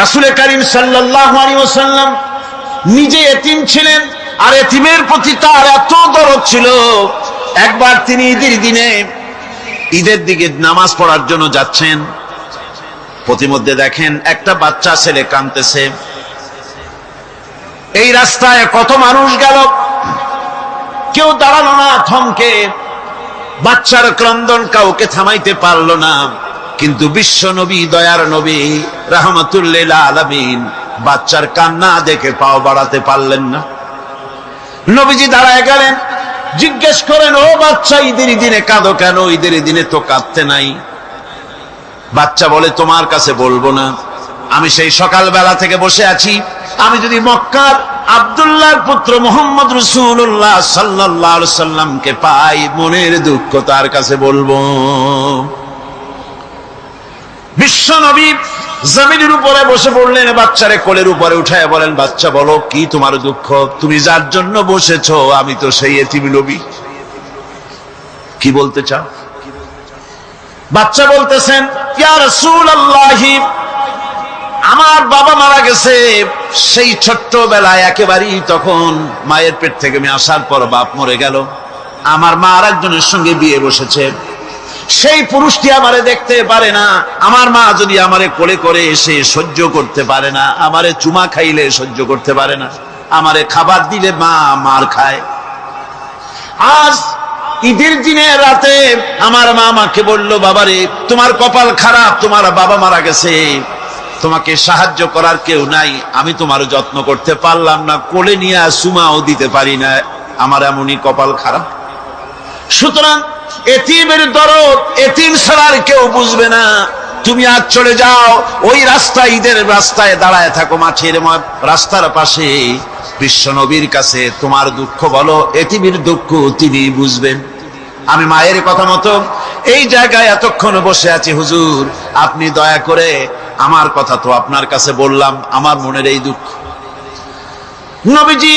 রাসূল করিম সাল্লাল্লাহু আলাইহি ওয়াসাল্লাম নিজে এতিম ছিলেন, আর এতিমের প্রতি তার এত দরদ ছিল, একবার তিনি ঈদের দিকে নামাজ পড়ার জন্য যাচ্ছেন। প্রতিমধ্যে দেখেন একটা বাচ্চা ছেলে কাঁদতেছে। এই রাস্তায় কত মানুষ গেল, কেউ দাঁড়ালো না থমকে, বাচ্চার ক্রন্দন কাউকে থামাইতে পারলো না। কিন্তু বিশ্ব নবী, দয়ার নবী রাহমাতুল লিল আলামিন বাচ্চার কান্না দেখে পাও বাড়াতে পারলেন না। নবীজি দাঁড়ায় গেলেন, জিজ্ঞেস করেন, ও বাচ্চা, ঈদের দিনে কাঁদো কেন? ঈদের দিনে তো কাঁদতে নাই। বাচ্চা বলে, তোমার কাছে বলবো না, আমি সেই সকালবেলা থেকে বসে আছি, আমি যদি মক্কার আব্দুল্লাহর পুত্র মুহাম্মদ রাসূলুল্লাহ সাল্লাল্লাহু আলাইহি সাল্লামকে পাই, মনের দুঃখ তার কাছে বলবো। বিশ্ব নবী জমিনের উপরে বসে পড়লেন, বাচ্চারে কোলের উপরে উঠায় বলেন, বাচ্চা বলো কি তোমার দুঃখ? তুমি যার জন্য বসেছো আমি তো সেই এতিম নবী, কি বলতে চাও? বাচ্চা বলতেছেন, ইয়া রাসূলুল্লাহ, আমার বাবা মারা গেছে সেই ছোট্টবেলায়, একেবারেই তখন মায়ের পেট থেকে আমি আসার পর বাপ মরে গেল, আমার মা আর একজনের সঙ্গে বিয়ে বসেছে, সেই পুরুষটি আমারে দেখতে পারে না, আমার মা যদি আমারে কোলে করে এসে সহ্য করতে পারে না, আমারে চুমা খাইলে সহ্য করতে পারে না, আমারে খাবার দিলে মা মার খায়। আজ ঈদের দিনে রাতে আমার মা আমাকে বলল, বাবারে তোমার কপাল খারাপ, তোমার বাবা মারা গেছে, তোমাকে সাহায্য করার কেউ নাই, আমি তোমার যত্ন করতে পারলাম না, কোলে নিয়ে চুমাও দিতে পারি না, আমার এমনই কপাল খারাপ। সুতরাং এতিমের দরদ এতিম ছাড়া আর কেউ বুঝবে না। তুমি আজ চলে যাও, ওই রাস্তায়, ঈদের রাস্তায় দাঁড়ায় থাকো, মাঠের রাস্তার পাশে, বিশ্ব নবীর কাছে তোমার দুঃখ বলো, এতিমের দুঃখ তিনি বুঝবেন। আমি মায়ের কথা মতো এই জায়গায় এতক্ষণ বসে আছি, হুজুর আপনি দয়া করে, আমার কথা তো আপনার কাছে বললাম, আমার মনের এই দুঃখ। নবীজি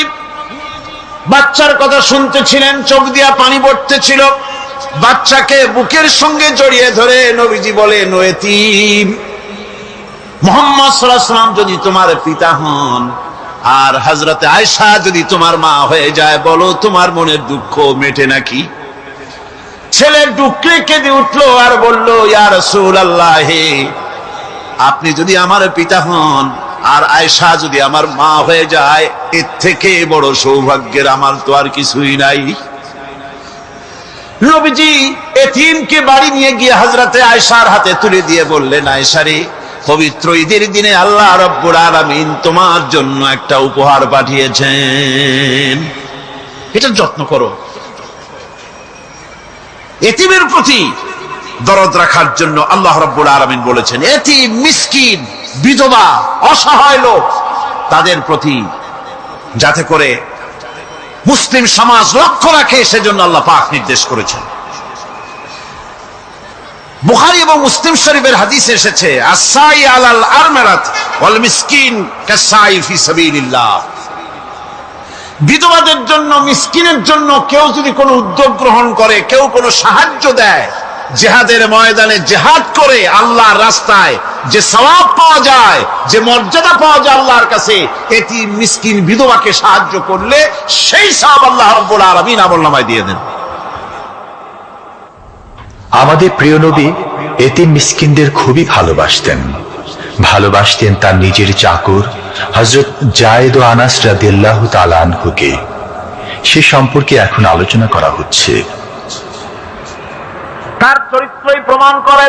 বাচ্চার কথা শুনতেছিলেন, চোখ দিয়া পানি পড়তেছিল, বাচ্চাকে বুকের সঙ্গে জড়িয়ে ধরে নবীজি বলেন, ও এতিম, মুহাম্মদ সাল্লাল্লাহু আলাইহি ওয়াসাল্লাম যদি তোমার পিতা হন আর হযরতে আয়েশা যদি তোমার মা হয়ে যায়, বলো তোমার মনের দুঃখ মেটে নাকি? ছেলে ডুকরে কেঁদে উঠলো আর বলল, ইয়া রাসূলুল্লাহ, আপনি যদি আমার পিতা হন আর আয়েশা যদি আমার মা হয়ে যায়, এর থেকে বড় সৌভাগ্যের আমার তো আর কিছুই নাই। নবীজি এতিমকে বাড়ি নিয়ে গিয়ে হযরতে আয়েশার হাতে তুলে দিয়ে বললেন, আয়েশা রে, পবিত্র ঈদের দিনে আল্লাহ রাব্বুল আলামিন তোমার জন্য একটা উপহার পাঠিয়েছেন, এটা যত্ন করো। এতিমের প্রতি দরদ রাখার জন্য আল্লাহ রাব্বুল আলামিন বলেছেন, এতিম, মিসকিন, বিধবা, অসহায় লোক, তাদের প্রতি যাতে করে মুসলিম সমাজ লক্ষ্য রাখে, সেজন্য আল্লাহ পাক নির্দেশ করেছেন। বুখারী এবং মুসলিম শরীফের হাদিসে এসেছে, আস-সাই আলাল আরমারাত ওয়াল মিসকিন কাস-সাই ফি সাবিলিল্লাহ। বিধবাদের জন্য, মিসকিনের জন্য কেউ যদি কোনো উদ্যোগ গ্রহণ করে, কেউ কোনো সাহায্য দেয়, জিহাদের ময়দানে জিহাদ করে আল্লাহর রাস্তায় যে সওয়াব পাওয়া যায়, যে মর্যাদা পাওয়া যায় আল্লাহর কাছে, এতিম, মিসকিন, বিধবাকে সাহায্য করলে সেই সওয়াব আল্লাহ রাব্বুল আলামিন আমলনামায় দিয়ে দেন। আমাদের প্রিয় নবী এতিম মিসকিনদের খুবই ভালোবাসতেন, ভালোবাসতেন তার নিজের চাকর হযরত যায়েদ ও আনাস রাদিয়াল্লাহু তাআলা আনহুকে। সে সম্পর্কে এখন আলোচনা করা হচ্ছে। তার চরিত্রই প্রমাণ করে,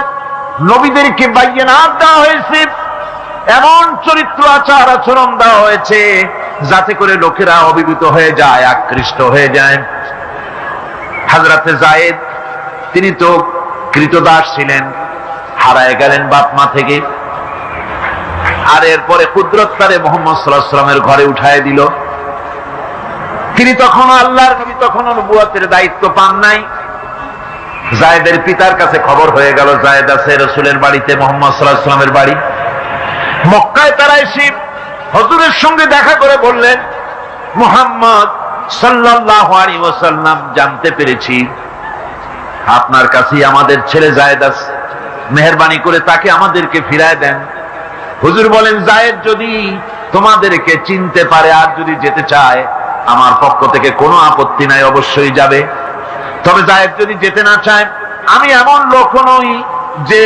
নবীদেরকে বাইয়ানাত দেওয়া হয়েছে, এমন চরিত্র, আচার আচরণ দেওয়া হয়েছে যাতে করে লোকেরা অভিভূত হয়ে যায়, আকৃষ্ট হয়ে যায়। হযরতে যায়েদ, তিনি তো কৃতদাস ছিলেন, হারায় গেলেন বাপ মা থেকে, আর এরপরে কুদরত তারে মুহাম্মদ সাল্লাল্লাহু আলাইহি ওয়াসাল্লামের ঘরে উঠায় দিল। তিনি তখন আল্লাহর নবী, তখন নবুয়তের দায়িত্ব পান নাই। যায়েদের পিতার কাছে খবর হয়ে গেল, যায়েদ আছে রাসূলের বাড়িতে, মুহাম্মদ সাল্লাল্লাহু আলাইহি ওয়াসাল্লামের বাড়ি মক্কায়। তারা এসে হুজুরের সঙ্গে দেখা করে বললেন, মুহাম্মদ সাল্লাল্লাহু আলাইহি ওয়াসাল্লাম, জানতে পেরেছি আপনার কাছেই আমাদের ছেলে যায়েদ আছে, মেহেরবানি করে তাকে আমাদেরকে ফিরায় দেন। হুজুর বলেন, যায়েদ যদি তোমাদেরকে চিনতে পারে আর যদি যেতে চায়, আমার পক্ষ থেকে কোনো আপত্তি নাই, অবশ্যই যাবে। তবে যায়েদ যদি যেতে না চায়, আমি এমন লোক নই যে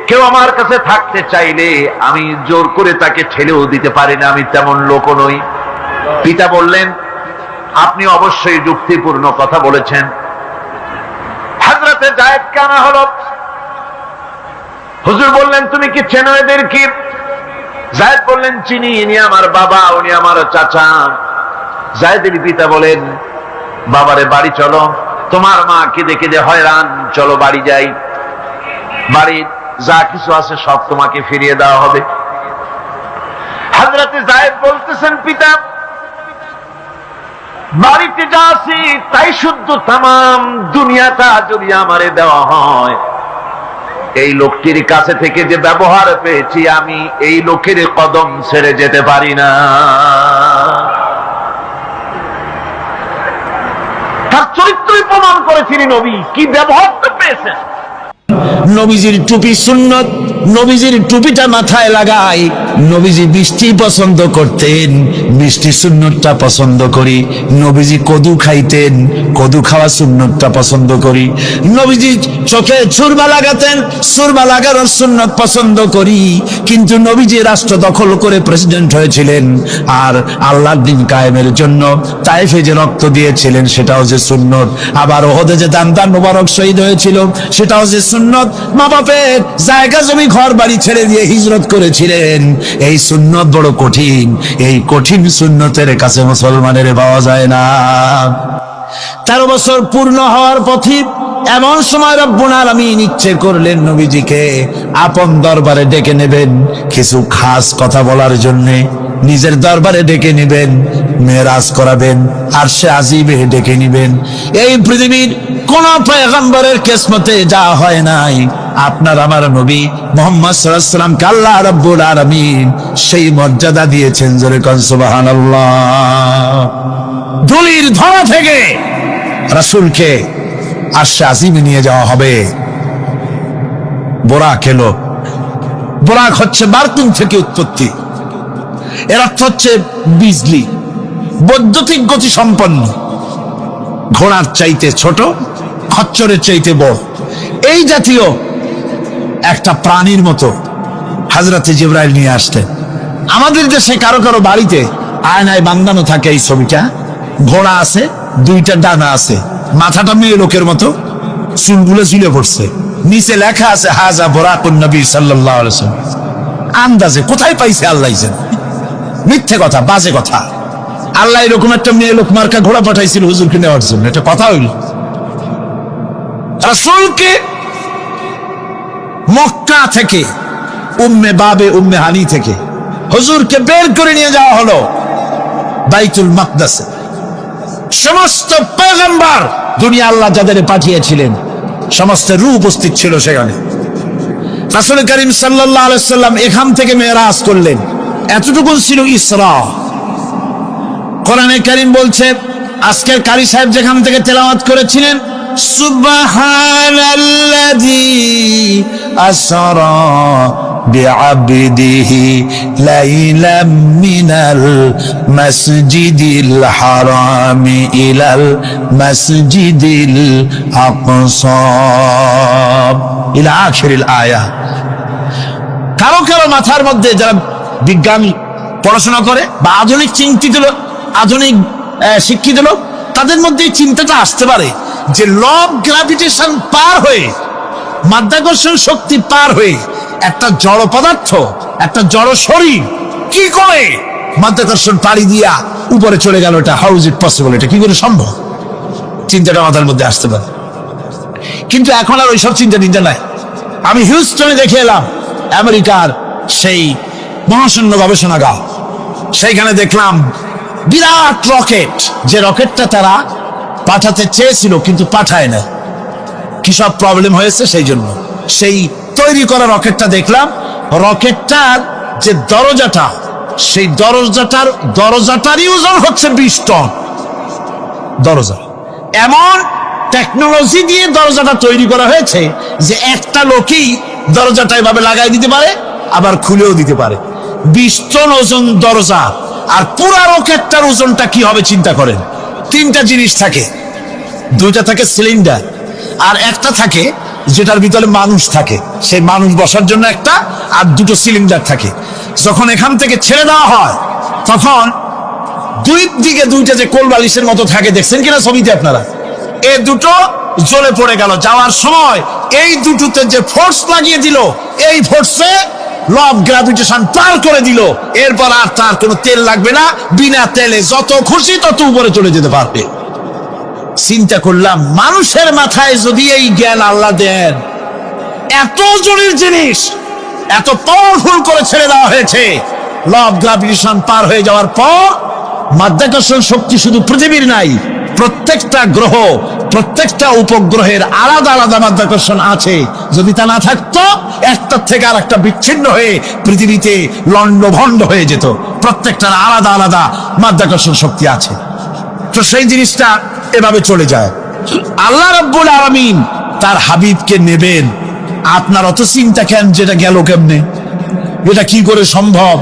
কেউ আমার কাছে থাকতে চাইলে আমি জোর করে তাকে ঠেলেও দিতে পারি না, আমি তেমন লোক নই। পিতা বললেন, আপনি অবশ্যই যুক্তিপূর্ণ কথা বলেছেন। হযরতে যায়েদকে আনা হলো। হুজুর বললেন, তুমি কি চেনো এদের? কি? যায়েদ বললেন, চিনি, ইনি আমার বাবা, উনি আমার চাচা। যায়েদের পিতা বলেন, বাবারে বাড়ি চলো, তোমার মা কেঁদে কেঁদে হয়রান, চলো বাড়ি যাই, বাড়ির যা কিছু আছে সব তোমাকে ফিরিয়ে দেওয়া হবে। হযরতে যায়েদ বলতেছেন, পিতা বাড়িতে যা আছি তাই শুদ্ধ, তামাম দুনিয়াটা যদি আমারে দেওয়া হয়, এই লোকটির কাছে থেকে যে ব্যবহার পেয়েছি, আমি এই লোকের কদম ছেড়ে যেতে পারি না। তার চরিত্রই প্রমাণ করে তিনি নবী, কি ব্যবহার পেয়েছেন। নবীজির টুপি সুন্নত, নবীজির টুপিটা মাথায় লাগাই। নবীজি বৃষ্টি পছন্দ করতেন, বৃষ্টি সুন্নতটা পছন্দ করি। নবীজি কদু খাইতেন, কদু খাওয়া সুন্নতটা পছন্দ করি। নবীজি চোখে সুরমা লাগাতেন, সুরমা লাগানোর সুন্নত পছন্দ করি। কিন্তু নবীজি রাষ্ট্র দখল করে প্রেসিডেন্ট হয়েছিলেন, আর আল্লাহর দ্বীন কায়েমের জন্য তায়েফে যে রক্ত দিয়েছিলেন সেটাও যে সুন্নত। আবার ওহদে যে দান মোবারক শহীদ হয়েছিল সেটাও যে সুন্নত। মা বাপের জায়গা জমি ঘর বাড়ি ছেড়ে দিয়ে হিজরত করেছিলেন। এই সুন্নত বড় কঠিন, এই কঠিন সুন্নতের কাছে মুসলমানের পাওয়া যায় না। 13 বছর পূর্ণ হওয়ার পথে এমন সময় রব্বুল আলামিন ইচ্ছে করলেন নবীজিকে আপন দরবারে ডেকে নেবেন, কিছু খাস কথা বলার জন্য নিজের দরবারে ডেকে নেবেন, মেরাজ করাবেন, আরশে আজিমে ডেকে নেবেন। এই পৃথিবীর কোন পয়গম্বরের কিসমতে যা হয় নাই, আপনার আমার নবী মুহাম্মদ সাল্লাল্লাহু আলাইহি ওয়াসাল্লামকে আল্লাহ রাব্বুল আলামিন সেই মর্যাদা দিয়েছেন। জোরে কোন সুবহানাল্লাহ। ধুলির ধরা থেকে রাসূলকে আরশে আজিমে নিয়ে যাওয়া হবে। বোরাক এলো। বোরাক হচ্ছে বারকুন থেকে উৎপত্তি, এর অর্থ হচ্ছে বিজলি, বৈদ্যুতিক গতি সম্পন্ন, ঘোড়ার চাইতে ছোট, খচ্চরের চাইতে বড়, এই জাতীয় একটা প্রাণীর মতো হযরতে জিবরাইল নিয়ে আসতেন। আমাদের দেশে কারো কারো বাড়িতে আয়নায় বাঁধানো থাকে এই ছবিটা। ঘোড়া আছে, 2টা ডানা আছে, মাথাটা মেয়ে লোকের মতো, চুলগুলো ঝুলে পড়ছে, নিচে লেখা আছে হাজা বোরাকুন নবী সাল্লাল্লাহু আলাইহি ওয়াসাল্লাম। আন্দাজে কোথায় পাইছে আল্লাহ জানেন, মিথ্যে কথা, বাজে কথা। আল্লাহ এরকম একটা মেয়ে লোক মার্কা ঘোড়া পাঠাইছিল হুজুরকে নেওয়ার জন্য, এটা কথা হইল। রাসূলকে মক্কা থেকে, উম্মে হানি থেকে হুজুরকে বের করে নিয়ে যাওয়া হলো বাইতুল মাকদাসে। সমস্ত পয়গম্বর দুনিয়া আল্লাহ যাদের পাঠিয়েছিলেন সমস্ত রূহ উপস্থিত ছিল সেখানে। রাসূল করিম সাল্লাল্লাহু আলাইহি সাল্লাম এখান থেকে মেরাজ করলেন। এতটুকু ছিল ইসরা। কোরআনে কারীম বলছে, আজকের কারি সাহেব যেখান থেকে তেলাওয়াত করেছিলেন, সুবহানাল্লাযী আসরা বিআবদিহি লাইলাম মিনাল মাসজিদিল হারামি ইলাল মাসজিদিল আকসা ইলা আখিরিল আয়া। কারো কারো মাথার মধ্যে যারা বিজ্ঞান পড়াশোনা করে বা আধুনিক চিন্তিত লোক, আধুনিক শিক্ষিত লোক, তাদের মধ্যে এই চিন্তাটা আসতে পারে যে ল অফ গ্র্যাভিটেশন পার হয়ে, মাধ্যাকর্ষণ শক্তি পার হয়ে একটা জড় পদার্থ, একটা জড় শরীর কি করে মাধ্যাকর্ষণ পাড়ি দিয়া উপরে চলে গেল, এটা হাউ ইজ ইট পসিবল, এটা কি করে সম্ভব? চিন্তাটা মাথার মধ্যে আসতে পারে। কিন্তু এখন আর ওইসব চিন্তা নাই। আমি হিউস্টনে দেখে এলাম আমেরিকার সেই মহাশূন্য গবেষণাগার, সেইখানে দেখলাম বিরাট রকেট, যে রকেটটা তারা পাঠাতে চেয়েছিল কিন্তু পাঠায় না, কি সব প্রবলেম হয়েছে সেই জন্য। সেই তৈরি করা রকেটটা দেখলাম, রকেটটার যে দরজাটা, সেই দরজাটারই ওজন হচ্ছে 20 টন দরজা। এমন টেকনোলজি দিয়ে দরজাটা তৈরি করা হয়েছে যে একটা লোকই দরজাটা এভাবে লাগাই দিতে পারে, আবার খুলেও দিতে পারে। 20 টন ওজন দরজা, আর পুরা রকেটটার ওজনটা কি হবে চিন্তা করেন। 3টা জিনিস থাকে, 2টা থাকে সিলিন্ডার, আর একটা থাকে যেটার ভিতরে মানুষ থাকে, সেই মানুষ বসার জন্য একটা, আর 2টো সিলিন্ডার থাকে। যখন এখান থেকে ছেড়ে দেওয়া হয় তখন দুই দিকে 2টা যে কোল বালিশের মতো থাকে, দেখছেন কিনা ছবিতে আপনারা, এই 2টো জ্বলে পড়ে গেল। যাওয়ার সময় এই 2টোতে যে ফোর্স লাগিয়ে দিল, এই ফোর্সে ল অফ গ্র্যাভিটেশন পার করে দিল। এরপর আর তার কোনো তেল লাগবে না, বিনা তেলে যত খুশি তত উপরে চলে যেতে পারবে। চিন্তা করলাম, মানুষের মাথায় যদি এই জ্ঞান আল্লাহ দেন, এত জরুরি জিনিস এত পাওয়ারফুল করে ছেড়ে দেওয়া হয়েছে, ল অফ গ্র্যাভিটেশন পার হয়ে যাওয়ার পর মাধ্যাকর্ষণ শক্তি শুধু পৃথিবীর নাই, প্রত্যেকটা গ্রহ, প্রত্যেকটা উপগ্রহের আলাদা আলাদা মাধ্যাকর্ষণ আছে। যদি তা না থাকতো, একটার থেকে আর একটা বিচ্ছিন্ন হয়ে পৃথিবীতে লন্ডভন্ড হয়ে যেত। প্রত্যেকটার আলাদা আলাদা মাধ্যাকর্ষণ শক্তি আছে। তো সেই জিনিসটা এভাবে চলে যায়। আল্লাহ রাব্বুল আলামিন তার হাবিবকে নেবেন, আপনার অত চিন্তা কেন যেটা গেল কেমনে, এটা কি করে সম্ভব?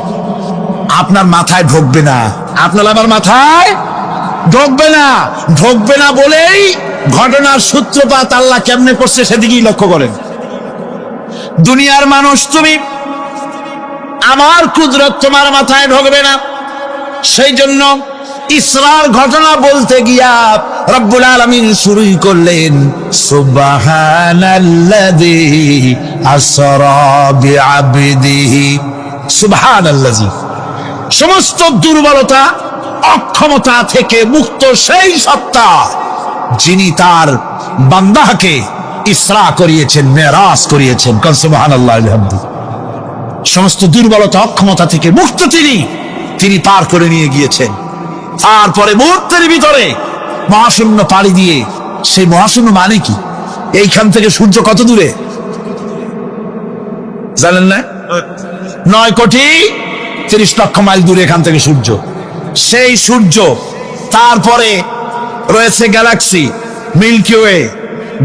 আপনার মাথায় ঢুকবে না, আপনার আমার মাথায় ঢুকবে না। ঢুকবে না বলেই ঘটনার সূত্রপাত আল্লাহ কেমনে করছে সেদিকেই লক্ষ্য করেন। দুনিয়ার মানুষ, তুমি আমার কুদরত তোমার মাথায় ঢুকবে না। সেই জন্য ইসরার ঘটনা বলতে গিয়া রব্বুল আলামিন শুরুই করলেন সুবহানাল্লাযী আসরা বিআবদিহি। সুবহানাল্লাযী, সমস্ত দুর্বলতা অক্ষমতা থেকে মুক্ত সেই সত্তা যিনি তার বান্দাকে ইসরা করিয়েছেন, মেরাজ করিয়েছেন। সুবহানাল্লাহি ওয়া বিহামদিহি। সমস্ত দুর্বলতা অক্ষমতা থেকে মুক্ত তিনি পার করে নিয়ে গিয়েছেন। তারপরে মুহূর্তের ভিতরে মহাশূন্য পাড়ি দিয়ে, সেই মহাশূন্য মানে কি? এইখান থেকে সূর্য কত দূরে জানেন না? 9,30,00,000 মাইল দূরে এখান থেকে সূর্য। সেই সূর্য, তারপরে রয়েছে গ্যালাক্সি, মিল্কি ওয়ে,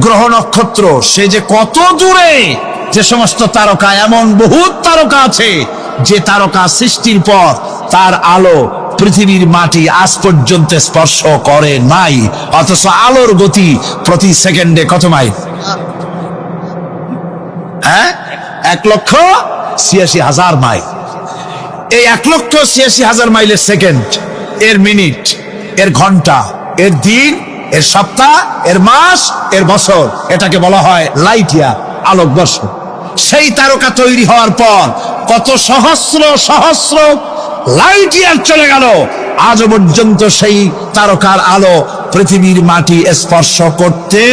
গ্রহ নক্ষত্র, সে যে কত দূরে। যে সমস্ত তারকা, এমন বহুত তারকা আছে যে তারকা সৃষ্টির পর তার আলো পৃথিবীর মাটি আজ পর্যন্ত স্পর্শ করে নাই, অথচ আলোর গতি প্রতি সেকেন্ডে কত মাইল? 1,86,000 মাইল। এই 1,86,000 মাইলের সেকেন্ড, এর মিনিট, এর ঘন্টা, এর দিন, এর সপ্তাহ, এর মাস, এর বছর, এটাকে বলা হয় লাইট ইয়ার, আলোকবর্ষ। সেই তারকা তৈরি হওয়ার পর কত সহস্র সহস্র লাইট ইয়ার চলে গেল, আজ পর্যন্ত সেই তারকার আলো পৃথিবীর মাটি স্পর্শ করতে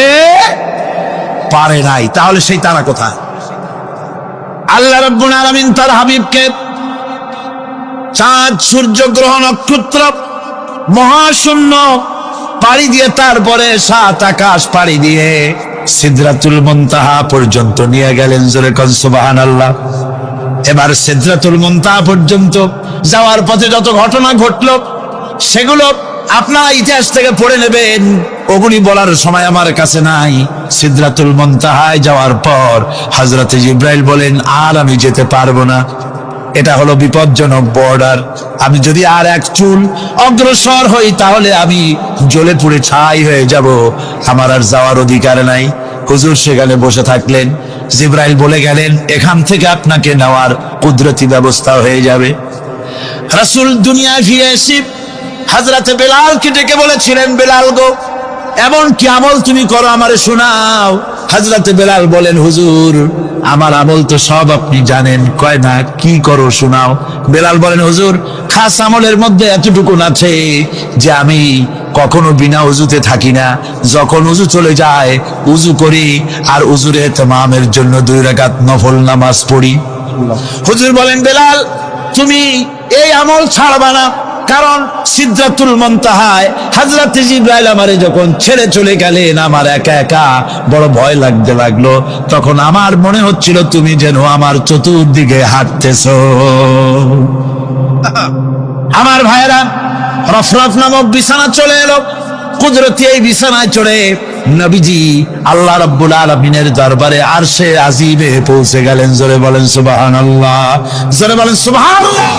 পারে নাই। তাহলে সেই তারা কোথায়? আল্লাহ রাব্বুল আলামিন তার হাবিবকে চাঁদ, সূর্য, গ্রহ, নক্ষত্র, মহাশূন্য পাড়ি দিয়ে, তারপরে 7 আকাশ পাড়ি দিয়ে সিদরাতুল মুনতাহা পর্যন্ত নিয়ে গেলেন। জোরে কোন সুবহানাল্লাহ। এবার সিদরাতুল মুনতাহা পর্যন্ত যাওয়ার পথে যত ঘটনা ঘটলো সেগুলো আপনারা ইতিহাস থেকে পড়ে নেবেন, ওগুলি বলার সময় আমার কাছে নাই। সিদরাতুল মুনতাহায় যাওয়ার পর হযরতে জিবরাইল বলেন, আর আমি যেতে পারবো না, এটা হলো বিপজ্জনক বর্ডার। আমি যদি আর এক চুল অগ্রসর হই তাহলে আমি জ্বলে পুড়ে ছাই হয়ে যাব, আমার আর যাওয়ার অধিকার নাই। হুজুর সেখানে বসে থাকলেন। জিবরাইল বলে গেলেন, এখান থেকে আপনাকে নেওয়ার কুদরতি ব্যবস্থা হয়ে যাবে। রাসূল দুনিয়ায় ফিরে এসে হযরতে বেলালকে ডেকে বলেছিলেন, বেলাল গো, এমন কি আমল তুমি করো আমারে শোনাও। হযরতে বেলাল বলেন, হুজুর আমার আমল তো সব আপনি জানেন। কয় না, কি করো শোনাও। বেলাল বলেন, হুজুর খাস আমলের মধ্যে এতটুকু আছে যে আমি কখনো বিনা উজুতে থাকি না, যখন উজু চলে যায় উজু করি, আর উজুর ইহতিমামের জন্য 2 রাকাত নফল নামাজ পড়ি। হুজুর বলেন, বেলাল তুমি এই আমল ছাড়বা না, কারণ সিদরাতুল মুনতাহায় হযরত জিবরাইল আমারে যখন ছেড়ে চলে গেলেন, আমার একা একা বড় ভয় লাগতে লাগলো। তখন আমার মনে হচ্ছিল তুমি যেন আমার চতুর্দিকে হাঁটতেছো। আমার ভাইরা, রফরফ নামক বিছানা চলে এলো। কুদরতি এই বিছানায় চড়ে নবীজি আল্লাহ রাব্বুল আলামিনের দরবারে আরশে আজিমে পৌঁছে গেলেন। জোরে বলেন সুবহানাল্লাহ, জোরে বলেন সুবহানাল্লাহ।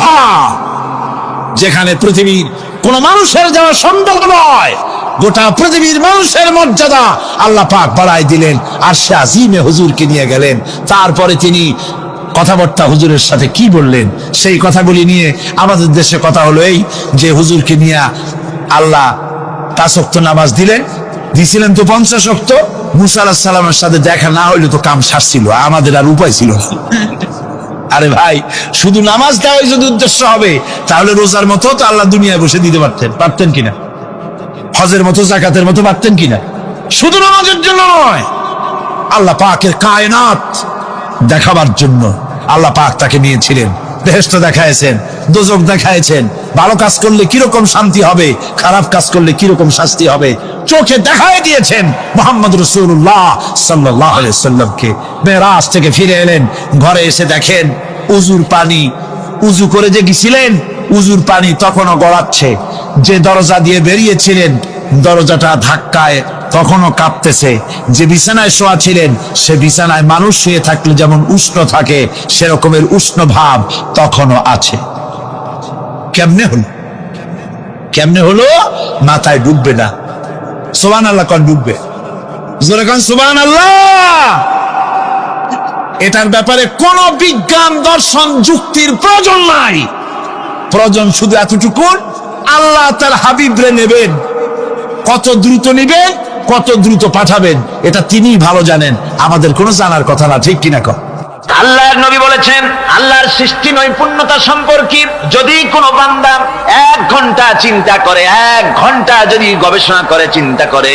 যেখানে পৃথিবীর কোন মানুষের যাওয়া সম্ভব নয়, গোটা পৃথিবীর মানুষের মর্যাদা আল্লাহ পাক বাড়াই দিলেন, আরশে আজিমে হুজুরকে নিয়ে গেলেন। তারপরে তিনি কথাবার্তা হুজুরের সাথে কি বললেন, সেই কথাগুলি নিয়ে আমাদের দেশে কথা হলো এই যে হুজুরকে নিয়ে আল্লাহ 5 ওয়াক্ত নামাজ দিছিলেন তো 50 ওয়াক্ত। মুসা আলাইহিস সালামের সাথে দেখা না হইলে তো কাম সারছিল, আমাদের আর উপায় ছিল না। আরে ভাই, শুধু নামাজ দেওয়াই যদি উদ্দেশ্য হবে তাহলে রোজার মতো তো আল্লাহ দুনিয়ায় বসে দিতে পারতেন কিনা, হজের মতো জাকাতের মতো পারতেন কিনা। শুধু নামাজের জন্য নয়, আল্লাহ পাকের কায়নাত দেখাবার জন্য আল্লাহ পাক তাকে নিয়েছিলেন। বেহেশত দেখাইছেন, দোজখ দেখাইছেন, ভালো কাজ করলে কিরকম শান্তি হবে, খারাপ কাজ করলে কিরকম শাস্তি হবে চোখে দেখাই দিয়েছেন। মুহাম্মদ রাসূলুল্লাহ সাল্লাল্লাহু আলাইহি ওয়াসাল্লামকে মেরাজ থেকে ফিরে এলেন, ঘরে এসে দেখেন উজুর পানি, উজু করে যে গেছিলেন উজুর পানি তখনও গড়াচ্ছে। যে দরজা দিয়ে বেরিয়েছিলেন দরজাটা ধাক্কায় তখনও কাঁপতেছে। যে বিছানায় শোয়া ছিলেন সে বিছানায় মানুষ শুয়ে থাকলে যেমন উষ্ণ থাকে সেরকমের উষ্ণ ভাব তখনও আছে। কেমনে হলো মাথায় ঢুকবে না। সুবহানাল্লাহ কোন ঢুকবে, জোরে কোন সুবহানাল্লাহ। এটার ব্যাপারে কোন বিজ্ঞান দর্শন যুক্তির প্রয়োজন নাই, প্রয়োজন শুধু এতটুকু, আল্লাহ তার হাবিবরে নেবেন, কত দ্রুত নেবেন, কত দ্রুত পাঠাবেন এটা তিনিই ভালো জানেন, আমাদের কোনো জানার কথা না। ঠিক কিনা কর? আল্লাহর নবী বলেছেন আল্লাহর সৃষ্টি নৈপুণ্যতা সম্পর্কে যদি কোনো বান্দা 1 ঘন্টা চিন্তা করে, 1 ঘন্টা যদি গবেষণা করে, চিন্তা করে,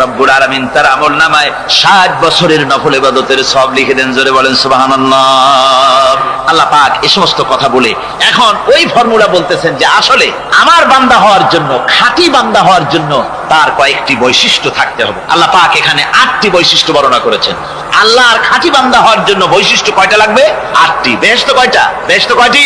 রব্বুল আলামিন তার আমলনামায় 60 বছরের নফল ইবাদতের সওয়াব লিখে দেন। জোরে বলেন সুবহানাল্লাহ। আল্লাহ পাক এই সমস্ত কথা বলে এখন ওই ফর্মুলা বলতেছেন যে আসলে আমার বান্দা হওয়ার জন্য, খাঁটি বান্দা হওয়ার জন্য তার কয়েকটি বৈশিষ্ট্য থাকতে হবে। আল্লাহ পাক এখানে 8টি বৈশিষ্ট্য বর্ণনা করেছেন। আল্লাহর খাঁটি বান্দা হওয়ার জন্য বৈশিষ্ট্য কয়টা লাগবে? 8টি। বেহেশত কয়টা? বেহেশত কয়টি?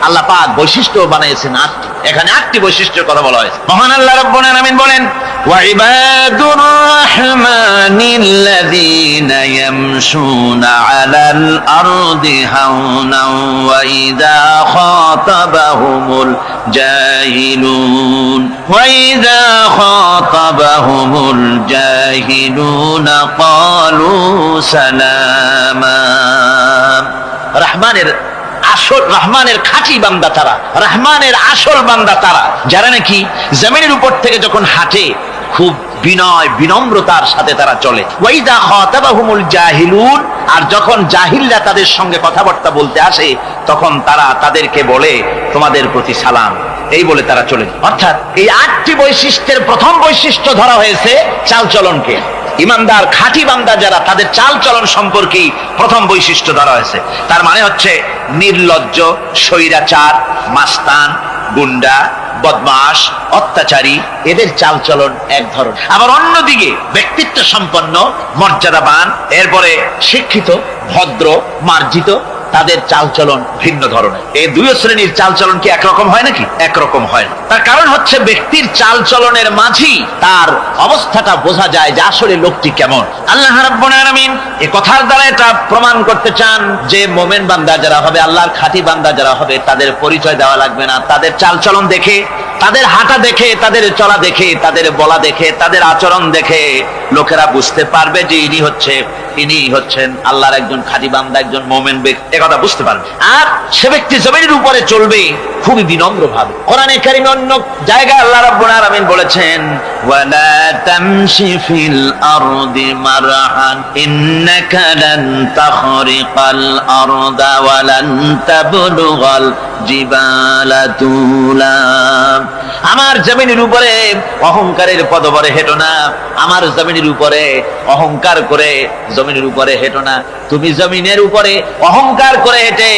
আল্লাহ পাক বৈশিষ্ট্য বানাইছেন 8টি। এখানে 8টি বৈশিষ্ট্যের কথা বলা হয়েছে। মহান আল্লাহ রাব্বুল আলামিন বলেন, ওয়া ইবাদুর রাহমানিল্লাযীনা ইয়ামশুনা আলাল আরদি হাওনাও ওয়া ইযা খাতাবাহুমুল জাহিলুন ক্বালু সালামা। রহমানের খাঁটি বান্দা তারা, রহমানের আসল বান্দা তারা যারা নাকি জমিনের উপর থেকে যখন হাঁটে খুব বিনয় বিনম্রতার সাথে তারা চলে। ওয়াইদা খাতাবাহুমুল জাহিলুন, আর যখন জাহিলরা তাদের সঙ্গে কথাবার্তা বলতে আসে তখন তারা তাদেরকে বলে তোমাদের প্রতি সালাম, এই বলে তারা চলে। অর্থাৎ এই 8টি বৈশিষ্ট্যের প্রথম বৈশিষ্ট্য ধরা হয়েছে চালচলনকে। ইমানদার খাঁটি বান্দা যারা তাদের চালচলন সম্পর্কে প্রথম বৈশিষ্ট্য ধরা হয়েছে। তার মানে হচ্ছে নির্লজ্জ, স্বৈরাচার, মাস্তান, গুন্ডা, বদমাশ, অত্যাচারী এদের চালচলন এক ধরন। আবার অন্যদিকে ব্যক্তিত্ব সম্পন্ন, মর্যাদাবান, এরপরে শিক্ষিত, ভদ্র, মার্জিত তাদের চালচলন ভিন্ন ধরনের। এই দুই শ্রেণীর চালচলন কি একরকম হয় নাকি? একরকম হয় না। তার কারণ হচ্ছে ব্যক্তির চালচলনের মাঝেই তার অবস্থাটা বোঝা যায় যে আসলে লোকটি কেমন। আল্লাহ রাব্বুল আলামিন এই কথার দ্বারা এটা প্রমাণ করতে চান যে মুমিন বান্দা যারা হবে, আল্লাহর খাঁটি বান্দা যারা হবে, তাদের পরিচয় দেওয়া লাগবে না। তাদের চালচলন দেখে, তাদের হাঁটা দেখে, তাদের চলা দেখে, তাদের বলা দেখে, তাদের আচরণ দেখে লোকেরা বুঝতে পারবে যে ইনি হচ্ছেন আল্লাহর একজন খাঁটি বান্দা, একজন মুমিন ব্যক্তি, কথা বুঝতে পারবে। আর সে ব্যক্তি জমিনের উপরে চলবে খুবই বিনম্র ভাবে। কোরআনে কারিমে অন্য জায়গায় আল্লাহ রাব্বুল আলামিন বলেছেন, ওয়ালা তামশি ফিল আরদি মারহান ইন্নাকা লান তাখরিকাল আরদা ওয়া লান তাবলুগাল জিবালা তুলা। আমার জমিনের উপরে অহংকারের পদবরে হেঁটো না, আমার জমিনের উপরে অহংকার করে জমিনের উপরে হেঁটো না। তুমি জমিনের উপরে অহংকার করে হেঁটে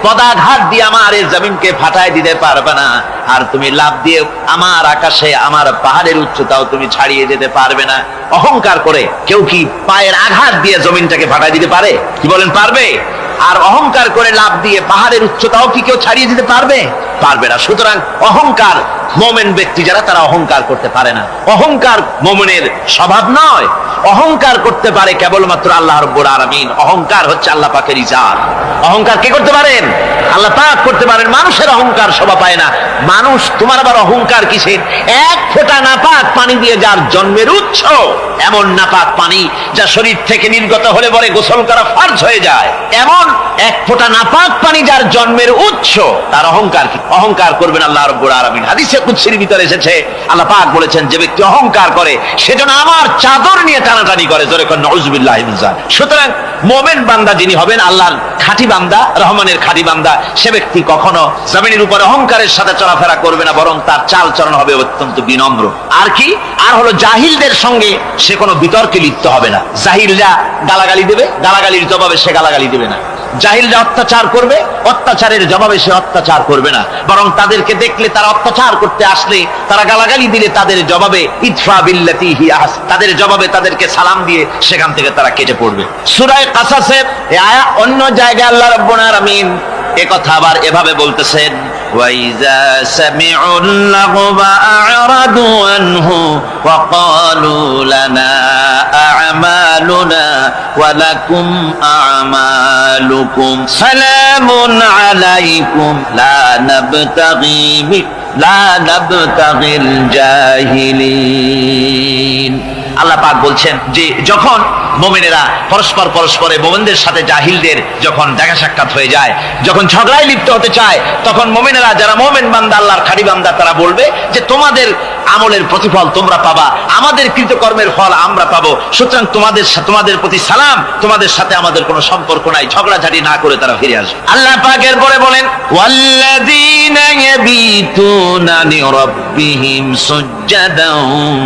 পদাঘাত দিয়ে আমার এই জমিনকে ফাটায় দিতে পারবে না। আর তুমি লাফ দিয়ে আমার আকাশে, আমার পাহাড়ের উচ্চতাও তুমি ছাড়িয়ে যেতে পারবে না। অহংকার করে কেউ কি পায়ের আঘাত দিয়ে জমিনটাকে ফাটায় দিতে পারে? কি বলেন, পারবে? আর অহংকার করে লাফ দিয়ে পাহাড়ের উচ্চতাও কি কেউ ছাড়িয়ে দিতে পারবে? পারবে না। সুতরাং অহংকার মোমেন ব্যক্তি যারা তারা অহংকার করতে পারে না। অহংকার মোমেনের স্বভাব নয়। অহংকার করতে পারে কেবলমাত্র আল্লাহ রাব্বুল আলামিন। অহংকার হচ্ছে আল্লাহ পাকের ইজাত। অহংকার কে করতে পারেন? আল্লাহ পাক করতে পারেন। মানুষের অহংকার শোভা পায় না। মানুষ, তোমার আবার অহংকার কিসের? এক ফোঁটা নাপাক পানি দিয়ে যার জন্মের উৎস, এমন নাপাক পানি যা শরীর থেকে নির্গত হলে পরে গোসল করা ফরজ হয়ে যায়, এমন এক ফোঁটা নাপাক পানি যার জন্মের উৎস, তার অহংকার কি? অহংকার করবেন আল্লাহ রাব্বুল আলামিন। হাদিসে কুদসির ভিতরে এসেছে, আল্লাহ পাক বলেছেন, যে ব্যক্তি অহংকার করে সেজন্য আমার চাদর নিয়ে টানাটানি করে। জোরে কোন নাউযুবিল্লাহি মিন যালিক। সুতরাং মুমিন বান্দা যিনি হবেন, আল্লাহর খাঁটি বান্দা, রহমানের খাঁটি বান্দা, সে ব্যক্তি কখনো জমিনের উপর অহংকারের সাথে চলাফেরা করবে না, বরং তার চাল চলন হবে অত্যন্ত বিনম্র। আর কি? আর হলো জাহিলদের সঙ্গে সে কোনো বিতর্কে লিপ্ত হবে না। জাহিলরা গালাগালি দেবে, গালাগালির জবাবে সে গালাগালি দেবে না। জাহিলরা অত্যাচার করবে, অত্যাচারের জবাবে সে অত্যাচার করবে না, বরং তাদেরকে দেখলে, তারা অত্যাচার করতে আসলে, তারা গালাগালি দিলে তাদের জবাবে ইদফা বিল্লাতি হিয়া আহসান, তাদের জবাবে তাদেরকে সালাম দিয়ে সেখান থেকে তারা কেটে পড়বে। সূরা কাসাসের এই আয়াত অন্য জায়গায় আল্লাহ রাব্বুল আলামিন একথা আবার এভাবে বলতেছেন, ওয়াইজা সামিউল লাগবা আ'রাদু আনহু ওয়া ক্বালু লানা আ'মালুনা ওয়া লাকুম আ'মালুকুম সালামুন আলাইকুম লা নাবতাগিল জাহিলিন। আল্লাহ পাক বলছেন যে যখন মুমিনেরা পরস্পরে মুমিনদের সাথে জাহিলদের যখন দেখা সাক্ষাৎ হয়ে যায়, যখন ঝগড়ায় লিপ্ত হতে চায়, তখন মুমিনেরা যারা মুমিন বান্দা, আল্লাহর খাঁটি বান্দা, তারা বলবে যে তোমাদের আমলের প্রতিফল তোমরা পাবা, আমাদের কৃতকর্মের ফল আমরা পাবো, সুতরাং তোমাদের প্রতি সালাম, তোমাদের সাথে আমাদের কোনো সম্পর্ক নাই। ঝগড়াঝাটি না করে তারা ফিরে আসবে। আল্লাহ পাক এরপরে বলেন, ওয়াল্লাযীনা ইয়াবিতুনা লিরাব্বিহিম সুজদান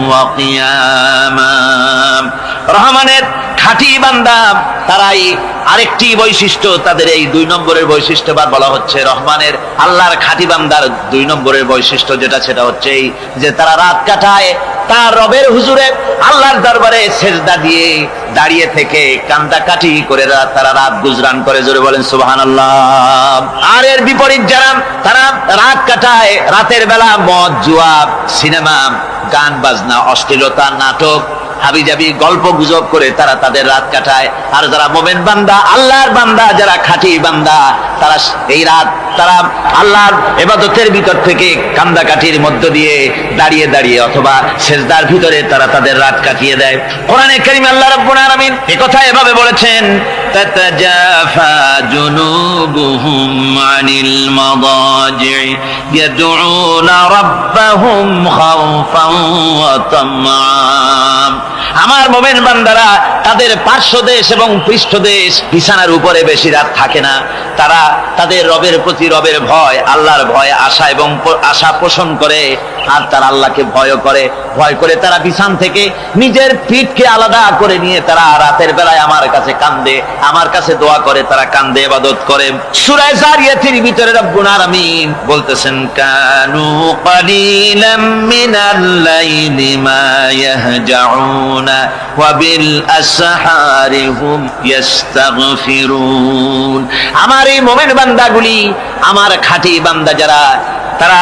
ওয়া কিয়ামা। রহমানের খাঁটি বান্দা তারাই আরেকটি বৈশিষ্ট্য, তাদের এই 2 নম্বরের বৈশিষ্ট্য বলা হচ্ছে রহমানের, আল্লাহর খাঁটি বান্দার 2 নম্বরের বৈশিষ্ট্য যেটা, সেটা হচ্ছে এই যে তারা রাত কাটায় তার রবের হুজুরে, আল্লাহর দরবারে সেজদা দিয়ে দাঁড়িয়ে থেকে কান্দাকাটি করে তারা রাত গুজরান করে। জোরে বলেন সুবহানাল্লাহ। আর এর বিপরীত যারা, তারা রাত কাটায় রাতের বেলা মদ, জুয়া, সিনেমা, গান বাজনা, অশ্লীলতা, নাটক, হাবিজাবি গল্প গুজব করে তারা তাদের রাত কাটায়। আর যারা মুমিন বান্দা, আল্লাহর বান্দা, যারা খাঁটি বান্দা, তারা এই রাত তারা আল্লাহর ইবাদতের ভিতর থেকে কান্দাকাটির মধ্য দিয়ে দাঁড়িয়ে দাঁড়িয়ে অথবা সেজদার ভিতরে তারা তাদের রাত কাটিয়ে দেয়। কোরআনে কারীম আল্লাহ রাব্বুল আলামিন এই কথা এভাবে বলেছেন, তাতাজাফা জুনুবুহুম আনিল মাদাজি ইয়াদউনা রাব্বাহুম খাওফান ওয়া তামআন। আমার মুমিন বান্দারা তাদের পার্শ্বদেশ এবং পৃষ্ঠদেশ বিছানার উপরে বেশি রাত থাকে না। তারা তাদের রবের প্রতি, রবের ভয়, আল্লাহর ভয়, আশা এবং আশা পোষণ করে। আর তারা আল্লাহকে ভয় করে তারা বিছান থেকে নিজের পিঠকে আলাদা করে নিয়ে তারা রাতের বেলায় আমার কাছে কান্দে, আমার কাছে দোয়া করে, তারা কান্দে, ইবাদত করে। সূরা যারিয়াতের ভিতরে রব্বুল আলামিন বলতেছেন, কানু কালিলাম মিনাল লাইলি মা ইয়াহজাউনা ওয়া বিল আসহারি হুম ইস্তাগফিরুন। আমার এই মুমিন বান্দাগুলি, আমার খাঁটি বান্দা যারা, তারা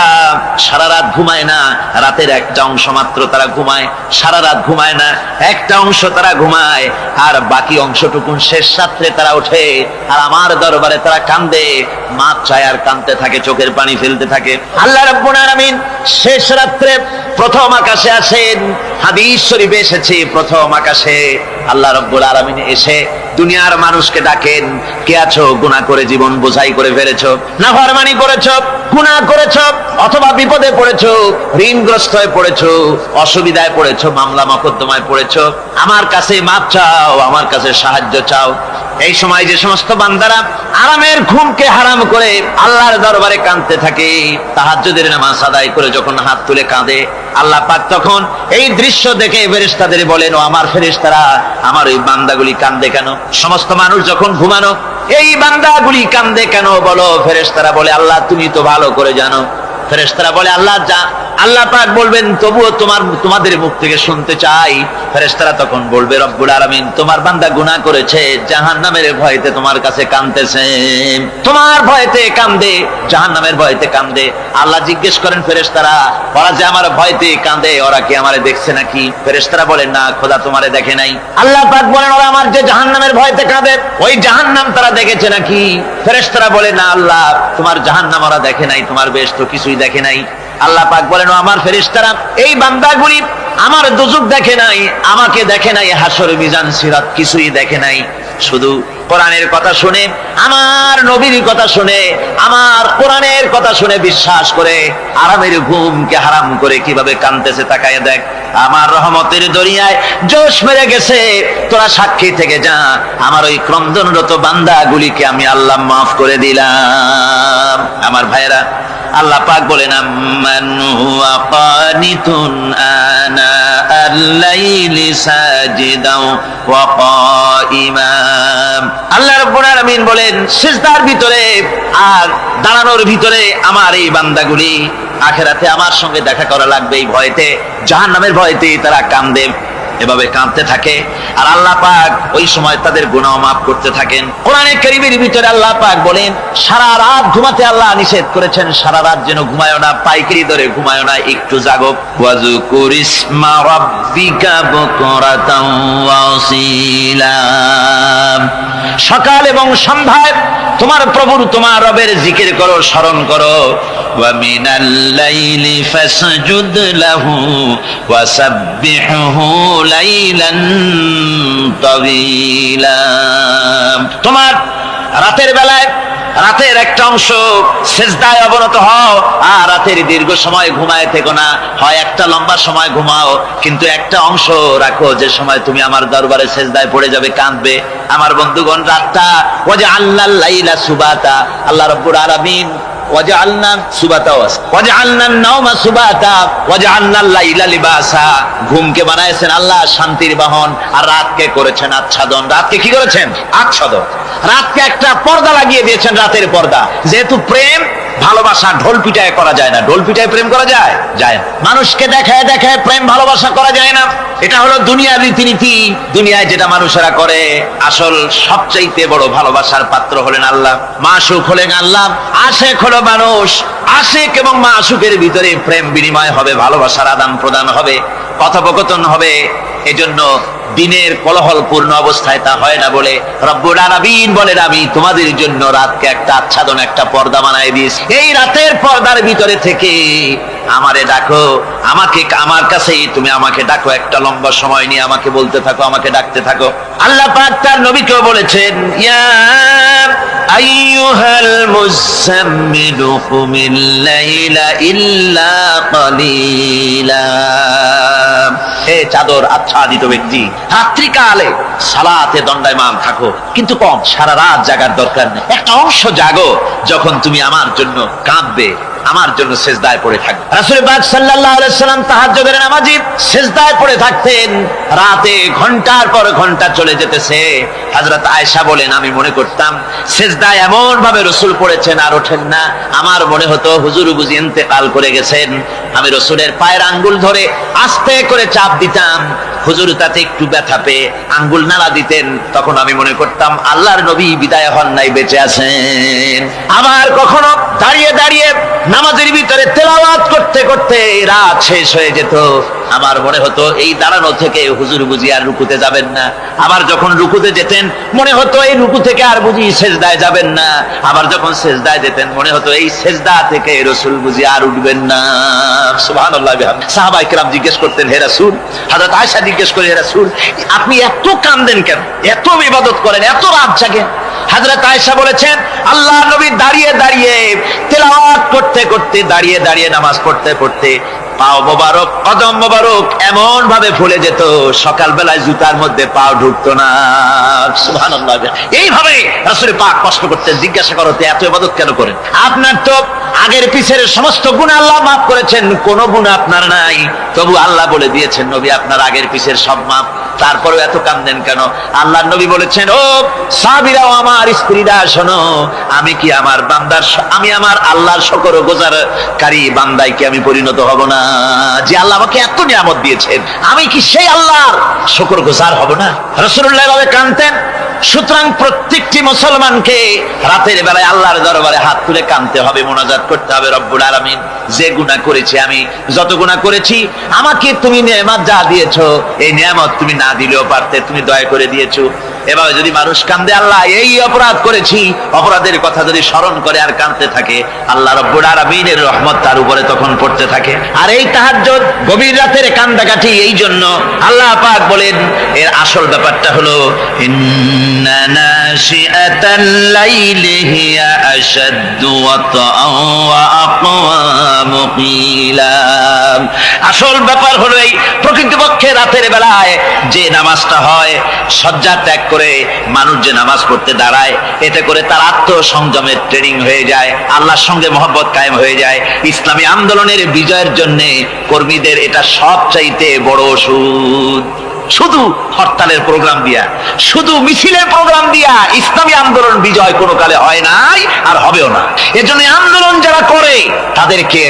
সারা রাত ঘুমায় না, রাতের একটা অংশ মাত্র তারা ঘুমায়, সারা রাত ঘুমায় না, একটা অংশ তারা ঘুমায়, আর বাকি অংশটুকু শেষ রাত্রে তারা ওঠে আর আমার দরবারে তারা কান্দে, মাপ চায় আর কাঁদতে থাকে, চোখের পানি ফেলতে থাকে। আল্লাহ রাব্বুল আলামিন শেষ রাত্রে প্রথম আকাশে আসেন। হাদিস শরীফে এসেছে, প্রথম আকাশে আল্লাহ রাব্বুল আলামিন এসে দুনিয়ার মানুষকে ডাকেন, কে আছো? গুনাহ করে জীবন বোঝাই করে ফেলেছো, নাফরমানি করেছো, গুনাহ করেছো, অথবা বিপদে পড়েছো, ঋণগ্রস্ত হয়ে পড়েছো, অসুবিধায় পড়েছো, মামলা মকদ্দমায় পড়েছো, আমার কাছে মাপ চাও, আমার কাছে সাহায্য চাও। এই সময় যে সমস্ত বান্দারা আরামের ঘুমকে হারাম করে আল্লাহর দরবারে কাঁদতে থাকে, তাহাজ্জুদের নামাজ আদায় করে যখন হাত তুলে কাঁদে, আল্লাহ পাক তখন এই দৃশ্য দেখে ফেরেশতাদের বলেন, ও আমার ফেরেশতারা, আমার ওই বান্দাগুলি কাঁদে কেন? সমস্ত মানুষ যখন ঘুমানো, এই বান্দাগুলি কাঁদে কেন বলো? ফেরেশতারা বলে, আল্লাহ তুমি তো ভালো করে জানো। ফেরেশতারা বলে, আল্লাহ আল্লাহ পাক বলবেন তবুও তোমাদের মুখ থেকে শুনতে চাই। ফেরেশতারা তখন বলবে রব্বুল আলামিন তোমার বান্দা গুনাহ করেছে, জাহান্নামের ভয়তে তোমার কাছে কাঁদতেছে, তোমার ভয়তে কাঁদে, জাহান্নামের ভয়তে কাঁদে। আল্লাহ জিজ্ঞেস করেন ফেরেশতারা, ওরা যে আমার ভয়তে কাঁদে ওরা কি আমারে দেখছে নাকি? ফেরেশতারা বলেন না খোদা তোমারে দেখে নাই। আল্লাহ পাক বলেন ওরা আমার যে জাহান্নামের ভয়তে কাঁদে ওই জাহান্নাম তারা দেখেছে নাকি? ফেরেশতারা বলে না আল্লাহ তোমার জাহান্নাম ওরা দেখে নাই, তোমার বেহেশত কিছুই দেখে নাই। আল্লাহ পাক বলেন ও আমার ফেরেশতারা এই বান্দাগুলি আমার দুজক দেখে নাই, আমাকে দেখে নাই, হাসর মিজান সিরাত কিছুই দেখে নাই, শুধু কোরআনের কথা শুনে, আমার নবীর কথা শুনে, আমার কোরআনের কথা শুনে বিশ্বাস করে আরামের ঘুমকে হারাম করে কিভাবে কাঁদতেছে তাকায় দেখ। আমার রহমতের দরিয়ায় জোশ মেরে গেছে, তোরা সাক্ষী থেকে যা, আমার ওই ক্রন্দনরত বান্দাগুলিকে আমি আল্লাহ মাফ করে দিলাম। আমার ভাইরা আল্লাহ পাক বলেন আম্মান হুয়া কানিতুন আনা আল-লাইলি সাজিদাও ওয়া কাইমান। আল্লাহ রাব্বুল আলামিন বলেন সিজদার ভিতরে আর দাঁড়ানোর ভিতরে আমার এই বান্দাগুলি আখিরাতে আমার সঙ্গে দেখা করা লাগবে এই ভয়তে, জাহান্নামের ভয়তে তারা কাঁদে, এভাবে কাঁদতে থাকে। আর আল্লাহ পাক ওই সময় তাদের গুনাহ মাফ করতে থাকেন। কোরআনে কারীমের ভিতরে আল্লাহ পাক বলেন সারা রাত ঘুমাতে আল্লাহ নিষেধ করেছেন, সারা রাত যেন ঘুমায়ো না, পাইকারি ধরে ঘুমায়ো না, একটু জাগো। ওয়াজকুর ইসমা রাব্বিকা বুকরাতাও ওয়া আসীলা। সকাল এবং সন্ধ্যায় তোমার প্রভুর তোমার রবের জিকির করো, স্মরণ করো। ওয়া মিনাল লাইলি ফাসজুদ লাহু ওয়া সাব্বিহহু লাইলান তাওয়িলা। তোমার রাতের বেলায় রাতের একটা অংশ সেজদায় অবনত হও, আর রাতের দীর্ঘ সময় ঘুমায় থেকো না, হয় একটা লম্বা সময় ঘুমাও কিন্তু একটা অংশ রাখো যে সময় তুমি আমার দরবারে সেজদায় পড়ে যাবে, কাঁদবে। আমার বন্ধুগণ রাতটা ওয়াজআলনাল লাইলা সুবাতা, আল্লাহ রাব্বুল আলামিন ওয়াজআলনা সুবাতা ওয়াজআলনান নাওমা সুবাতা ওয়াজআলনাল লাইলা লিবাসা, ঘুমকে বানাইছেন আল্লাহ শান্তির বাহন, আর রাতকে করেছেন আচ্ছাদন। রাতকে কি করেছেন? আচ্ছাদন। রাতকে একটা পর্দা লাগিয়ে দিয়েছেন, রাতের পর্দা। যেহেতু প্রেম ভালোবাসা ঢোল পিটায় করা যায় না, ঢোল পিটায় প্রেম করা যায় যায় না, মানুষকে দেখায় দেখায় প্রেম ভালোবাসা করা যায় না, এটা হলো দুনিয়ার রীতিনীতি। দুনিয়ায় যেটা মানুষেরা করে, আসল সবচাইতে বড় ভালোবাসার পাত্র হলেন আল্লাহ, মাসুক হলেন আল্লাহ, আশেক হলো মানুষ। আশেক এবং মাসুকের ভিতরে প্রেম বিনিময় হবে, ভালোবাসার আদান প্রদান হবে, কথোপকথন হবে। এজন্য দিনের কোলাহল পূর্ণ অবস্থায় তা হয় না বলে রব্বুল আলামিন বলেন আমি তোমাদের জন্য রাতকে একটা আচ্ছাদন, একটা পর্দা বানায় দিয়েছি। এই রাতের পর্দার ভিতরে থেকে আমারে ডাকো, আমাকে আমার কাছেই তুমি আমাকে ডাকো, একটা লম্বা সময় নিয়ে আমাকে বলতে থাকো, আমাকে ডাকতে থাকো। আল্লাহ পাক তার নবীকেও বলেছেন ইয়া আইয়ুহাল মুযাম্মিলু কুমিল লাইলা ইল্লা কালিলা। হে চাদর আচ্ছাদিত ব্যক্তি, রাত্রিকালে সালাতে দণ্ডায়মান থাকো, কিন্তু কম, সারা রাত জাগার দরকার নেই, একটা অংশ জাগো যখন তুমি আমার জন্য কাঁদবে, আমার জন্য সেজদায় পড়ে থাকবে। রাসূল পাক সাল্লাল্লাহু আলাইহি সাল্লাম তাহাজ্জুদের নামাজি সেজদায় পড়ে থাকতেন, রাতে ঘন্টার পর ঘন্টা চলে যেতেছে। হযরত আয়েশা বলেন আমি মনে করতাম সেজদায় এমন ভাবে রাসূল পড়েছেন আর ওঠেন না, আমার মনে হতো হুজুর বুঝি ইন্তেকাল করে গেছেন। আমি রাসূলের পায়ের আঙ্গুল ধরে আস্তে করে চাপ দিতাম, হুজুর তাতে একটু ব্যথা পেয়ে আঙ্গুল নাড়া দিতেন, তখন আমি মনে করতাম আল্লাহর নবী বিদায় হন নাই, বেঁচে আছেন। আবার কখনো দাঁড়িয়ে দাঁড়িয়ে নামাজের ভিতরে তেলাওয়াত করতে করতে রাত শেষ হয়ে যেত, আমার মনে হতো এই দাঁড়ানো থেকে হুজুর বুঝি আর রুকুতে যাবেন না। আবার যখন রুকুতে যেতেন মনে হতো এই রুকু থেকে আর বুঝি সেজদায় যাবেন না। আবার যখন সেজদায় যেতেন মনে হতো এই সেজদা থেকে রাসূল বুঝি আর উঠবেন না। সুবহানাল্লাহ। সাহাবায়ে কেরাম জিজ্ঞেস করতেন হে রাসূল, হযরত আয়েশা জিজ্ঞেস করে হে রাসূল আপনি এত কাঁদেন কেন, এত ইবাদত করেন, এত রাত জাগেন? হযরত আয়েশা বলেছেন আল্লাহ নবী দাঁড়িয়ে দাঁড়িয়ে তেলাওয়াত করতে করতে, দাঁড়িয়ে দাঁড়িয়ে নামাজ পড়তে পড়তে পাও মোবারক, কদম মোবারক এমন ভাবে ফুলে যেত সকাল বেলায় জুতার মধ্যে পাও ঢুকতো না। সুবহানাল্লাহ। এইভাবে রাসূল পাক কষ্ট করতেন। জিজ্ঞাসা করতে এত ইবাদত কেন করেন? আপনার তো আগের পিছের সমস্ত গুনাহ আল্লাহ মাফ করেছেন, কোন গুনাহ আপনার নাই, তবু আল্লাহ বলে দিয়েছেন নবী আপনার আগের পিছের সব মাফ, তারপরেও এত কাঁদেন কেন? আল্লাহ নবী বলেছেন ও সাহাবীরাও আমার স্ত্রীরা শোনো, আমি কি আমার বান্দার, আমি আমার আল্লাহর শুকর গুজারকারী বান্দায় কি আমি পরিণত হব না? যে আল্লাহ আমাকে এত নিয়ামত দিয়েছেন, আমি কি সেই আল্লাহর শুকরগুজার হব না? রাসূলুল্লাহ এভাবে কাঁদতেন। সুতরাং প্রত্যেকটি মুসলমানকে রাতের বেলায় আল্লাহর দরবারে হাত তুলে কাঁদতে হবে, মোনাজাত করতে হবে, রব্বুল আলামিন যে গুনাহ করেছি, আমি যত গুনাহ করেছি, আমাকে তুমি নেয়ামত যা দিয়েছো, এই নেয়ামত তুমি না দিলেও পারতে, তুমি দয়া করে দিয়েছো। এভাবে যদি মানুষ কান্দে, আল্লাহ এই অপরাধ করেছি, অপরাধের কথা যদি স্মরণ করে আর কাঁদতে থাকে, আল্লাহ রব্বুল আলামিনের রহমত তার উপরে তখন পড়তে থাকে। আর এই তাহাজ্জুদ, গভীর রাতের কান্দাকাটি, এই জন্য আল্লাহ পাক বলেন এর আসল ব্যাপারটা হলো ইন্না নাশিআতাল লাইলি হিয়া আশাদ্দু ওয়াতাআন ওয়া আকওয়ামু কিলা। আসল ব্যাপার হলো এই প্রকৃতপক্ষে রাতের বেলায় যে নামাজটা হয়, শয্যা ত্যাগ করে মানুষ যে নামাজ পড়তে দাঁড়ায়, এতে করে তার আত্মসংযমের ট্রেনিং হয়ে যায়, আল্লাহর সঙ্গে মহব্বত কায়েম হয়ে যায়। ইসলামী আন্দোলনের বিজয়ের জন্য কর্মীদের এটা সবচাইতে বড় ওষুধ। শুধু হরতালের প্রোগ্রাম দিয়া, শুধু মিছিলের প্রোগ্রাম দিয়া ইসলামী আন্দোলন বিজয় কোনো কালে হয় নাই আর হবেও না। এজন্য আন্দোলন যারা করে তাদেরকে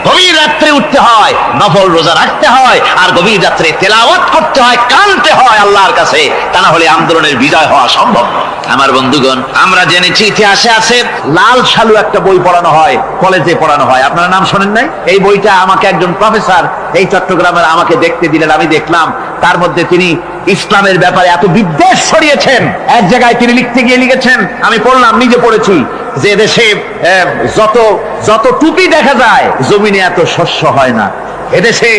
গভীর রাত্রে উঠতে হয়, নফল রোজা রাখতে হয়, আর গভীর রাত্রে তেলাওয়াত করতে হয়, কানতে হয় আল্লাহর কাছে, তা না হলে আন্দোলনের বিজয় হওয়া সম্ভব নয়। আমার বন্ধুগণ, আমরা জেনেছি ইতিহাসে আছে লাল সালু একটা বই পড়ানো হয়, কলেজে পড়ানো হয়, আপনারা নাম শোনেন নাই? এই বইটা আমাকে একজন প্রফেসর এই চট্টগ্রামের আমাকে দেখতে দিলেন, আমি দেখলাম তার মধ্যে তিনি ইসলামের ব্যাপারে এত বিদ্বেষ ছড়িয়েছেন। এক জায়গায় তিনি লিখতে গিয়ে লিখেছেন, আমি পড়লাম, নিজে পড়েছি, যে দেশে যত যত টুপি দেখা যায়, জমিনে এত শস্য হয় না। এদেশে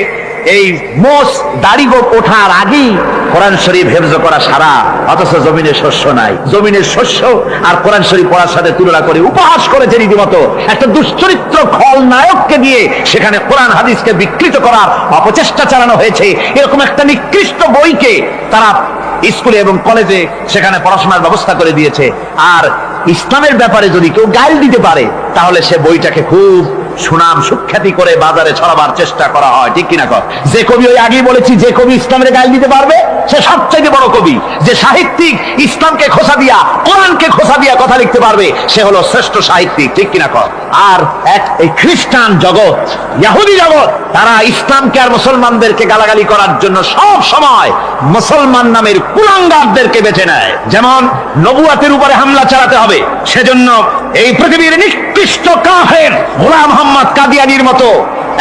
এই মোষ দাড়ি গোপ ওঠার আগেই কোরআন শরীফ হেফজ করা সারা, অথচ জমিনে শস্য নাই। জমিনের শস্য আর কোরআন শরীফ পড়ার সাথে তুলনা করে উপহাস করেছে রীতিমতো। একটা দুশ্চরিত্র খলনায়ককে দিয়ে সেখানে কোরআন হাদিসকে বিকৃত করার অপচেষ্টা চালানো হয়েছে। এরকম একটা নিকৃষ্ট বইকে তারা স্কুলে এবং কলেজে সেখানে পড়াশোনার ব্যবস্থা করে দিয়েছে। আর ইসলামের ব্যাপারে যদি কেউ গাইল দিতে পারে, তাহলে সে বইটাকে খুব সুনাম সুখ্যাতি করে বাজারে ছড়াবার চেষ্টা করা হয়, ঠিক কিনা কর? যে কবি, ওই আগেই বলেছি, যে কবি ইসলামের গাইল দিতে পারবে সে সবচেয়ে বড় কবি। যে সাহিত্যিক ইসলামকে খোসা দিয়া, কোরআনকে খোসা দিয়া কথা লিখতে পারবে, সে হলো শ্রেষ্ঠ সাহিত্যিক, ঠিক কিনা কর? আর এই খ্রিস্টান জগৎ, ইহুদি জগৎ, তারা ইসলামকে আর মুসলমানদেরকে গালাগালি করার জন্য সব সময় মুসলমান নামের কুলাঙ্গারদেরকে বেছে নেয়। যেমন নবুয়াতের উপরে হামলা চালাতে হবে, সেজন্য এই পৃথিবীর নিকৃষ্ট কাফের গোলাম মোহাম্মদ কাদিয়ানির মতো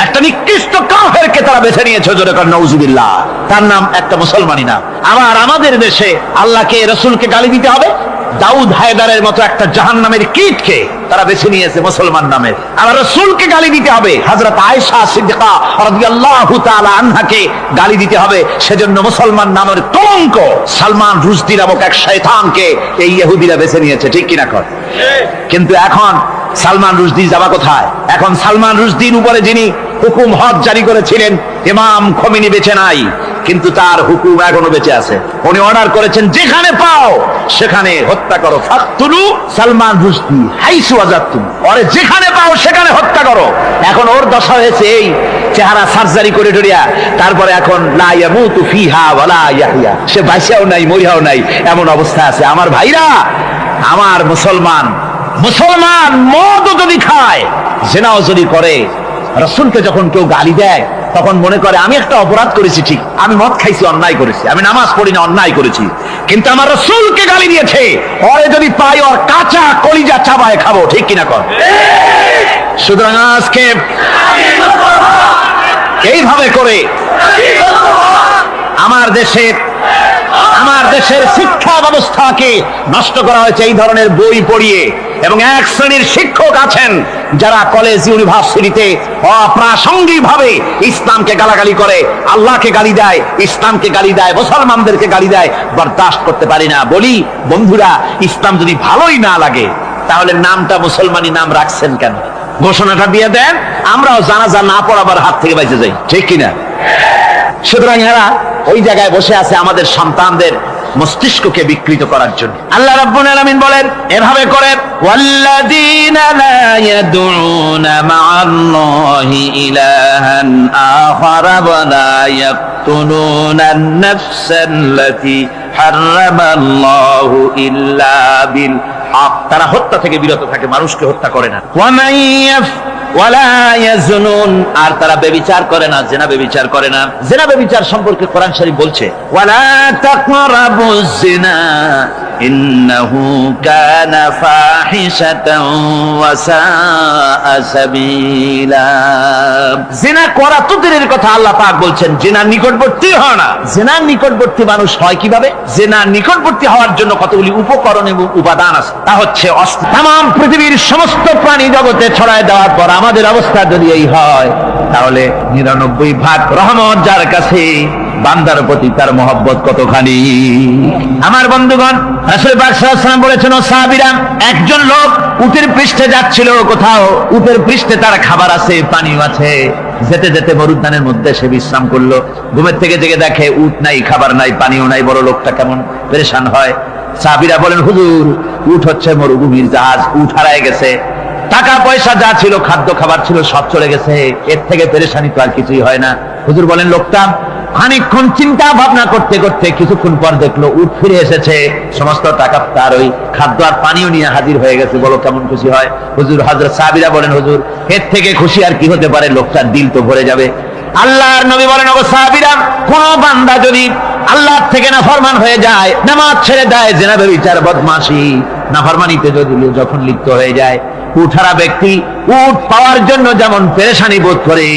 একটা নিকৃষ্ট কাফেরকে তারা বেছে নিয়েছে, জোরে কর নাউজুবিল্লাহ। তার নাম একটা মুসলমানই না। আবার আমাদের দেশে আল্লাহকে, রাসূলকে গালি দিতে হবে, দাউদ হায়দারের মতো একটা জাহান্নামের কীটকে তারা বেছে নিয়েছে মুসলমান নামে। আবার রাসূলকে গালি দিতে হবে, হযরত আয়েশা সিদ্দিকা রাদিয়াল্লাহু তাআলা আনহাকে গালি দিতে হবে, সেজন্য মুসলমান নামের কলঙ্ক সালমান রুশদি নামক এক শয়তানকে এই ইহুদিরা বেছে নিয়েছে, ঠিক কিনা কর? কিন্তু এখন সালমান রুশদি যাবা কোথায়? এখন সালমান রুশদির উপরে যিনি হুকুম হজ জারি করেছিলেন, ইমাম খোমেনি বেঁচে নাই, কিন্তু তার হুকুম এখনো বেঁচে আছে। উনি অর্ডার করেছেন, যেখানে পাও সেখানে হত্যা করো। ফাকতুলু সালমান রুশদি হাইসু ওয়াজাদতুম, ওরে যেখানে পাও সেখানে হত্যা করো। এখন ওর দশা হয়েছে এই, চেহারা সার্জারি করে টরিয়া, তারপরে এখন লা ইয়ামুতু ফিহা ওয়ালা ইয়াহইয়া, সে বাঁচাও নাই মরিয়াও নাই, এমন অবস্থা আছে। আমার ভাইরা, আমার মুসলমান মদও যদি খায়, জিনাও যদি করে, রাসূলকে যখন কেউ গালি দেয়, তখন মনে করে আমি একটা অপরাধ করেছি, ঠিক, আমি মদ খাইছি, অন্যায় করেছি, আমি নামাজ পড়ি না, অন্যায় করেছি, কিন্তু আমার রাসূলকে গালি দিয়েছে, ওরে যদি পাই ওর কাঁচা কলিজা চাবায় খাবো, ঠিক কিনা কর? সুতরাং আজকে এইভাবে করে আমার দেশের শিক্ষা ব্যবস্থাকে নষ্ট করা হয়েছে এই ধরনের বই পড়িয়ে। এবং এক শ্রেণীর শিক্ষক আছেন যারা কলেজ ইউনিভার্সিটিতে অপ্রাসঙ্গিক ভাবে ইসলামকে গালাগালি করে, আল্লাহকে গালি দেয়, ইসলামকে গালি দেয়, মুসলমানদেরকে গালি দেয়। বরদাস্ত করতে পারি না। বলি বন্ধুরা, ইসলাম যদি ভালোই না লাগে, তাহলে নামটা মুসলমানি নাম রাখছেন কেন? ঘোষণাটা দিয়ে দেন, আমরাও জানাজা না পড়াবার হাত থেকে বেঁচে যাই, ঠিক কিনা? সুতরাং এরা ওই জায়গায় বসে আছে আমাদের সন্তানদের মস্তিষ্ককে বিকৃত করার জন্য। আল্লাহ রাব্বুল আলামিন বলেন এভাবে করে, ওয়াল্লাযীনা লা ইয়াদউনা মা'আল্লাহি ইলাহান আখারা ওয়া লা ইয়াকতুলুনান নাফসাল্লাতী হারামাল্লাহু ইল্লা বিল হক। তারা হত্যা থেকে বিরত থাকে, মানুষকে হত্যা করে না। ওয়া মান ওয়ালা ইয়াজনুন, আর তারা ব্যভিচার করে না, জিনা ব্যভিচার করে না। জিনা ব্যভিচার সম্পর্কে কোরআন শরীফ বলছে ওয়ালা তাকরাবুজ জিনা ইন্নাহু কানা ফাহিশাতান ওয়া সাআ সাবিলা। জিনা করা তো দূরের কথা, আল্লাহ পাক বলছেন জিনার নিকটবর্তী হয় না। জিনার নিকটবর্তী মানুষ হয় কিভাবে? জিনার নিকটবর্তী হওয়ার জন্য কতগুলি উপকরণ এবং উপাদান আছে, তা হচ্ছে তাম পৃথিবীর সমস্ত প্রাণী জগতে ছড়ায় দেওয়ার পর আমাদের অবস্থা যদি এই হয়, তাহলে 99 রহমত যার কাছে, বান্দার প্রতি তার মহব্বত কতখানি। আমার বন্ধুগণ, রাসূল পাক সাল্লাল্লাহু আলাইহি ওয়াসাল্লাম বলেছেন, ও সাহাবীরা, একজন লোক উটের পৃষ্ঠে যাচ্ছিল কোথাও, উটের পৃষ্ঠে তার খাবার আছে, পানিও আছে। যেতে যেতে মরুদ্যানের মধ্যে সে বিশ্রাম করলো। ঘুমের থেকে জেগে দেখে উট নাই, খাবার নাই, পানিও নাই। বড় লোকটা কেমন পেরেশান হয়। সাহাবীরা বলেন, হুজুর, উট হচ্ছে মরুভূমির জাহাজ, উট হারায় গেছে, টাকা পয়সা যা ছিল, খাদ্য খাবার ছিল, সব চলে গেছে, এর থেকে পেরেশানি তো আর কিছুই হয় না। হুজুর বলেন, লোকটা খানিকক্ষণ চিন্তা ভাবনা করতে করতে কিছুক্ষণ পর দেখলো উট ফিরে এসেছে, সমস্ত টাকা তার ওই খাদ্য আর পানিও নিয়ে হাজির হয়ে গেছে। বলো কেমন খুশি হয়। হুজুর, হযরত সাহাবীরা বলেন, হুজুর, এর থেকে খুশি আর কি হতে পারে? লোকটার দিল তো ভরে যাবে। আল্লাহর নবী বলেন, ও সাহাবীরা, কোন বান্দা যদি আল্লাহ থেকে নাফরমান হয়ে যায়, নামাজ ছেড়ে দেয়, জিনা ব্যভিচার বদমাশি নাফরমানিতে যদি যখন লিপ্ত হয়ে যায়, উঠারা ব্যক্তি উট পাওয়ার জন্য যেমন পেরেশানি বোধ করে,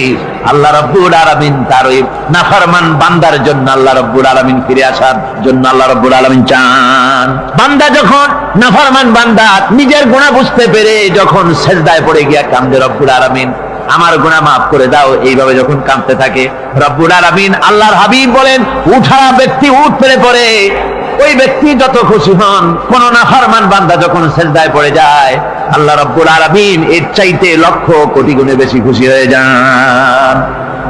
আল্লাহ রাব্বুল আলামিন তার ওই নাফরমান বান্দার জন্য, আল্লাহ রাব্বুল আলামিন ফিরে আসার জন্য আল্লাহ রাব্বুল আলামিন চান। বান্দা যখন নাফরমান বান্দা নিজের গুনাহ বুঝতে পেরে যখন সেজদায় পড়ে গিয়া কান্দে, রব্বুল আলামিন আমার গুনাহ মাফ করে দাও, এইভাবে যখন কাঁদতে থাকে, রব্বুল আলামিন আল্লাহর হাবিব বলেন, উঠারা ব্যক্তি উঠ ফেলে পড়ে, ওই ব্যক্তি যত খুশি হন। কোন নাফরমান বান্দা যখন সেজদায় পড়ে যায়, আল্লাহ রাব্বুল আলামিন এর চাইতে লক্ষ কোটি গুণে বেশি খুশি হয়ে যান।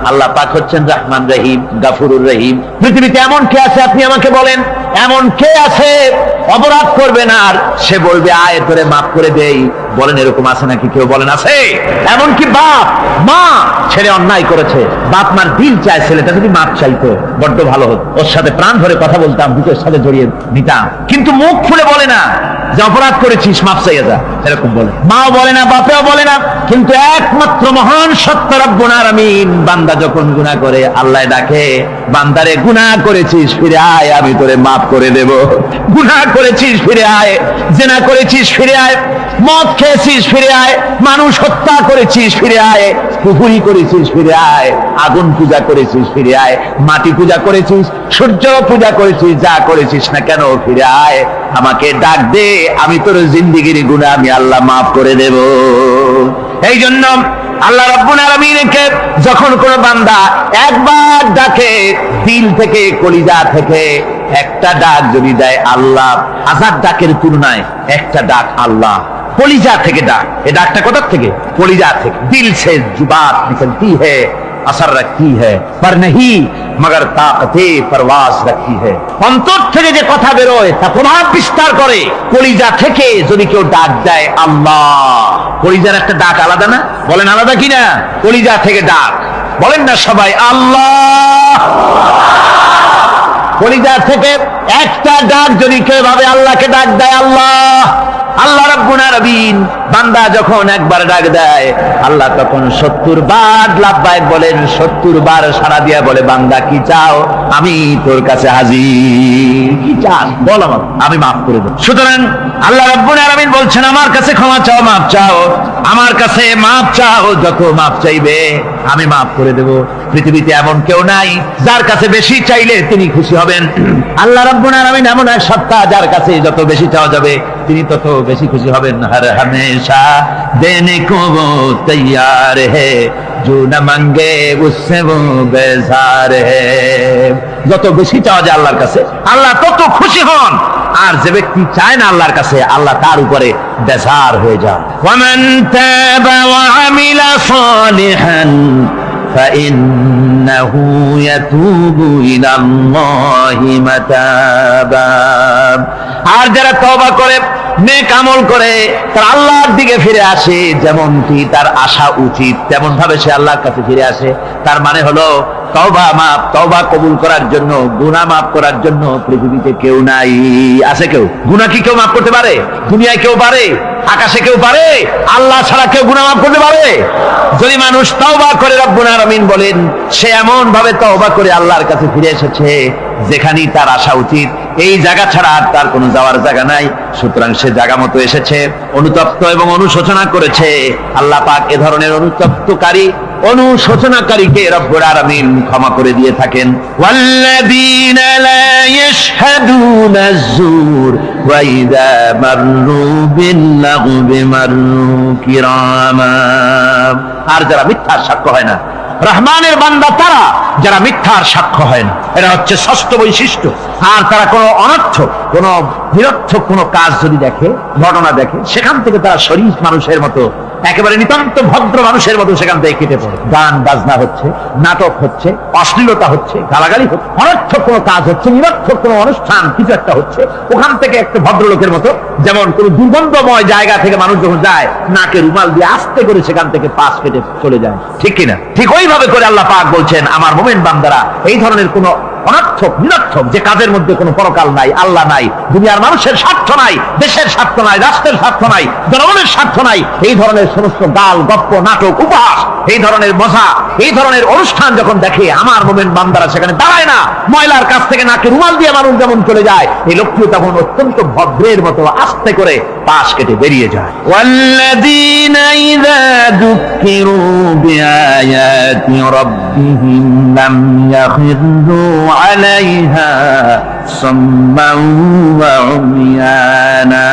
আল্লাহ পাক হচ্ছেন রহমান রহিম, গাফুরুর রহিম। পৃথিবীতে এমন কে আছে, আপনি আমাকে বলেন, এমন কে আছে অপরাধ করবে না আর সে বলবে আয় তোরে মাফ করে দেই? বলেন, এরকম আছে নাকি? কেউ বলেন আছে? এমনকি বাপ মা ছেলে অন্যায় করেছে, বাপ মার দিল চায় ছেলেটা যদি মাপ চাইতো, বড্ড ভালো হতো, ওর সাথে প্রাণ ধরে কথা বলতাম, বুকের সাথে জড়িয়ে নিতাম। কিন্তু মুখ খুলে বলে না যে অপরাধ করেছিস, মাপ চাইয়া যা, এরকম বলে। মাও বলে না, বাপেও বলে না। কিন্তু একমাত্র মহান সত্য রব্বুল আলামিন, বান্দা যখন গুনাহ করে, আল্লাহ ডাকে, বান্দারে গুনাহ করেছিস, ফিরে আয়, আমি তোরে মাফ করে দেব। গুনাহ করেছিস, ফিরে আয়। জিনা করেছিস, ফিরে আয়। মদ খেয়েছিস, ফিরে আয়। মানুষ হত্যা করেছিস, ফিরে আয়। পুকুরি করেছিস, ফিরে আয়। আগুন পূজা করেছিস, ফিরে আয়। মাটি পূজা করেছিস, সূর্য পূজা করেছিস, যা করেছিস না কেন, ফিরে আয়, আমাকে ডাক দে, আমি তোর জিন্দেগির গুনাহ আমি আল্লাহ মাফ করে দেব। এই জন্য আল্লাহ রাব্বুল আলামিনকে যখন কোন বান্দা একবার ডাকে, দিল থেকে, কলিজা থেকে একটা ডাক যদি দেয়, আল্লাহ হাজার ডাকের তুলনায় একটা ডাক আল্লাহ কলিজা থেকে ডাক। এই ডাকটা কোথা থেকে? কলিজা থেকে। দিল সে जुबात निकलती है, असर रखती है, पर नहीं मगर ताकते परवास रखती है। অন্তর থেকে যে কথা বেরোয় তা প্রভাব বিস্তার করে। কলিজা থেকে যদি কেউ ডাক দেয় আল্লাহ, কলিজার একটা ডাক আলাদা না? বলেন আলাদা কিনা? কলিজা থেকে ডাক, বলেন না সবাই আল্লাহ। কলিজা থেকে একটা ডাক যদি কেউ ভাবে আল্লাহকে ডাক দেয়, আল্লাহ, আল্লাহ রাব্বুল আলামিন, বান্দা যখন একবার ডাক দেয়, আল্লাহ তখন 70 বার লাব্বাইক বলেন, 70 বার সাড়া দিয়া বলে, বান্দা কি চাও? আমি তোর কাছে হাজির। কি চাস বল, আমার আমি মাফ করে দেব। সুতরাং আল্লাহ রাব্বুল আলামিন বলছেন, আমার কাছে ক্ষমা চাও, মাফ চাও, আমার কাছে মাফ চাও, যত মাফ চাইবে আমি মাফ করে দেব। পৃথিবীতে এমন কেউ নাই যার কাছে বেশি চাইলে তিনি খুশি হবেন। আল্লাহ রাব্বুল আলামিন এমন এক সত্তা, যার কাছে যত বেশি চাওয়া যাবে তিনি তত বেশি খুশি হবেন। হর হমেশা দেনে কো वो तैयार है, जो न मांगे उससे वो बेजार है। যত বেশি চাওয়া যায় আল্লাহর কাছে, আল্লাহ তত খুশি হন। আর যে ব্যক্তি চায় না আল্লাহর কাছে, আল্লাহ তার উপরে বেজার হয়ে যান। ওয়ামান তাবা ওয়া আমিলা সালিহান فإنه يتوب إلى الله متابا। আর যারা তওবা করে, নেক আমল করে, তার আল্লাহর দিকে ফিরে আসে, যেমনটি তার আশা উচিত তেমন ভাবে সে আল্লাহর কাছে ফিরে আসে। তার মানে হলো তওবা কবুল করার জন্য, গুনাহ মাফ করার জন্য পৃথিবীতে কেউ নাই। আছে কেউ? গুনাহ কি কেউ মাফ করতে পারে? দুনিয়ায় কেউ পারে? আকাশে কেউ পারে? আল্লাহ ছাড়া কেউ গুনাহ মাফ করতে পারে? যদি মানুষ তওবা করে, রব্বুল আলামিন বলেন সে এমন ভাবে তওবা করে আল্লাহর কাছে ফিরে এসেছে যেখানেই তার আসা উচিত, এই জায়গা ছাড়া আর তার কোনো যাওয়ার জায়গা নাই। সুতরাং সে জায়গা মতো এসেছে, অনুতপ্ত এবং অনুশোচনা করেছে। আল্লাহ পাক এ ধরনের অনুতপ্তকারী, অনুশোচনাকারীকে রব্বুল আলামিন ক্ষমা করে দিয়ে থাকেন। ওয়াল্লাযীনা লা ইয়াশহাদুনা আয-যুর ওয়া ইযা মাররু বিল-লাগবি মাররু কিরামা। আর যারা মিথ্যার সাক্ষ্য হয় না, রহমানের বান্দা তারা যারা মিথ্যার সাক্ষ্য হয় না, এটা হচ্ছে ষষ্ঠ বৈশিষ্ট্য। আর তারা কোনো অনর্থক, কোনো নিরর্থক কোনো কাজ যদি দেখে, ঘটনা দেখে, সেখান থেকে তারা শরীফ মানুষের মতো, একেবারে নিতান্ত ভদ্র মানুষের মতো সেখান থেকে কেটে পড়ে। গান বাজনা হচ্ছে, নাটক হচ্ছে, অশ্লীলতা হচ্ছে, গালাগালি হচ্ছে, অনর্থক কোনো কাজ হচ্ছে, নিরর্থক কোনো অনুষ্ঠান কিছু একটা হচ্ছে, ওখান থেকে একটা ভদ্রলোকের মতো, যেমন কোন দুর্গন্ধময় জায়গা থেকে মানুষ যখন যায়, নাকে রুমাল দিয়ে আস্তে করে সেখান থেকে পাশ কেটে চলে যায়, ঠিক কিনা? ঠিক ওইভাবে করে আল্লাহ পাক বলছেন আমার মুমিন বান্দারা এই ধরনের কোন অনর্থক, নিরর্থক যে কাজের মধ্যে কোনো পরকাল নাই, আল্লাহ নাই, দুনিয়ার মানুষের স্বার্থ নাই, দেশের স্বার্থ নাই, রাষ্ট্রের স্বার্থ নাই, জনগণের স্বার্থ নাই, এই ধরনের সমস্ত গাল গপ্প, নাটক, উপহাস, এই ধরনের মজা, এই ধরনের অনুষ্ঠান যখন দেখে, আমার মুমিন বান্দারা সেখানে দাঁড়ায় না। ময়লার কাছ থেকে নাকে রুমাল দিয়ে মানুষ যেমন চলে যায়, এই লোকটিও তখন অত্যন্ত ভদ্রের মতো আস্তে করে পাশ কেটে বেরিয়ে যায়। ওয়াল্লাযীনা ইযা যুক্কিরু বিআয়াতি রাব্বিহিম লাম ইয়াখিরু আলাইহা সাম্মান ওয়া উমিয়ানা।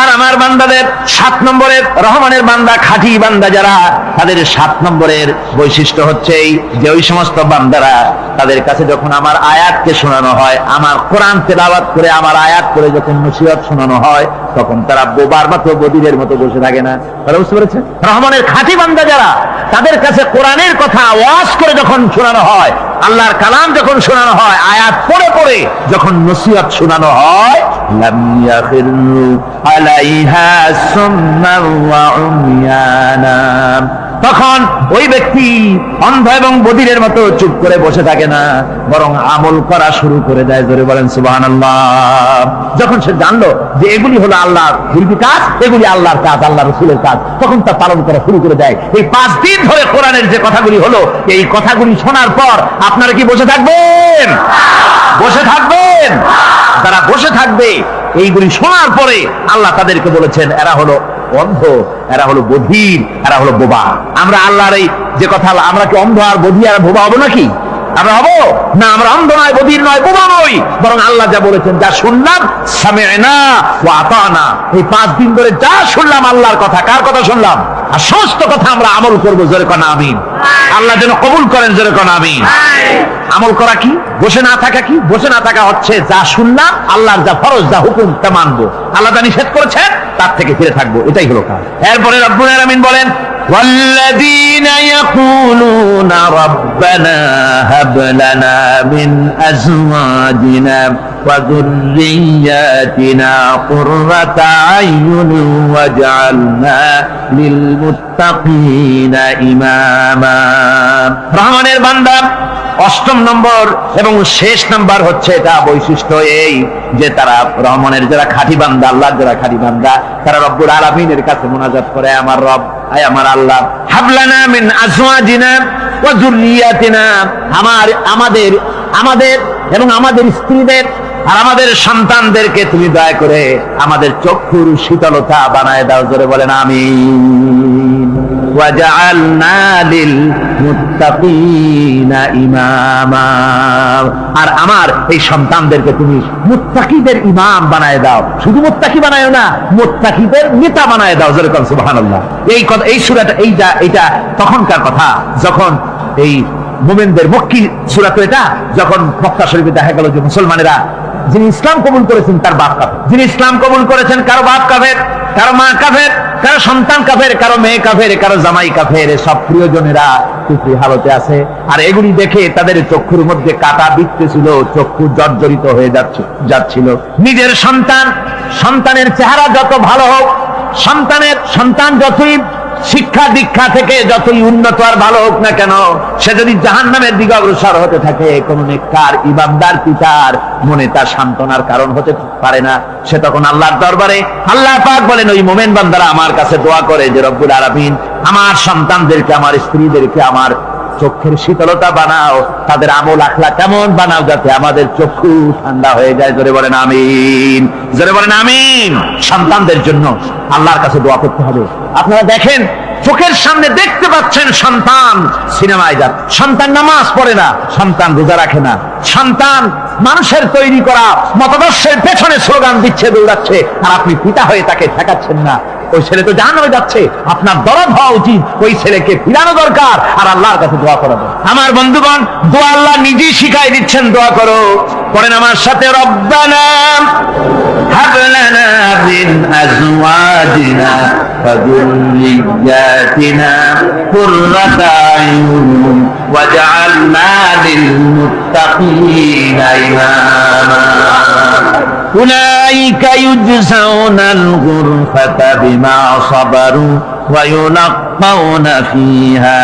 আর আমার বান্দাদের 7 নম্বরের, রহমানের বান্দা, খাঁটি বান্দা যারা, তাদের 7 নম্বরের বৈশিষ্ট্য হচ্ছে এই যে ওই সমস্ত বান্দারা তাদের কাছে যখন আমার আয়াতকে শোনানো হয়, আমার কোরআন তেলাওয়াত করে আমার আয়াত করে যখন নসিহত শোনানো হয়, তখন তারা বোবার মতো, বধিরের মতো বসে থাকে না। তারা বুঝতে পেরেছেন? রহমানের খাঁটি বান্দা যারা, তাদের কাছে কোরআনের কথা ওয়াজ করে যখন শোনানো হয়, আল্লাহর কালাম যখন শোনানো হয়, আয়াত পড়ে পড়ে যখন নসিহত শোনানো হয়, লাম ইয়াখিরু আলাইহা সুম্মান ওয়া উমিয়ানা, তখন ওই ব্যক্তি অন্ধ এবং বধিরের মতো চুপ করে বসে থাকে না, বরং আমল করা শুরু করে দেয়। জোরে বলেন সুবহানাল্লাহ। যখন সে জানলো যে এগুলি হলো আল্লাহর দিব্য কাজ, এগুলি আল্লাহর কাজ, আল্লাহ রাসূলের কাজ, তখন তা পালন করা শুরু করে দেয়। এই 5 দিন ধরে কোরআনের যে কথাগুলি হলো, এই কথাগুলি শোনার পর আপনারা কি বসে থাকবেন? বসে থাকবেন? তারা বসে থাকবে। এইগুলি শোনার পরে আল্লাহ তাদেরকে বলেছেন এরা হলো অন্ধ, এরা হলো বধির, এরা হলো বোবা। আমরা আল্লাহর এই যে কথা, আমরা কি অন্ধ আর বধির আর বোবা হবো নাকি? আমরা হবো না। আমরা অন্ধ নয়, বধির নয়, বোবা নই, বরং আল্লাহ যা বলেছেন, যা শুনলাম সামি'না ওয়া আতানা, এই 5 দিন ধরে যা শুনলাম আল্লাহর কথা, কার কথা শুনলাম? আর সমস্ত কথা আমরা আমল করবো। জোরে কোন আমিন। আল্লাহ যেন কবুল করেন। জোরে কোন আমিন। আমল করা কি? বসে না থাকা কি? বসে না থাকা হচ্ছে যা শুনলাম, আল্লাহর যা ফরজ, যা হুকুম, তা মানবো। আল্লাহ যা নিষেধ করেছেন তার থেকে ফিরে থাকবো, এটাই হলো কাজ। এরপরে রব্বুল আলামিন বলেন والذين يقولون ربنا هب لنا من أزواجنا وذرياتنا قرة أعين واجعلنا للمتقين إماما। রহমানের বান্দা 8ম নম্বর এবং শেষ নাম্বার হচ্ছে এটা বৈশিষ্ট্য এই যে তারা রহমানের যারা খাঁটি বান্দা, আল্লাহর যারা খাঁটি বান্দা, তারা রব্বুল আলামিনের কাছে মুনাজাত করে, আমার রব, আয় আমার আল্লাহ, হাবলানা মিন আজওয়াজিনা ওয়া যুররিয়াতিনা, আমাদের এবং আমাদের স্ত্রীদের আর আমাদের সন্তানদেরকে তুমি দয়া করে আমাদের চক্ষুর শীতলতা বানায় দাও। জোরে বলেন আমিন। ওয়াজআলনা লিল মুত্তাকিনা ইমামা, আর আমার এই সন্তানদেরকে তুমি মুত্তাকিদের ইমাম বানায় দাও। শুধু মুত্তাকি বানায়ও না, মুত্তাকিদের নেতা বানায় দাও। জোরে বলেন সুবহানাল্লাহ। এই কথা, এই সূরাটা, এইটা তখনকার কথা যখন এই মুমিনদের মক্কি সূরা, তো এটা যখন মক্কা শরীফে দেখা গেল যে মুসলমানেরা, যিনি ইসলাম কবুল করেছেন তার বাপ কাফের, যিনি ইসলাম কবুল করেছেন কারো বাপ কাফের, কারো মা কাফের, কারো সন্তান কাফের, কারো মেয়ে কাফের, কারো জামাই কাফের, সব প্রিয়জনেরা কুফরি হালতে আছে। আর এগুলি দেখে তাদের চক্ষুর মধ্যে কাঁটা বিঁধতেছিল, চক্ষু জর্জরিত হয়ে যাচ্ছিল। নিজের সন্তানের চেহারা যত ভালো হোক, সন্তান যতই শিক্ষা দীক্ষা থেকে যতই উন্নত আর ভালো হোক না কেন, সে যদি জাহান্নামের দিকে অগ্রসর হতে থাকে, কোন নেককার ইমানদার পিতার মনে তার সান্ত্বনার কারণ হতে পারে না। সে তখন আল্লাহর দরবারে, আল্লাহ পাক বলেন ওই মোমেন বান্দারা আমার কাছে দোয়া করে যে রব্বুল আলামিন আমার সন্তানদেরকে, আমার স্ত্রীদেরকে আমার চোখের শীতলতা বানাও, তাদের আমল আখলা কেমন বানাও যাতে আমাদের চক্ষু ঠান্ডা হয়ে যায়। জোরে বলেন আমিন, জোরে বলেন আমিন। সন্তানদের জন্য আল্লাহর কাছে দোয়া করতে হবে। আপনারা দেখেন, চোখের সামনে দেখতে পাচ্ছেন সন্তান সিনেমায় যান, সন্তান নামাজ পড়ে না, সন্তান রোজা রাখে না, সন্তান মানুষের তৈরি করা মতাদর্শের পেছনে স্লোগান দিচ্ছে, দৌড়াচ্ছে, আর আপনি পিতা হয়ে তাকে ঠেকাচ্ছেন না। ওই ছেলে তো জাহান্নামে যাচ্ছে, আপনার দরদ হওয়া উচিত, ওই ছেলেকে ফিরানো দরকার আর আল্লাহর কাছে দোয়া করা দরকার। আমার বন্ধুগণ, দোয়া আল্লাহ নিজেই শিখাই দিচ্ছেন, দোয়া করো। পড়েন আমার সাথে, রব্বানা হাব লানা মিন আজওয়াজিনা ওয়া যুররিয়্যাতিনা কুররাতা আয়ুন ওয়াজআলনা লিল মুত্তাকিনা ইমামা। أولئك يجزون الغرفة بما صبروا ويلقون فيها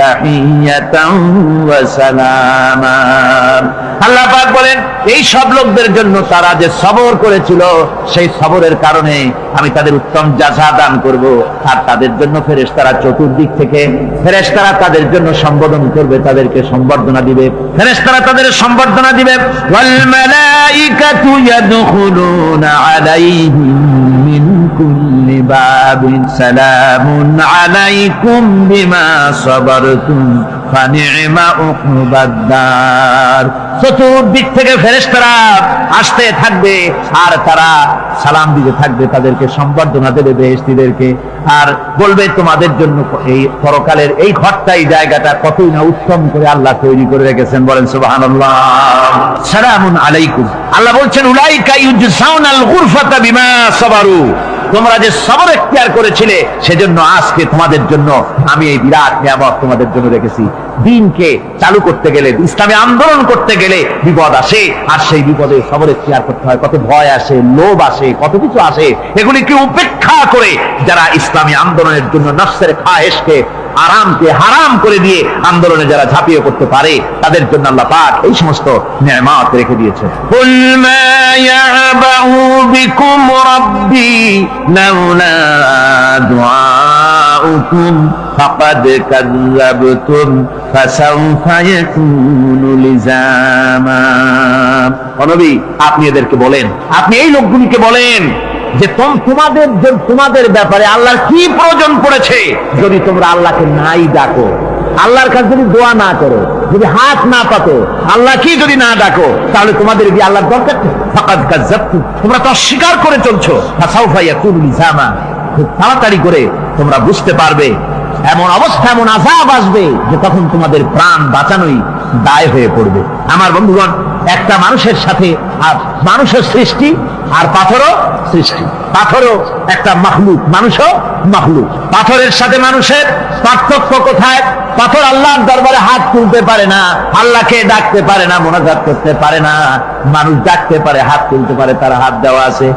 تحية وسلاما। আল্লাহ পাক বলেন এই সব লোকদের জন্য তারা যে সবর করেছিল, সেই সবরের কারণে আমি তাদের উত্তম জাযা দান করব। আর তাদের জন্য ফেরেশতারা চতুর্দিক থেকে, ফেরেশতারা তাদের জন্য সম্বোধন করবে, তাদেরকে সম্বর্ধনা দিবে, ফেরেশতারা তাদের সম্বর্ধনা দিবে। ওয়াল মালাইকাতু ইয়াদখুলুনা আলাইহিম মিন কুল্লি বাবিন সালামুন আলাইকুম বিমা সাবারতুম ফানি'মা উকবাদ-দার। চতুর্দিক থেকে ফেরেশতারা আসতে থাকবে আর তারা সালাম দিতে থাকবে, তাদেরকে সম্বর্ধনা দেবে বেহেশতীদেরকে, আর বলবে তোমাদের জন্য এই পরকালের এই ঘরটা, এই জায়গাটা কতই না উত্তম করে আল্লাহ তৈরি করে রেখেছেন। বলেন সুবহানাল্লাহ। সালামুন আলাইকুম। আল্লাহ বলছেন উলাইকা ইউজসাউনাল গুরফাতা বিমা সাবারু। তোমরা যে সবর এখতিয়ার করেছিলে সেজন্য আজকে তোমাদের জন্য আমি এই বিরাট নিয়ামত তোমাদের জন্য রেখেছি। দ্বীনকে চালু করতে গেলে, ইসলামে আন্দোলন করতে গেলে বিপদ আসে, আর সেই বিপদে সবর এখতিয়ার করতে হয়। কত ভয় আসে, লোভ আসে, কত কিছু আসে, এগুলিকে উপেক্ষা করে যারা ইসলামী আন্দোলনের জন্য নফসের খায়েশকে, আরামকে হারাম করে দিয়ে আন্দোলনে যারা ঝাঁপিয়ে পড়তে পারে, তাদের জন্য আল্লাহ পাক এই সমস্ত নিয়ামত রেখে দিয়েছে। কুল মা ইয়াবাউ বিকুম রাব্বি লাউলা দুআউকুম ফাকাদ কাযযাবতুম ফাসাউফা ইয়াকুনু লিজামা। ও নবী, আপনি এদেরকে বলেন, আপনি এই লোকগুলিকে বলেন যে তোমাদের ব্যাপারে আল্লাহর কি প্রয়োজন পড়েছে যদি তোমরা আল্লাহকে নাই ডাকো, আল্লাহর কাছে যদি দোয়া না করো, যদি হাত না পাতো, আল্লাহ কি যদি না ডাকো, তাহলে তোমাদের কি আল্লাহর দরকার নেই? ফাকাদ কাযযাবতুম, তোমরা তো অস্বীকার করে চলছো। ফাসাউফা ইয়াকুনু লিজামা, খুব তাড়াতাড়ি করে তোমরা বুঝতে পারবে, এমন অবস্থা, এমন আযাব আসবে যে তখন তোমাদের প্রাণ বাঁচানোই দায় হয়ে পড়বে। আমার বন্ধুগণ, একটা মানুষের সাথে, আর মানুষের সৃষ্টি আর পাথরও সৃষ্টি, পাথরও একটা মাখলুক, মানুষও মাখলুক। পাথরের সাথে মানুষের পার্থক্য কোথায়? পাথর আল্লাহর দরবারে হাত তুলতে পারে না, আল্লাহকে ডাকতে পারে না, মোনাজাত করতে পারে না। মানুষ ডাকতে পারে, হাত তুলতে পারে, তার হাত দেওয়া আছে।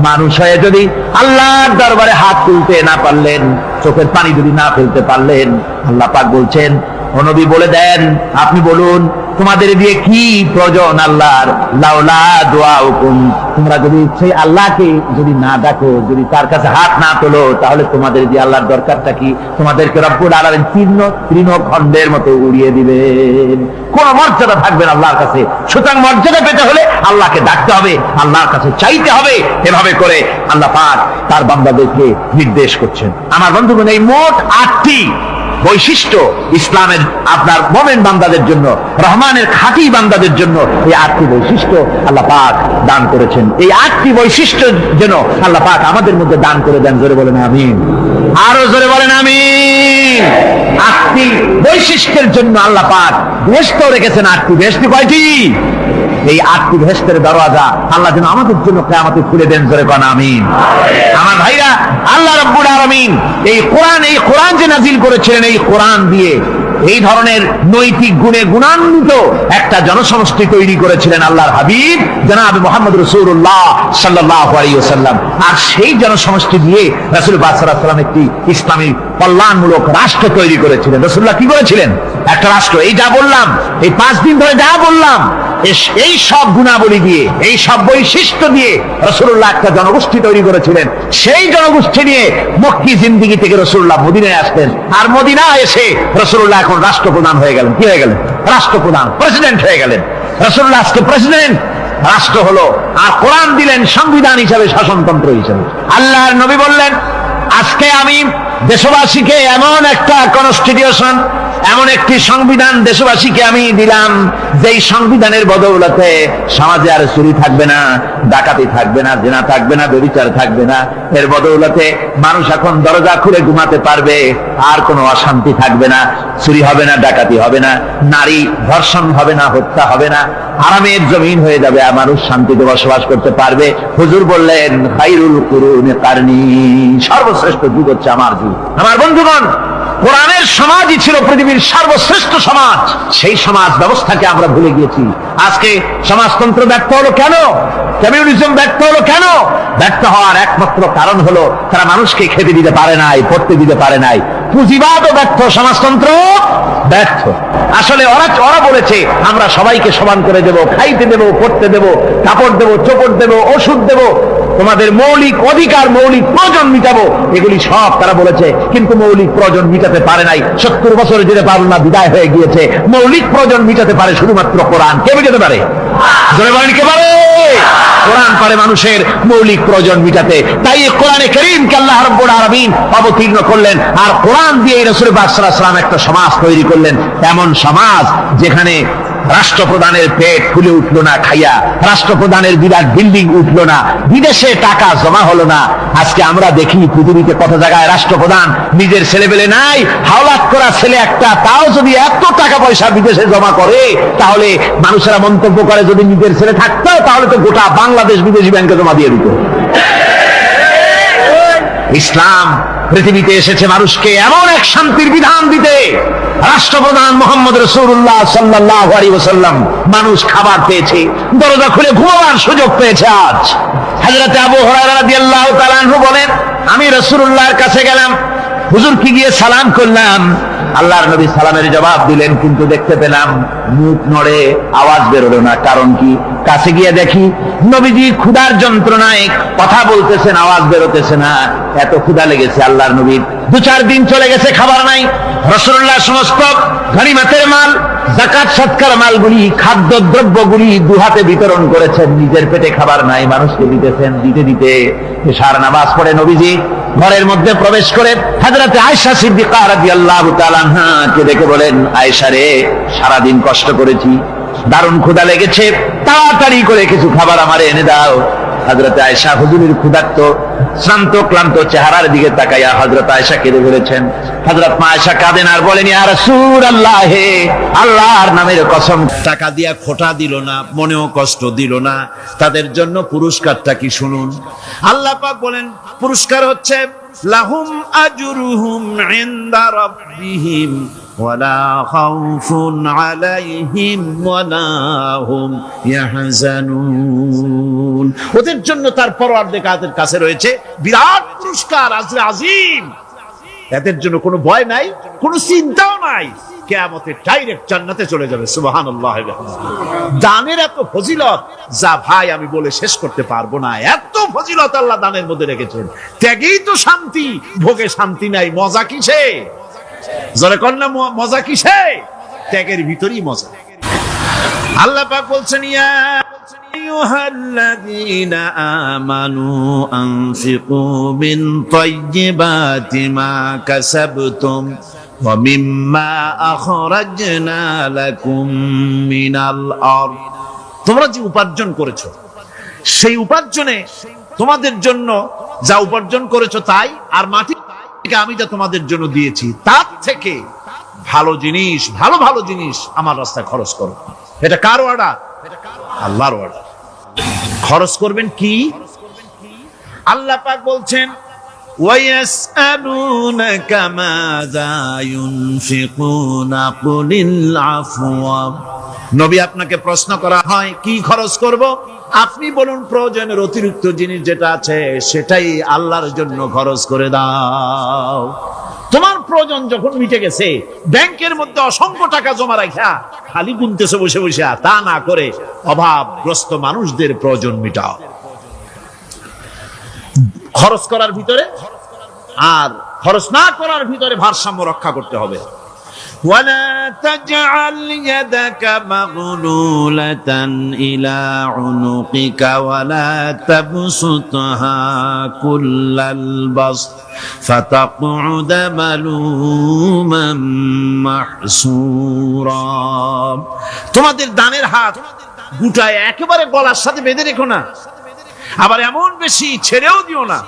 মানুষ হয়ে যদি আল্লাহর দরবারে হাত তুলতে না পারলেন, চোখের পানি যদি না ফেলতে পারলেন, আল্লাহ পাক বলছেন, ও নবী বলে দেন, আপনি বলুন তোমাদের দিয়ে কি প্রয়োজন আল্লাহর? লাউলা দুআউকুম, তোমরা যদি সেই আল্লাহকে যদি না ডাকো, যদি তার কাছে হাত না তোলো, তাহলে তোমাদের দিয়ে আল্লাহর দরকারটা কি? তোমাদেরকে রব্বুল আলামিন তৃণখণ্ডের মতো উড়িয়ে দিবেন, কোন মর্যাদা থাকবে না আল্লাহর কাছে। সুতরাং মর্যাদা পেতে হলে আল্লাহকে ডাকতে হবে, আল্লাহর কাছে চাইতে হবে। এভাবে করে আল্লাহ পাক তার বান্দাদেরকে নির্দেশ করছেন। আমার বন্ধুগণ, এই মোট 8টি বৈশিষ্ট্য ইসলামের আপনার মুমিন বান্দাদের জন্য, রহমানের খাঁটি বান্দাদের জন্য এই 8টি বৈশিষ্ট্য আল্লাহ পাক দান করেছেন। এই 8টি বৈশিষ্ট্য যেন আল্লাহ পাক আমাদের মধ্যে দান করে দেন। জোরে বলেন আমিন, আরো জোরে বলেন আমিন। 8টি বৈশিষ্ট্যের জন্য আল্লাহ পাক বেহেশত রেখেছেন। 8টি বেহেশত কয়টি? এই 8টি বেহেশতের দরওয়াজা আল্লাহ যেন আমাদের জন্য কিয়ামতে খুলে দেন। জোরে বলেন আমিন। আমার ভাইরা, আল্লাহ রাব্বুল আলামিন এই কোরআন যে নাজিল করেছিলেন, এই কোরআন দিয়ে এই ধরনের নৈতিক গুণে গুণান্বিত একটা জনসমষ্টি তৈরি করেছিলেন আল্লাহর হাবিব জনাব মুহাম্মদ রাসূলুল্লাহ সাল্লাল্লাহু আলাইহি ওয়াসাল্লাম। আর সেই জনসমষ্টি দিয়ে রাসূল পাক সাল্লাল্লাহু আলাইহি ওয়াসাল্লাম একটি ইসলামী কল্যাণমূলক রাষ্ট্র তৈরি করেছিলেন। রাসূলুল্লাহ কি করেছিলেন? একটা রাষ্ট্র। এই যা বললাম, এই 5 দিন ধরে যা বললাম, এই সব গুণাবলী দিয়ে, এই সব বৈশিষ্ট্য দিয়ে রাসূলুল্লাহ একটা জনগোষ্ঠী তৈরি করেছিলেন। সেই জনগোষ্ঠী নিয়ে মক্কি জিন্দেগি থেকে রাসূলুল্লাহ মদিনায় আসলেন। আর মদিনায় এসে রাসূলুল্লাহ এখন রাষ্ট্রপ্রধান হয়ে গেলেন। কি হয়ে গেলেন? রাষ্ট্রপ্রধান, প্রেসিডেন্ট হয়ে গেলেন। রাসূলুল্লাহ আজকে প্রেসিডেন্ট, রাষ্ট্র হলো। আর কোরআন দিলেন সংবিধান হিসাবে, শাসনতন্ত্র হিসাবে। আল্লাহর নবী বললেন, আজকে আমি দেশবাসীকে এমন একটা কনস্টিটিউশন, এমন একটি সংবিধান দেশবাসীকে আমি দিলাম, যেই সংবিধানের বদৌলতে সমাজে আর চুরি থাকবে না, ডাকাতি থাকবে না, জিনা থাকবে না, ব্যভিচার থাকবে না। এর বদৌলতে মানুষ এখন দরজা খুলে ঘুমাতে পারবে, আর কোনো অশান্তি থাকবে না, চুরি হবে না, ডাকাতি হবে না, নারী ধর্ষণ হবে না, হত্যা হবে না, আরামের জমিন হয়ে যাবে, আর মানুষ শান্তিতে বসবাস করতে পারবে। হুজুর বললেন, খায়রুল কুরুনি কারনি, সর্বশ্রেষ্ঠ যুগ হচ্ছে আমার যুগ। আমার বন্ধুগণ, কোরআনের সমাজই ছিল পৃথিবীর সর্বশ্রেষ্ঠ সমাজ। সেই সমাজ ব্যবস্থাকে আমরা ভুলে গিয়েছি। আজকে সমাজতন্ত্র ব্যর্থ হলো কেন? কমিউনিজম ব্যর্থ হলো কেন? ব্যর্থ হওয়ার একমাত্র কারণ হলো তারা মানুষকে খেতে দিতে পারে নাই, পড়তে দিতে পারে নাই। পুঁজিবাদও ব্যর্থ, সমাজতন্ত্র ব্যর্থ। আসলে ওরা বলেছে আমরা সবাইকে সমান করে দেব, খাইতে দেব, পড়তে দেব, কাপড় দেব, চোপড় দেব, ওষুধ দেব, তোমাদের মৌলিক অধিকার, মৌলিক প্রয়োজন মিটাবো, এগুলি সব তারা বলেছে। কিন্তু মৌলিক প্রয়োজন মিটাতে পারে নাই। 70 বছরে যেতে পারল না, বিদায় হয়ে গিয়েছে। মৌলিক প্রয়োজন মিটাতে পারে শুধুমাত্র কোরআন। কে মিটাতে পারে? জোরে বলেন, কে পারে? কোরআন পারে মানুষের মৌলিক প্রয়োজন মিটাতে। তাই কোরআনে কারীমকে আল্লাহ রাব্বুল আলামিন অবতীর্ণ করলেন। আর কোরআন দিয়ে রাসূল পাক সাল্লাল্লাহু আলাইহি ওয়াসাল্লাম একটা সমাজ তৈরি করলেন, এমন সমাজ যেখানে রাষ্ট্রপ্রধানের পেট ফুলে উঠলো না খাইয়া, রাষ্ট্রপ্রধানের বিরাট বিল্ডিং উঠলো না, বিদেশে টাকা জমা হলো না। আজকে আমরা দেখি পৃথিবীতে কত জায়গায় রাষ্ট্রপ্রধান নিজের ছেলেবেলে নাই, হাওলাত করা ছেলে একটা, তাও যদি এত টাকা পয়সা বিদেশে জমা করে, তাহলে মানুষেরা মন্তব্য করে যদি নিজের ছেলে থাকতো তাহলে তো গোটা বাংলাদেশ বিদেশি ব্যাংকে জমা দিয়ে দিত। ইসলাম পৃথিবীতে এসেছে মানুষকে এমন এক শান্তির বিধান দিতে। রাষ্ট্রপ্রধান মুহাম্মদ রাসূলুল্লাহ সাল্লাল্লাহু আলাইহি ওয়াসাল্লাম মানুষ খাবার পেয়েছে, দরজা খুলে ঘুমাবার সুযোগ পেয়েছে। আজ হযরত আবু হুরায়রা রাদিয়াল্লাহু তাআলা আনহু বলেন, আমি রাসূলুল্লাহর কাছে গেলাম, হুজুরকে গিয়ে সালাম করলাম। আল্লাহর নবী সালামের জবাব দিলেন, কিন্তু দেখতে পেলাম মুখ নড়ে, আওয়াজ বেরোলো না। কারণ কি? কাছে গিয়ে দেখি নবীজি ক্ষুধার যন্ত্রণায় কথা বলতেছেন, আওয়াজ বেরোতেছে না। এত ক্ষুধা লেগেছে আল্লাহর নবীর। 2-4 দিন চলে গেছে, খাবার নাই। রাসূলুল্লাহ সমস্ত গনিমতের মাল, যাকাত সদকার মালগুলি, খাদ্য দ্রব্যগুলি 2 হাতে বিতরণ করেছেন। নিজের পেটে খাবার নাই, মানুষকে দিতেছেন। দিতে দিতে এশার নামাজ পড়ে নবীজি ঘরের মধ্যে প্রবেশ করে হযরত আয়েশা সিদ্দিকা রাদিয়াল্লাহু তাআলা আনহাকে দেখে বলেন, আয়েশা রে, সারাদিন কষ্ট করেছি, দারুণ ক্ষুধা লেগেছে, তাড়াতাড়ি করে কিছু খাবার আমারে এনে দাও। হযরত আয়েশা হুজুরের ক্ষুধার্ত শ্রান্ত ক্লান্ত চেহারার দিকে তাকাইয়া হযরত আয়েশা কেঁদে ফেলেছেন। হযরত মা আয়েশা কাঁদেন আর বলেন, ইয়া রাসূলুল্লাহ, হে আল্লাহর নামের কসম, টাকা দিয়া খোটা দিল না, মনেও কষ্ট দিল না। তাদের জন্য পুরস্কারটা কি শুনুন। আল্লাহ পাক বলেন, পুরস্কার হচ্ছে লাহুম আজরুহুম ইনদা রাব্বিহিম ওয়ালা খাউফুন আলাইহিম ওয়ালা হুম ইয়াহজানুন। ওদের জন্য তার পরওয়ারদিগারের কাছে রয়েছে বিরাট পুরস্কার, আজরে আজিম। এদের জন্য কোনো ভয় নাই, কোনো চিন্তাও নাই। কিয়ামতে ডাইরেক্ট জান্নাতে চলে যাবে। সুবহানাল্লাহ। দানের এত ফজিলত যা ভাই আমি বলে শেষ করতে পারবো না। এত ফজিলত আল্লাহ দানের মধ্যে রেখেছেন। ত্যাগেই তো শান্তি, ভোগে শান্তি নাই। মজা কিসে? জোরে কন্যা, মজা কিসে? ত্যাগের ভিতরেই মজা। আল্লাহ পাক বলছেন, ইয়া আইয়ুহাল্লাযীনা আমানু আনফিকু মিন তাইয়্যিবাতি মা কাসাবতুম ওয়া মিম্মা আখরাজনা লাকুম মিনাল আরদ। তোমরা যে উপার্জন করেছো, সেই উপার্জনে তোমাদের জন্য যা উপার্জন করেছো তাই, আর মাটি থেকে আমি যা তোমাদের জন্য দিয়েছি তার থেকে ভালো জিনিস, ভালো ভালো জিনিস আমার রাস্তায় খরচ করো। এটা কার অর্ডার? আল্লাহর অর্ডার। খরচ করবেন কি? আল্লাহ পাক বলছেন, وَيَسْأَلُونَكَ مَاذَا يُنْفِقُونَ قُلِ الْعَفْوَ নবী আপনাকে প্রশ্ন করা হয় কি খরচ করব, আপনি বলুন প্রয়োজনের অতিরিক্ত জিনিস যেটা আছে সেটাই আল্লাহর জন্য খরচ করে দাও। তোমার প্রয়োজন যখন মিটে গেছে, ব্যাংকের মধ্যে অসংখ্য টাকা জমা রাখা খালি গুনতেছে বসে বসে, তা না করে অভাবগ্রস্ত মানুষদের প্রয়োজন মিটাও। খরচ করার ভিতরে আর খরচ না করার ভিতরে ভারসাম্য রক্ষা করতে হবে। ولا تجعل يدك مغلولة إلى عنقك ولا تبسطها كل البسط فتقعد ملوما محسورا তোমাদের দানের হাত গুটায় একেবারে গলার সাথে বেঁধে রেখো না, আবার এমন বেশি ছেড়েও দিও না,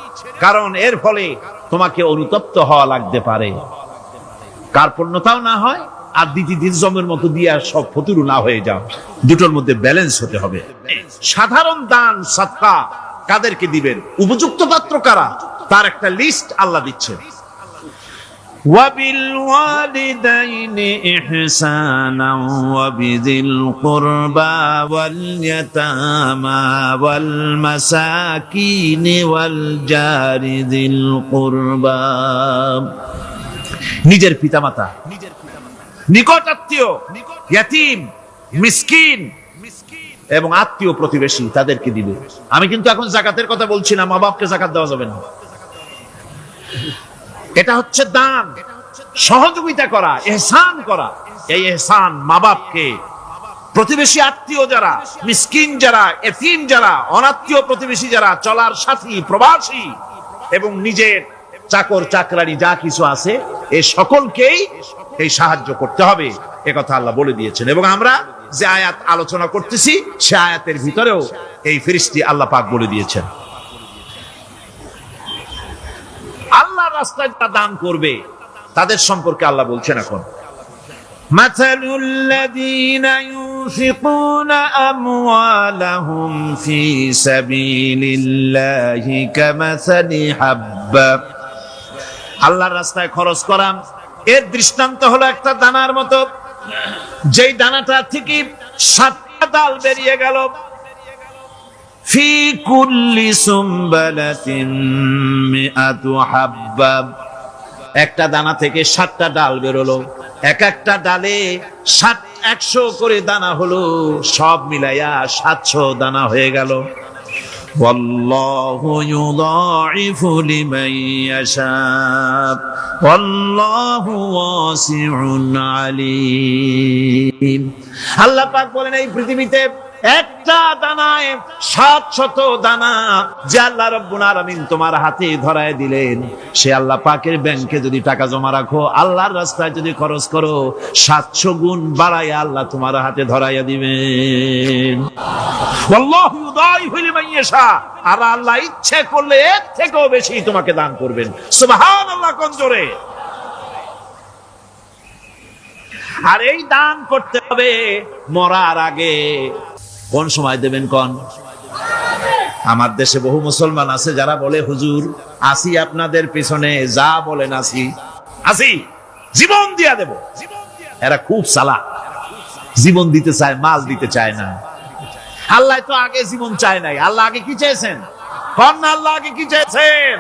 কারণ এর ফলে তোমাকে অনুতপ্ত হওয়া লাগতে পারে, কার্পণ্যতাও না হয় আর দ্বিতীয় জমের মতো দিয়ে সব ফতুরু না হয়ে যাও। দুটোর মধ্যে ব্যালেন্স হতে হবে। সাধারণ দান সাদকা কাদেরকে দিবেন, উপযুক্ত পাত্র কারা, তার একটা লিস্ট আল্লাহ দিচ্ছেন। وَبِالْوَالِدَيْنِ إِحْسَانًا وَبِذِي الْقُرْبَى وَالْيَتَامَى وَالْمَسَاكِينِ وَالْجَارِ ذِي الْقُرْبَى নিজের পিতামাতা, নিকট আত্মীয়, ইয়াতীম, মিসকিন এবং আত্মীয় প্রতিবেশী তাদেরকে দিবে। আমি কিন্তু এখন যাকাতের কথা বলছি না, মা বাপকে যাকাত দেওয়া যাবে না। এটা হচ্ছে দান, সহযোগিতা করা, ইহসান করা। এই ইহসান মা বাপকে, প্রতিবেশী আত্মীয় যারা, মিসকিন যারা, এতিম যারা, অনাত্মীয় প্রতিবেশী যারা, চলার সাথী, প্রবাসী এবং নিজের চাকর চাকরানি যা কিছু আছে এই সকলকেই এই সাহায্য করতে হবে, এ কথা আল্লাহ বলে দিয়েছেন। এবং আমরা যে আয়াত আলোচনা করতেছি সে আয়াতের ভিতরেও এই ফেরেশতা আল্লাহ পাক বলে দিয়েছেন। আল্লাহর রাস্তায় যারা দান করবে তাদের সম্পর্কে আল্লাহ বলছেন এখন, মাথালুল লাযীনা ইউনফিকুনা আমওয়ালাহুম ফি সাবিলিল্লাহি কামাসালি হাব্বা, আল্লাহর রাস্তায় খরচ করা এর দৃষ্টান্ত হলো একটা দানার মতো, যেই দানাটা থেকে 7টা ডাল বেরিয়ে গেল। ফি কুল্লি সুমবালাতিন মিআতু হাব্বা, একটা দানা থেকে 7টা ডাল বেরোলো, এক একটা ডালে 100 করে দানা হলো, সব মিলাইয়া 700 দানা হয়ে গেল। والله يضاعف لمن يشاء والله واسع عليم। আল্লাহ পাক বলেন এই পৃথিবীতে একটা দানায় 700 দানা যে আল্লাহ রাব্বুল আলামিন তোমার হাতে ধরায় দিলেন, সে আল্লাহ পাকের ব্যাংকে যদি টাকা জমা রাখো, আল্লাহর রাস্তায় যদি খরচ করো, 700 গুণ বাড়ায় আল্লাহ তোমার হাতে ধরাইয়া দিবেন। আল্লাহু ইউদাইফু লিমান ইয়াশা, আর আল্লাহ ইচ্ছে করলে এর থেকেও বেশি তোমাকে দান করবেন। সুবহানাল্লাহ কোন জোরে। আর এই দান করতে হবে মরার আগে। কোন সময় দেবেন কোন? আমার দেশে বহু মুসলমান আছে যারা বলে, হুজুর আসি আপনাদের পিছনে, যা বলেন আসি, জীবন দিয়া দেব। এরা খুব চালাক, জীবন দিতে চায়, মাল দিতে চায় না। আল্লাহ তো আগে জীবন চায় নাই, আল্লাহ আগে কি চেয়েছেন? কোন আল্লাহ আগে কি চেয়েছেন?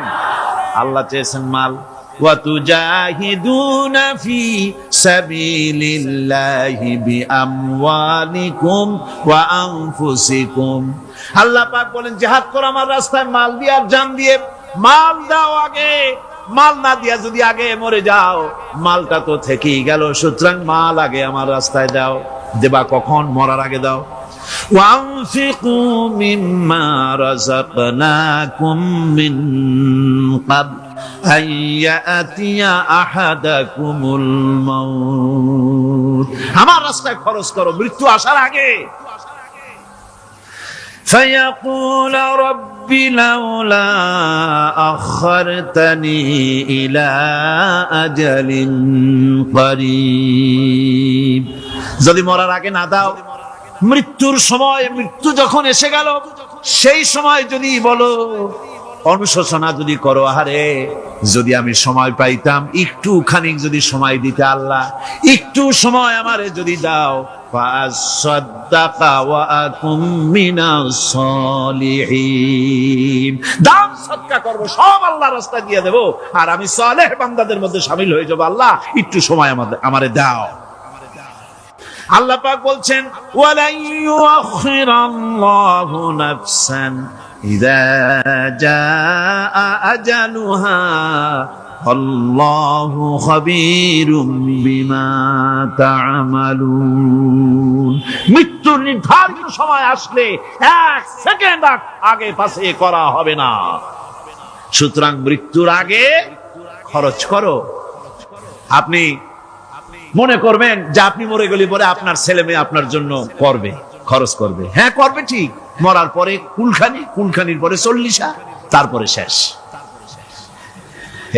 আল্লাহ চেয়েছেন মাল। وَتُجَاهِدُونَ فِي سَبِيلِ اللَّهِ بِأَمْوَالِكُمْ وَأَنفُسِكُمْ, আল্লাহ পাক বলেন জিহাদ করো আমার রাস্তায় মাল দিয়ে আর জান দিয়ে। মাল দাও আগে, মাল না দিয়া যদি আগে মরে যাও, মালটা তো থেকেই গেল। সুতরাং মাল আগে আমার রাস্তায় দাও। দেবা কখন? মরার আগে দাও। وَأَنفِقُوا مِمَّا رَزَقْنَاكُم مِّن قَبْلِ أَن يَأْتِيَ أَحَدَكُمُ الْمَوْتُ, আমার রাস্তায় খরচ করো মৃত্যু আসার আগে। فَيَقُولَ رَبِّ لَوْلَا أَخَّرْتَنِي إِلَى أَجَلٍ قَرِيبٍ, যদি মরার আগে না দাও, মৃত্যুর সময়, মৃত্যু যখন এসে গেল সেই সময় যদি বলো অনুশোচনা যদি করো, আরে যদি আমি সময় পাইতাম, একটু খানিক যদি সময় দিতে, আল্লাহ একটু সময় আমারে যদি দাও, ফাসাদ্দাকা ওয়া আকুম মিনাস সালিহিন, দান সদকা করব, সব আল্লাহর রাস্তায় দিয়ে দেব, আর আমি সালেহ বান্দাদের মধ্যে শামিল হয়ে যাব। আল্লাহ একটু সময় আমারে দাও। আল্লাহ পাক বলছেন, ওয়ালা ইউআখিরাল্লাহু নাফসান ইযা জাআ আজালুহা আল্লাহু খাবীরুম বিমা তা'মালুন। মৃত্যুর নির্ধারিত সময় আসলে এক সেকেন্ড আগে পাশে করা হবে না। সুতরাং মৃত্যুর আগে খরচ করো। আপনি মনে করবেন যে আপনি মরে গেলে পরে আপনার ছেলে মেয়ে আপনার জন্য করবে, খরচ করবে। হ্যাঁ করবে, ঠিক। মরার পরে কুলখানির পরে 40, তারপরে শেষ,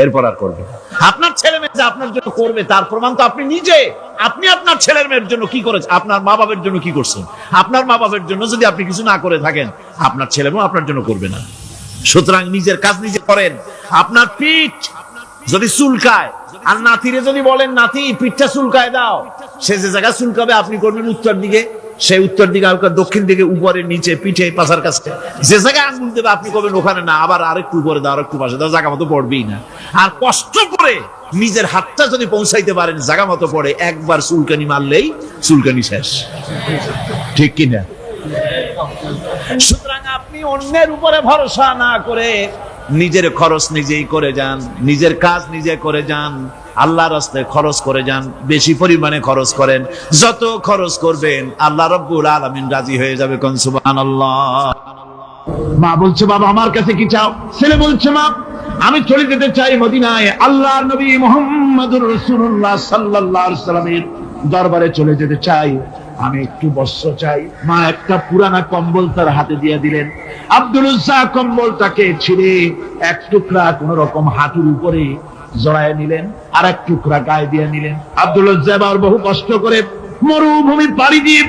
এরপর আর করবে। আপনার ছেলে মেয়ে যে আপনার জন্য করবে তার প্রমাণ তো আপনি নিজে। আপনি আপনার ছেলের মেয়ের জন্য কি করেছেন? আপনার মা বাবার জন্য কি করছেন? আপনার মা বাবার জন্য যদি আপনি কিছু না করে থাকেন, আপনার ছেলে মেয়ে আপনার জন্য করবে না। সুতরাং নিজের কাজ নিজে করেন। আপনার পিঠ যদি চুলকায়, আর নাতিরে যদি বলেন নাতি পিঠটা চুলকায় দাও, সে যে জায়গায় চুলকাবে আপনি করবেন উত্তর দিকে, সে উত্তর দিকে, দক্ষিণ দিকে, উপরে, নিচে, পিঠে, পাছার কাছে, যে জায়গায় আঙ্গুল দেবে আপনি করবেন ওখানে না, আবার আরেকটু উপরে দাও, আরেকটু পাশে দাও, জায়গা মতো পড়বেই না। আর কষ্ট করে নিজের হাতটা যদি পৌঁছাইতে পারেন জায়গা মতো পড়ে, একবার চুলকানি মারলেই চুলকানি শেষ, ঠিক কিনা? সুতরাং আপনি অন্যের উপরে ভরসা না করে নিজের খরচ নিজেই করে যান, নিজের কাজ নিজে করে যান, আল্লাহর রাস্তায় খরচ করে যান, বেশি পরিমাণে খরচ করেন। যত খরচ করবেন আল্লাহ রাব্বুল আলামিন রাজি হয়ে যাবে। কোন সুবহানাল্লাহ। মা বলছে, বাবা আমার কাছে কি চাও? ছেলে বলছে, মা আমি চলে যেতে চাই মদিনায়, আল্লাহর নবী মুহাম্মদুর রাসূলুল্লাহ সাল্লাল্লাহু আলাইহি ওয়াসাল্লামের দরবারে চলে যেতে চাই, আমি একটু বস্ত্র চাই। মা একটা পুরানা কম্বল তার হাতে দিয়ে দিলেন। আব্দুল উজ্জা কম্বলটাকে ছিঁড়ে এক টুকরা কোন রকম হাঁটুর উপরে জড়ায় নিলেন, আর এক টুকরা গায়ে দিয়ে নিলেন। আব্দুল উজ্জা এবার বহু কষ্ট করে মরুভূমি পাড়ি দিয়ে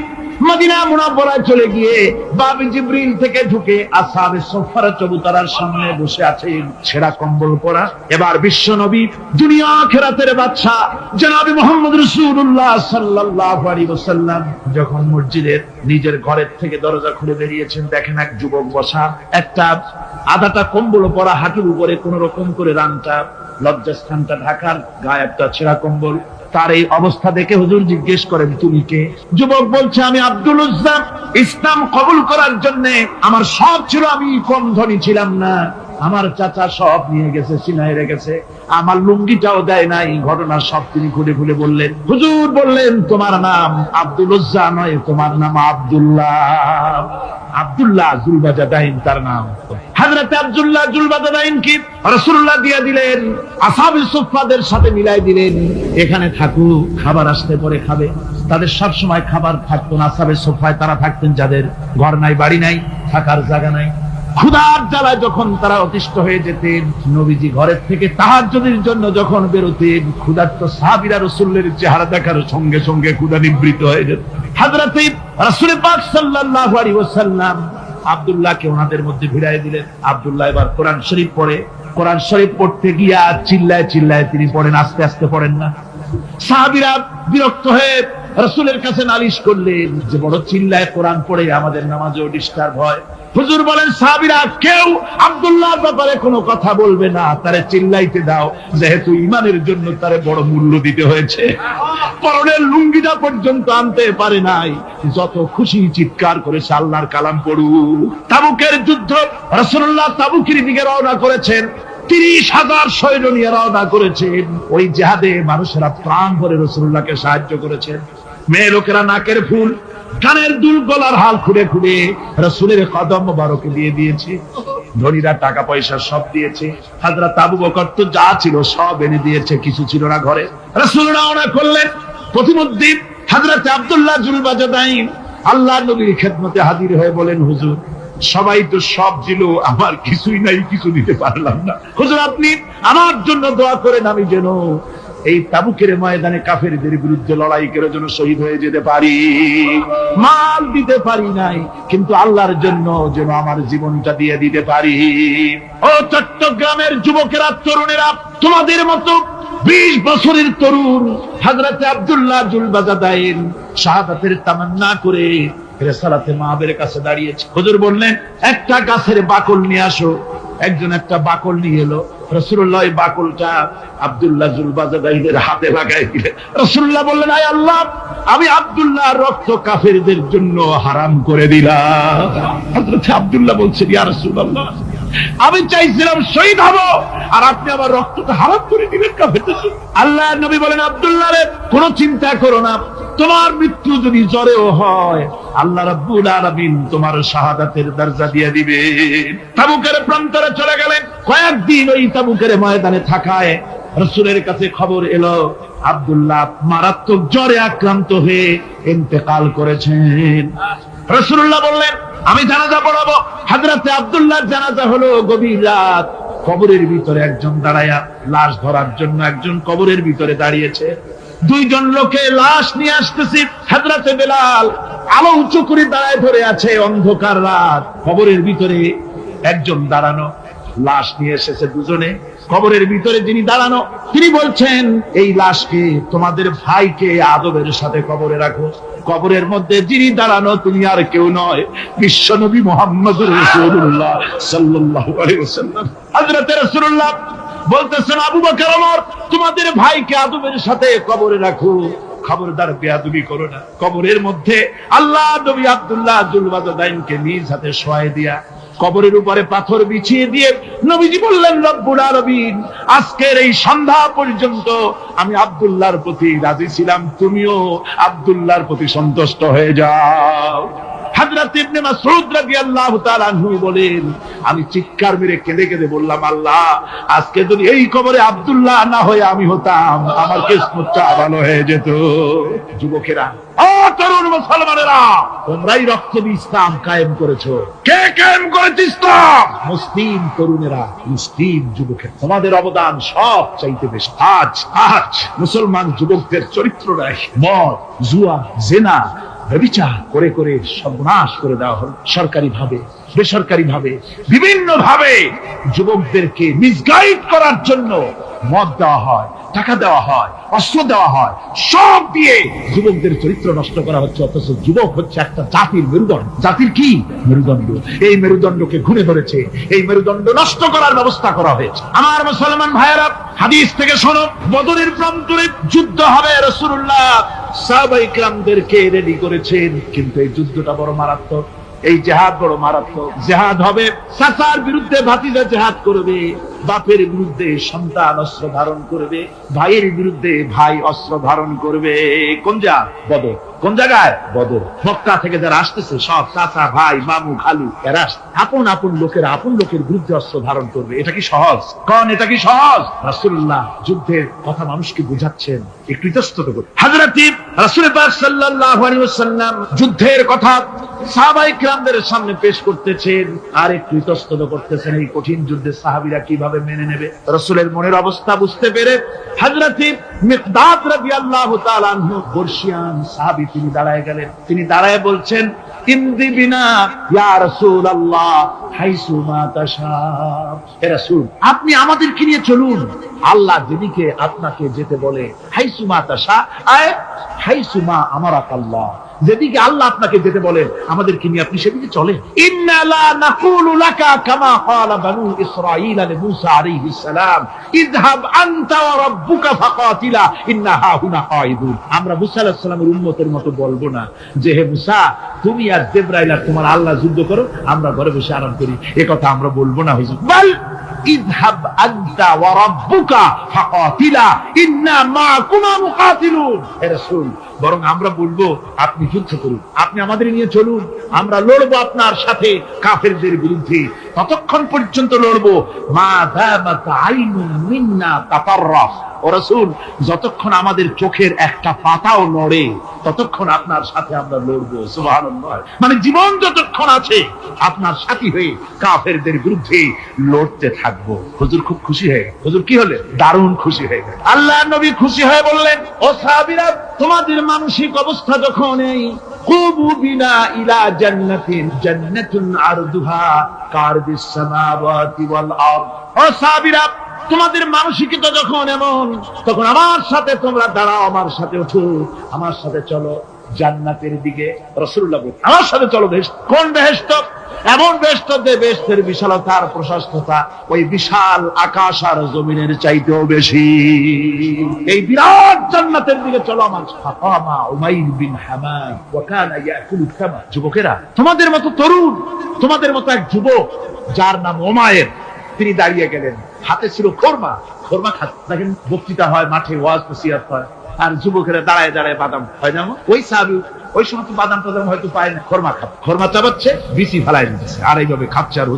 মদিনা মুনাওয়ারায় চলে গিয়ে বাবি জিবরিল থেকে ঢুকে আসহাবে সুফফার চবুতরার সামনে বসে আছেন, ছেঁড়া কম্বল পরা। এবার বিশ্ব নবী, দুনিয়া আখিরাতের বাদশা জনাবে মুহাম্মদ রাসূলুল্লাহ সাল্লাল্লাহু আলাইহি ওয়াসাল্লাম যখন মসজিদের নিজের ঘরের থেকে দরজা খুলে বেরিয়েছেন, দেখেন এক যুবক বসা, একটা আধাটা কম্বল পরা, হাঁটুর উপরে কোন রকম করে রানটা, লজ্জাস্থানটা ঢাকার, গায়ে একটা ছেঁড়া কম্বল। তার এই অবস্থা দেখে হুজুর জিজ্ঞেস করেন, তুমি কে? যুবক বলছে, আমি আব্দুল উজ্জা। ইসলাম কবুল করার জন্য আমার সব ছিল, আমি কম ধনী ছিলাম না, আমার চাচা সব নিয়ে গেছে, সিনায় রেখেছে, আমার লুঙ্গিটাও দেয় নাই। ঘটনা সব তিনি খুলে খুলে বললেন। হুজুর বললেন, তোমার নাম আব্দুল উজ্জা নয়, তোমার নাম আব্দুল্লাহ। আব্দুল্লাহ জুলবাজাদাইন তার নাম। হযরত আব্দুল্লাহ জুলবাজাদাইন কি রাসূলুল্লাহ দিয়ে দিলেন, আসহাবে সুফফাদের সাথে মিলাই দিলেন, এখানে থাকো, খাবার আসতে পরে খাবে। তাদের সব সময় খাবার থাকতো না। আসহাবে সুফফায় তারা থাকতেন যাদের ঘর নাই, বাড়ি নাই, থাকার জায়গা নাই। ক্ষুধার জ্বালায় যখন তারা অতিষ্ঠ হয়ে যেতেন, নবীজি ঘরের থেকে তাহাজ্জুদের জন্য যখন বেরোতেন, ক্ষুধার্ত সাহাবীরা রাসূলের চেহারা দেখার সঙ্গে সঙ্গে ক্ষুধা নিবৃত্ত হয়ে যেত। হযরত রাসূল পাক সাল্লাল্লাহু আলাইহি ওয়াসাল্লাম আব্দুল্লাহকে ওনাদের মধ্যে ভিড়ায় দিলেন। আব্দুল্লাহ এবার কোরআন শরীফ পড়ে। কোরআন শরীফ পড়তে গিয়া চিল্লায় চিল্লায় তিনি পড়েন, আস্তে আস্তে পড়েন না। সাহাবীরা বিরক্ত হয়ে রাসূলের কাছে নালিশ করলেন যে বড় চিল্লায় কোরআন পড়ে, আমাদের নামাজও ডিস্টার্ব হয়। হুজুর বলেন, সাহাবীরা কেউ আব্দুল্লাহর ব্যাপারে কোনো কথা বলবে না, তারে চিল্লাইতে দাও, যেহেতু ঈমানের জন্য তারে বড় মূল্য দিতে হয়েছে। পরনের লুঙ্গিটা পর্যন্ত আনতে পারে নাই, যত খুশি চিৎকার করেছে আল্লাহর কালাম পড়ু। তাবুকের যুদ্ধ, রাসূলুল্লাহ তাবুকের দিকে রওনা করেছেন, 30,000 সৈন্য নিয়ে রওনা করেছেন। ওই জিহাদে মানুষেরা প্রাণ ভরে রাসূলুল্লাহকে সাহায্য করেছেন। মেয়ে লোকেরা নাকের ফুল, কানের দুল, গলার হাল খুঁড়ে খুঁড়ে রাসূলের কদম মোবারকে দিয়ে দিয়েছে। ধনীরা টাকা পয়সা সব দিয়েছে। হযরত আবু বকর তো যা ছিল সব এনে দিয়েছে, কিছু ছিল না ঘরে। রাসূল রওনা করলেন। প্রতিমধ্যে হযরত আব্দুল্লাহ জুলবাজাদাইন আল্লাহর নবীর খেদমতে হাজির হয়ে বলেন, হুজুর সবাই তো সব দিল, আমার কিছুই নাই, কিছু দিতে পারলাম না। হুজুর আপনি আমার জন্য দোয়া করেন, আমি যেন এই তাবুকের ময়দানে কাফেরদের বিরুদ্ধে লড়াই করে যেন শহীদ হয়ে যেতে পারি। মাল দিতে পারি নাই, কিন্তু আল্লাহর জন্য যেন আমার জীবনটা দিয়ে দিতে পারি। ও চট্টগ্রামের যুবকেরা, তরুণেরা, তোমাদের মতো 20 বছরের তরুণ হযরতে আব্দুল্লাহ জুলবাজাদাইন শাহাদাতের তামান্না করে রেসালাতে মাহবের কাছে দাঁড়িয়েছে। হুজুর বললেন, একটা গাছের বাকল নিয়ে আসো। একজন একটা বাকল নিয়ে এলো। রাসূলুল্লাহ এই বাকলটা আব্দুল্লাহ জুলবাজাদাইনের হাতে লাগাই দিলেন। রাসূলুল্লাহ বললেন, আয় আল্লাহ, আমি আব্দুল্লাহর রক্ত কাফেরদের জন্য হারাম করে দিলাম। হযরত আব্দুল্লাহ বলছেন, ইয়া রাসূলুল্লাহ, আমি চাইছিলাম শহীদ হব, আর আপনি আমার রক্তটা হারাম করে দিলেন কাফেরদের জন্য। আল্লাহর নবী বলেন, আব্দুল্লাহ রে, কোনো চিন্তা করো না, তোমার মৃত্যু যদি জ্বরেও হয়, আল্লাহ রাব্বুল আলামিন তোমার শাহাদাতের দরজা দিয়ে দিবেন। তাবুকের প্রান্তরে চলে গেলেন। কয়েকদিন ওই তাবুকের ময়দানে থাকায় রাসূলের কাছে খবর এলো, আব্দুল্লাহ মারাত্মক জ্বরে আক্রান্ত হয়ে ইন্তেকাল করেছেন। রাসূলুল্লাহ বললেন, আমি জানাজা পড়াবো। হযরতে আব্দুল্লাহর জানাজা হলো গভীর রাত। কবরের ভিতরে একজন দাঁড়ায়া লাশ ধরার জন্য একজন কবরের ভিতরে দাঁড়িয়েছে। 2 জন লোকে লাশ নিয়ে আসতেছে। হযরতে বেলাল আলো উঁচু করে দাঁড়ায় ধরে আছে। অন্ধকার রাত, কবরের ভিতরে একজন দাঁড়ানো, লাশ নিয়ে এসেছে দুজনে। কবরের ভিতরে যিনি দাঁড়ানো, তিনি বলছেন, এই লাশকে তোমাদের ভাইকে আদবের সাথে কবরে রাখো। কবরের মধ্যে যিনি দাঁড়ানো, তিনি আর কেউ নয়, বিশ্বনবী মুহাম্মদুর রাসূলুল্লাহ সাল্লাল্লাহু আলাইহি ওয়াসাল্লাম। হযরত রাসূলুল্লাহ বলতেছেন, আবু বকর, ওমর, তোমাদের ভাইকে আদবের সাথে কবরে রাখো, খবরদার বেয়াদবি করো না। কবরের মধ্যে আল্লাহ নবী আব্দুল্লাহ জুলবাজাদাইনকে নিজ হাতে শোয়ায় দিয়া কবরের উপরে পাথর বিছিয়ে দিয়ে নবীজি বললেন, রব্বুল আলামিন, আজকের এই সন্ধ্যা পর্যন্ত আমি আব্দুল্লাহর প্রতি রাজি ছিলাম, তুমিও আব্দুল্লাহর প্রতি সন্তুষ্ট হয়ে যাও। হযরত ইবনে মাসউদ রাদিয়াল্লাহু তাআলা আনহু বলেন, আমি চিৎকার মেরে কেঁদে কেঁদে বললাম, আল্লাহ, আজকে যদি এই কবরে আব্দুল্লাহ না হয়ে আমি হতাম, আমার কিসমতটা ভালো হয়ে যেত। যুবকেরা, ও তরুণ মুসলমানেরা, তোমরাই রক্ত দিয়ে ইসলাম কায়েম করেছো। কে কায়েম করেছে ইসলাম? মুসলিম তরুণেরা, মুসলিম যুবকেরা। তোমাদের অবদান সব চাইতে বেশি। আজ মুসলমান যুবকদের চরিত্র নাই। মদ, জুয়া, জিনা, ব্যভিচার করে করে সর্বনাশ করে দেওয়া হল। সরকারি ভাবে, বেসরকারি ভাবে, বিভিন্ন ভাবে যুবকদেরকে মিসগাইড করার জন্য মদ দেওয়া হয়, টাকা দেওয়া হয়, অস্ত্র দেওয়া হয়, সব দিয়ে যুবকদের চরিত্র নষ্ট করা হচ্ছে। অথচ যুবক হচ্ছে একটা জাতির মেরুদণ্ড। জাতির কি মেরুদণ্ড? এই মেরুদণ্ডকে ঘুরে ধরেছে, এই মেরুদণ্ড নষ্ট করার ব্যবস্থা করা হয়েছে। আমার মুসলমান ভাইয়েরা, হাদিস থেকে শোনো, বদরের প্রান্তরে যুদ্ধ হবে। রাসূলুল্লাহ সাহাবায়ে কিরামদেরকে রেডি করেছেন, কিন্তু এই যুদ্ধটা বড় মারাত্মক। এই জিহাদ বড় মারাত্মক। জিহাদ হবে, চাচার বিরুদ্ধে ভাতিজা জিহাদ করবে, বাপের বিরুদ্ধে সন্তান অস্ত্র ধারণ করবে, ভাইয়ের বিরুদ্ধে ভাই অস্ত্র ধারণ করবে। কোন জায়গা? বদর। কোন জায়গায়? বদর। মক্কা থেকে যারা আসতেছে, সব চাচা, ভাই, মামু, খালু, এরা আপন আপন লোকের বিরুদ্ধে অস্ত্র ধারণ করবে। এটা কি সহজ? কোন এটা কি সহজ? রাসূলুল্লাহ যুদ্ধের কথা মানুষকে বুঝাচ্ছেন, একটু ইতস্তত করুন। হযরত রাসূল পাক সাল্লাল্লাহু আলাইহি ওয়াসাল্লাম যুদ্ধের কথা সাহাবায়ে কিরামদের সামনে পেশ করতেছেন, আর একটু ইতস্তত করতেছেন এই কঠিন যুদ্ধে সাহাবীরা কিভাবে মেনে নেবে। রাসূলের মনের অবস্থা বুঝতে পেরে হযরত মিকদাদ রাদিয়াল্লাহু তাআলা আনহু, বর্ষিয়ান সাহাবী, তিনি দাঁড়ায় গেলেন। তিনি দাঁড়ায় বলছেন, ইমদি বিনা ইয়া রাসূলুল্লাহ হাইসু মা তাশা। হে রাসূল, আপনি আমাদেরকে নিয়ে চলুন, আল্লাহ যেদিকে আপনাকে যেতে বলে, হাইসু মা তাশা, আয় হাইসু মা আমারাকাল্লাহ, যেদিকে আল্লাহ আপনাকে যেতে বলেন আমাদেরকে নিয়ে আপনি সেদিকে চলেন। ইন্না লা নাকুলু লাকা কামা ক্বালা বানু ইসরাঈল লিমূসা আলাইহিস সালাম, ইযহাব আনতা ওয়া রাব্বুকা ফাকাতিলা ইন্না হাহুনা কাঈদুন। আমরা মুসা আলাইহিস সালামের উম্মতের মতো বলবো না যে, হে মুসা, তুমি আর জিবরাইল আর তোমার আল্লাহ যুদ্ধ করো, আমরা ঘরে বসে আরাম করি। এই কথা আমরা বলবো না হুজুর। বল ইযহাব আনতা ওয়া রাব্বুকা ফাকাতিলা ইন্না মাআকুমা মুকাতিলুন। হে রাসূল, বরং আমরা বলবো, আপনি যুদ্ধ করুন, আপনি আমাদের নিয়ে চলুন, আমরা লড়বো আপনার সাথে কাফেরদের বিরুদ্ধে। ততক্ষণ পর্যন্ত লড়বো মা দামাত আইনুন মিন্না তাতাররাফ। ও রাসূল, যতক্ষণ আমাদের চোখের একটা পাতাও নড়ে ততক্ষণ আপনার সাথে আমরা লড়বো। সুবহানাল্লাহ। মানে জীবন যতক্ষণ আছে আপনার সাথী হয়ে কাফেরদের বিরুদ্ধে লড়তে থাকবো। হুজুর খুব খুশি হয়ে গেল। হুজুর কি হলেন? দারুণ খুশি হয়ে গেল। আল্লাহ নবী খুশি হয়ে বললেন, ও সাহাবীরা, তোমাদের মানসিক অবস্থা যখন এই কুবু বিনা ইলা জান্নাতিন জান্নাতুন আরদুহা কারদিস সামাওয়াতি ওয়াল আরদ। ও সাহাবীরা, তোমাদের মানসিকতা যখন এমন, তখন আমার সাথে তোমরা দাঁড়াও, আমার সাথে ওঠো, আমার সাথে চলো জান্নাতের দিকে। রাসূলুল্লাহ বলেন, আমার সাথে চলো বেহেশত। কোন বেহেশত? এমন বেহেশত যে বেহেশতের বিশালতার প্রশস্ততা ওই বিশাল আকাশ আর জমিনের চাইতেও বেশি। এই বিরাট জান্নাতের দিকে চলো আমার সাথে। ফাকামা উমাইর বিন হামাম ওয়া কানা ইয়াকুলু খামা। যুবকেরা, তোমাদের মতো তরুণ, তোমাদের মতো এক যুবক যার নাম উমাইর, তিনি দাঁড়িয়ে গেলেন, হাতে ছিল খোরমা। খোরমা খাচ্ছে, দেখেন বক্তৃতা হয়, মাঠে ওয়াজ নসিহত হয়, আর যুবকেরা দাঁড়ায় দাঁড়ায় বাদাম হয় না? ওই সাহাবী ওই সময় তো বাদাম টাদাম হয়তো পায় না, খোরমা খাচ্ছে, খোরমা চাবাচ্ছে, বিচি ফালাই দিচ্ছে, আর এইভাবে খাচ্ছে আর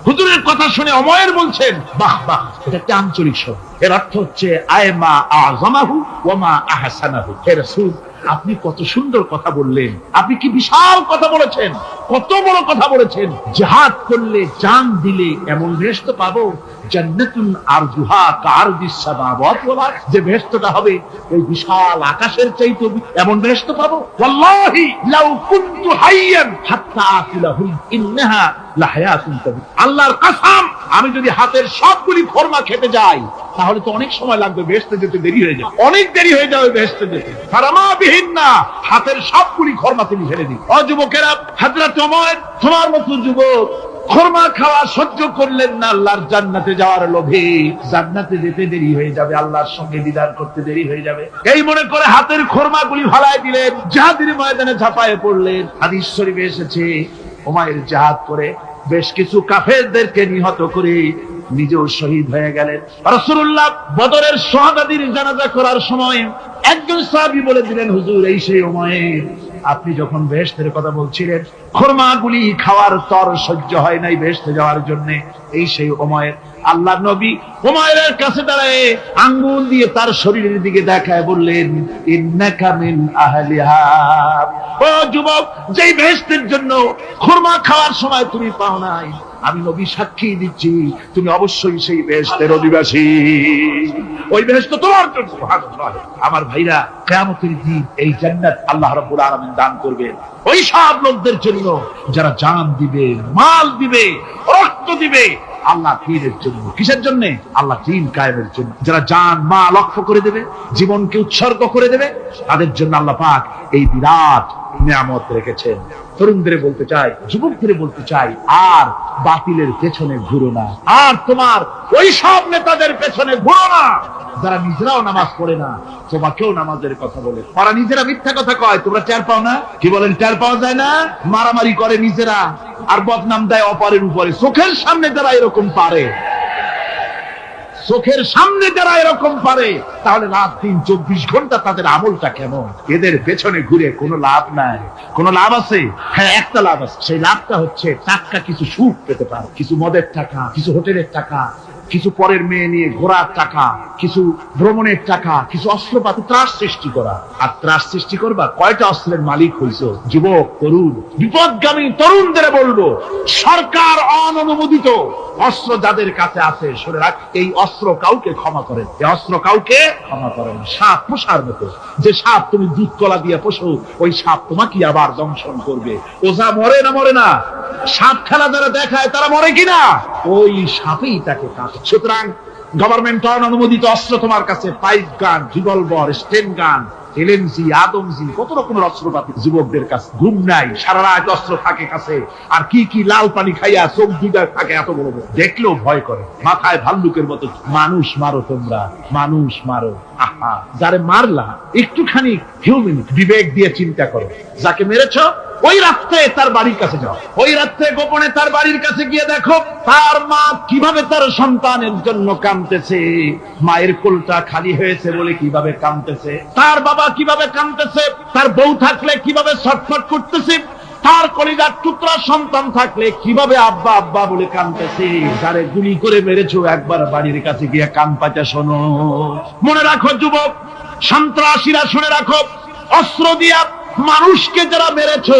হুজুরের কথা শুনে উমাইর বলছেন, বাহ বাহ, এটা একটা আঞ্চলিক শব্দ। এর অর্থ হচ্ছে আয়মা আযমাহু ওয়া মা আহসানাহু। হে রাসূল, আপনি কত সুন্দর কথা বললেন, আপনি কি বিশাল কথা বলেছেন, কত বড় কথা বলেছেন। জিহাদ করলে, জান দিলে এমন বেহেশত পাবো, জান্নাতুন আরজুহা কারদিস সামাওয়াতি ওয়াল আরদ, যে বেহেশতটা হবে ওই বিশাল আকাশের চাইতে, এমন বেহেশত পাবো। ওয়াল্লাহি লাউ কুনতু হাইয়ান হাত্তা আকিলাহু ইন্নাহা লাহায়াতুন তাবি। আল্লাহর কসম, আমি যদি হাতের সবগুলি খোরমা খেতে যাই তাহলে তো অনেক সময় লাগবে, বেহেশতে যেতে দেরি হয়ে যাবে, অনেক দেরি হয়ে যাবে বেহেশতে যেতে। ফারামা বিহিন্না, হাতের সবগুলি খোরমা তিনি ফেলে দিন। ও যুবকেরা, হযরত ওমর তোমার মতো যুবক খোরমা খাওয়া সহ্য করলেন না আল্লাহর জান্নাতে যাওয়ার লোভে। জান্নাতে যেতে দেরি হয়ে যাবে, আল্লাহর সঙ্গে দিদার করতে দেরি হয়ে যাবে, এই মনে করে হাতের খোরমাগুলি ফালাই দিলেন, জিহাদের ময়দানে ঝাঁপায়ে পড়লেন। হাদিস শরীফে এসেছে, উমাইর জিহাদ করে বেশ কিছু কাফেরদেরকে নিহত করে নিজেও শহীদ হয়ে গেলেন। রাসূলুল্লাহ বদরের শাহাদাতের জানাজা করার সময় একজন সাহাবী বলে দিলেন, হুজুর, এই সেই উমাইর, আপনি যখন বেহেশতের কথা বলছিলেন, খোরমাগুলি খাওয়ার তর সহ্য হয় নাই বেহেশতে যাওয়ার জন্য, এই সেই উমাইর। আল্লাহর নবী উমাইরের কাছে দাঁড়ায় আঙ্গুল দিয়ে তার শরীরের দিকে দেখায় বললেন, ইন্নাকা মিন আহলিহা। ও যুবক, যেই বেহেশতের জন্য খোরমা খাওয়ার সময় তুমি পাও নাই, আমি নবী সাক্ষী দিচ্ছি তুমি অবশ্যই সেই বেহেশতের অধিবাসী, ওই বেহেশত তোমার জন্য। সুবহানাল্লাহ। আমার ভাইরা, কিয়ামতের দিন এই জান্নাত আল্লাহ রাব্বুল আলামিন দান করবেন ওই সব লোকদের জন্য যারা জান দিবে, মাল দিবে, রক্ত দিবে আল্লাহ দ্বীনের জন্য। কিসের জন্য? আল্লাহ দ্বীন কায়েমের জন্য। যারা জান মাল লক্ষ্য করে দেবে, জীবনকে উৎসর্গ করে দেবে, তাদের জন্য আল্লাহ পাক এই বিরাট নিয়ামত রেখেছেন। তরুণদের বলতে চাই, যুবকদের বলতে চাই, আর বাতিলের পেছনে ঘুরো না, আর তোমার ওই সব নেতাদের পেছনে ঘুরো না যারা নিজেরাও নামাজ পড়ে না, তোমাকেও নামাজের কথা বলে। ওরা নিজেরা মিথ্যা কথা কয়, তোমরা টের পাও না? কি বলেন, টের পাওয়া যায় না? মারামারি করে নিজেরা আর বদনাম দেয় অপরের উপরে। চোখের সামনে যারা এরকম পারে, চোখের সামনে যারা এরকম পারে, তাহলে রাত দিন 24 ঘন্টা তাদের আমলটা কেমন? এদের পেছনে ঘুরে কোনো লাভ নাই। কোনো লাভ আছে? হ্যাঁ, একটা লাভ আছে। সেই লাভটা হচ্ছে টাটকা কিছু সুখ পেতে পারো, কিছু মদের টাকা, কিছু হোটেলের টাকা, কিছু পরের মেয়ে নিয়ে ঘোরার টাকা, কিছু ভ্রমণের টাকা, কিছু অস্ত্রপাতি, ত্রাস সৃষ্টি করা। আর ত্রাস সৃষ্টি করবা, কয়টা অস্ত্রের মালিক হইছো? যুবক, তরুণ, বিপদগামী তরুণদের বলবো, সরকার অননুমোদিত অস্ত্র যাদের কাছে আছে, শুনে রাখ, এই অস্ত্র কাউকে ক্ষমা করেন, এই অস্ত্র কাউকে ক্ষমা করেন। সাপ পোষার মতো, যে সাপ তুমি দুধ কলা দিয়ে পোষো, ওই সাপ তোমাকে আবার দংশন করবে। ওঝা মরে না মরে না? সাপ খেলা যারা দেখায় তারা মরে কিনা? ওই সাপেই তাকে কাটে। সুতরাং গভর্নমেন্ট অনুমোদিত অস্ত্র তোমার কাছে, পাইপ গান, রিভলভার, স্টেন গান, এলএমজি, আদমজি, কত রকমের অস্ত্রপাতি যুবকদের কাছে। ঘুম নাই, সারা রাত অস্ত্র থাকে কাছে, আর কি কি লাল পানি খাইয়া চোখ দুইটা থাকে এত বড় বড়, দেখলেও ভয় করে। মাথায় ভাল্লুকের মতো। মানুষ মারো তোমরা, মানুষ মারো। আহা, যারে মারলা একটুখানি হিউম্যান বিবেক দিয়ে চিন্তা করো। যাকে মেরেছ ওই রাত্রে তার বাড়ির কাছে যাও, ওই রাত্রে গোপনে তার বাড়ির কাছে গিয়ে দেখো তার মা কিভাবে তার সন্তানের জন্য কাঁদতেছে, মায়ের কোলটা খালি হয়েছে বলে কিভাবে কাঁদতেছে, তার বাবা কিভাবে কাঁদতেছে, তার বউ থাকলে কিভাবে ছটফট করতেছে, তার কলিজার টুকরা সন্তান থাকলে কিভাবে আব্বা আব্বা বলে কাঁদতেছে? যারে গুলি করে মেরেছো একবার বাড়ির কাছে গিয়ে কান পাচা শোনো। মনে রাখো যুবক, সন্ত্রাসীরা, শুনে রাখো, অস্ত্র দিয়া মানুষকে যারা মেরেছো,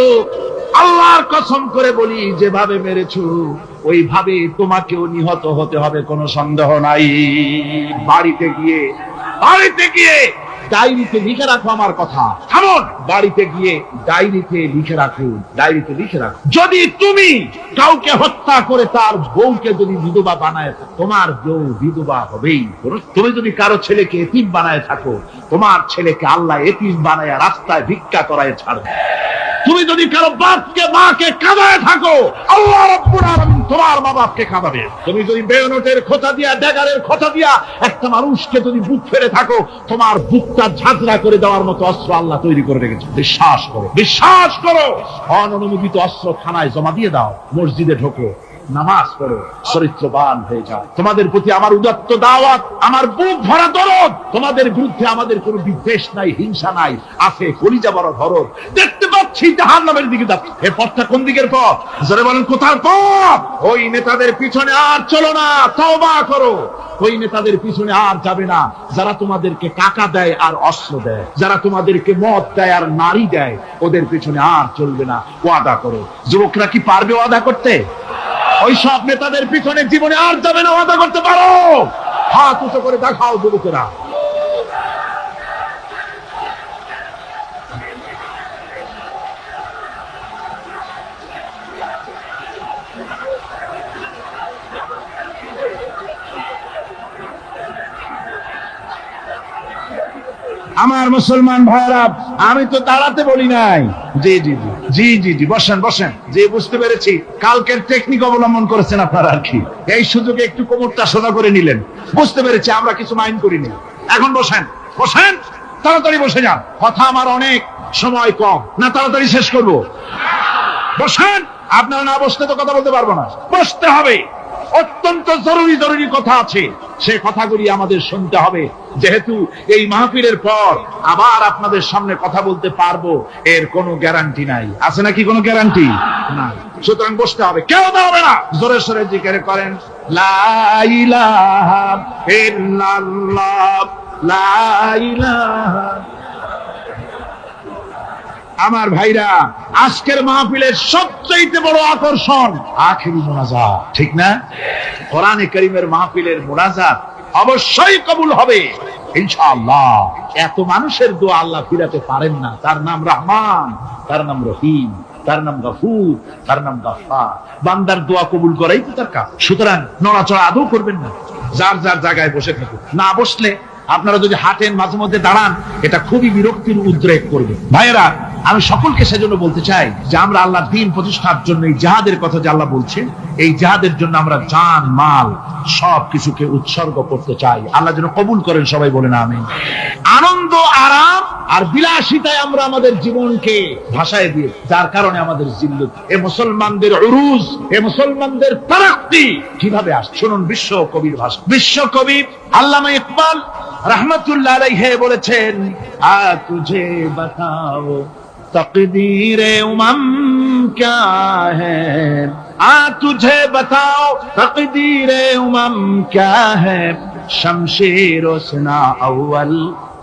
আল্লাহর কসম করে বলি যেভাবে মেরেছো ওইভাবে তোমাকেও নিহত হতে হবে, কোনো সন্দেহ নাই। বাড়িতে গিয়ে ডায়েরিতে লিখে রাখো আমার কথা। থামুন, বাড়িতে গিয়ে ডায়েরিতে লিখে রাখো, ডায়েরিতে লিখে রাখো। যদি তুমি কাউকে হত্যা করে তার বউকে যদি বিধবা বানায়, তোমার বউ বিধবা হবেই। তুমি যদি কারো ছেলেকে এতিম বানায় থাকো, তোমার ছেলেকে আল্লাহ এতিম বানায় রাস্তায় ভিক্ষা করায় ছাড়বে। তুমি যদি কারো বাপকে মাকে কাঁদায় থাকো, আল্লাহ রাব্বুল আলামিন তোমার মা বাপকে কাঁদাবে। তুমি যদি বেয়নটের খোঁচা দিয়া, ড্যাগারের খোঁচা দিয়া একটা মানুষকে যদি বুক ফেলে থাকো, তোমার বুকটা ঝাঁঝরা করে দেওয়ার মতো অস্ত্র আল্লাহ তৈরি করে রেখেছে। বিশ্বাস করো, বিশ্বাস করো। অননুমোদিত অস্ত্র থানায় জমা দিয়ে দাও, মসজিদে ঢোকো, নামাজ পড়ো, চরিত্রবান হয়ে যাও। তোমাদের প্রতি আমার উদাত্ত দাওয়াত, আমার বুক ভরা দরদ। তোমাদের বিরুদ্ধে আমাদের কোনো বিদ্বেষ নাই, হিংসা নাই, আছে কলিজা বড় ধরদ। দেখতে পাচ্ছি জাহান্নামের দিকে যাচ্ছে। এ পথটা কোন দিকের পথ? যারা বলেন কোথার পথ? ওই নেতাদের পিছনে আর চলো না, তওবা করো। ওই নেতাদের পিছনে আর যাবে না যারা তোমাদেরকে টাকা দেয় আর অস্ত্র দেয়, যারা তোমাদেরকে মদ দেয় আর নারী দেয়, ওদের পিছনে আর চলবে না। ওয়াদা করো। যুবকরা কি পারবে ওয়াদা করতে? ওই সব নেতাদের পিছনে জীবনে আর যাবে না, ওয়াদা করতে পারো? হাত উঁচু করে দেখাও যুবকেরা। আমার মুসলমান ভাইরা, আমি তো দাঁড়াতে বলি নাই। জি জি জি জি জি জি বসেন বসেন। যে বুঝতে পেরেছি কালকের টেকনিক অবলম্বন করেছেন আপনারা আর কি। এই সুযোগে একটু কোমরটা সোজা করে নিলেন। বুঝতে পেরেছি, আমরা কিছু মাইন্ড করিনি। এখন বসেন, বসেন, তাড়াতাড়ি বসে যান। কথা আমার অনেক, সময় কম, না তাড়াতাড়ি শেষ করব। বসেন। আপনারা না বসতে তো কথা বলতে পারবো না, বসতে হবে। অত্যন্ত জরুরি জরুরি কথা আছে, সে কথাগুলি আমাদের শুনতে হবে। যেহেতু এই মাহফিলের পর আবার আপনাদের সামনে কথা বলতে পারবো, এর কোনো গ্যারান্টি নাই। আছে নাকি কোনো গ্যারান্টি? না। সুতরাং বসতে হবে, কেউ দাঁড়াবে না। জোরে সোরে জিকির করেন, লা ইলাহা ইল্লাল্লাহ, লা ইলাহা। আমার ভাইরা, আজকের মাহফিলের সবচেয়ে বড় আকর্ষণ আখিরি মুনাজাত, ঠিক না? কোরআনে কারীমের মাহফিলের মুনাজাত অবশ্যই কবুল হবে ইনশাআল্লাহ। এত মানুষের দোয়া আল্লাহ ফিরাতে পারেন না। তার নাম রহমান, তার নাম রহিম, তার নাম গফুর, তার নাম গফফার। বান্দার দোয়া কবুল করাই তো তার কাজ। সুতরাং নড়াচড়া আদৌ করবেন না, যার যার জায়গায় বসে থাকুন। না বসলে আপনারা যদি হাঁটেন, মাঝে মধ্যে দাঁড়ান, এটা খুবই বিরক্তির উদ্রেক করবে। ভাইয়েরা, আমি সকলকে সেজন্য বলতে চাই যে আমরা আল্লাহর দ্বীন প্রতিষ্ঠার জন্য এই জিহাদের কথা যে আল্লাহ বলছেন, এই জিহাদের জন্য আমরা জান মাল সব কিছুকে উৎসর্গ করতে চাই। আল্লাহ যেন কবুল করেন, সবাই বলেন আমিন। আনন্দ, আরাম আর বিলাসিতায় আমরা আমাদের জীবনকে ভাসায় দিয়ে, যার কারণে আমাদের জিল্লুত। এ মুসলমানদের উরুজ, এ মুসলমানদের তারাক্কি কিভাবে আসে শুনুন। বিশ্ব কবির ভাষা, বিশ্ব কবি আল্লামা ইকবাল रहमतुल्लाह अलैहि বলেছেন, আ তুঝে বাতাও তকদীরে উমম क्या है, आ तुझे बताओ तकदीरे उमम क्या है, शमशीर उसना अव्वल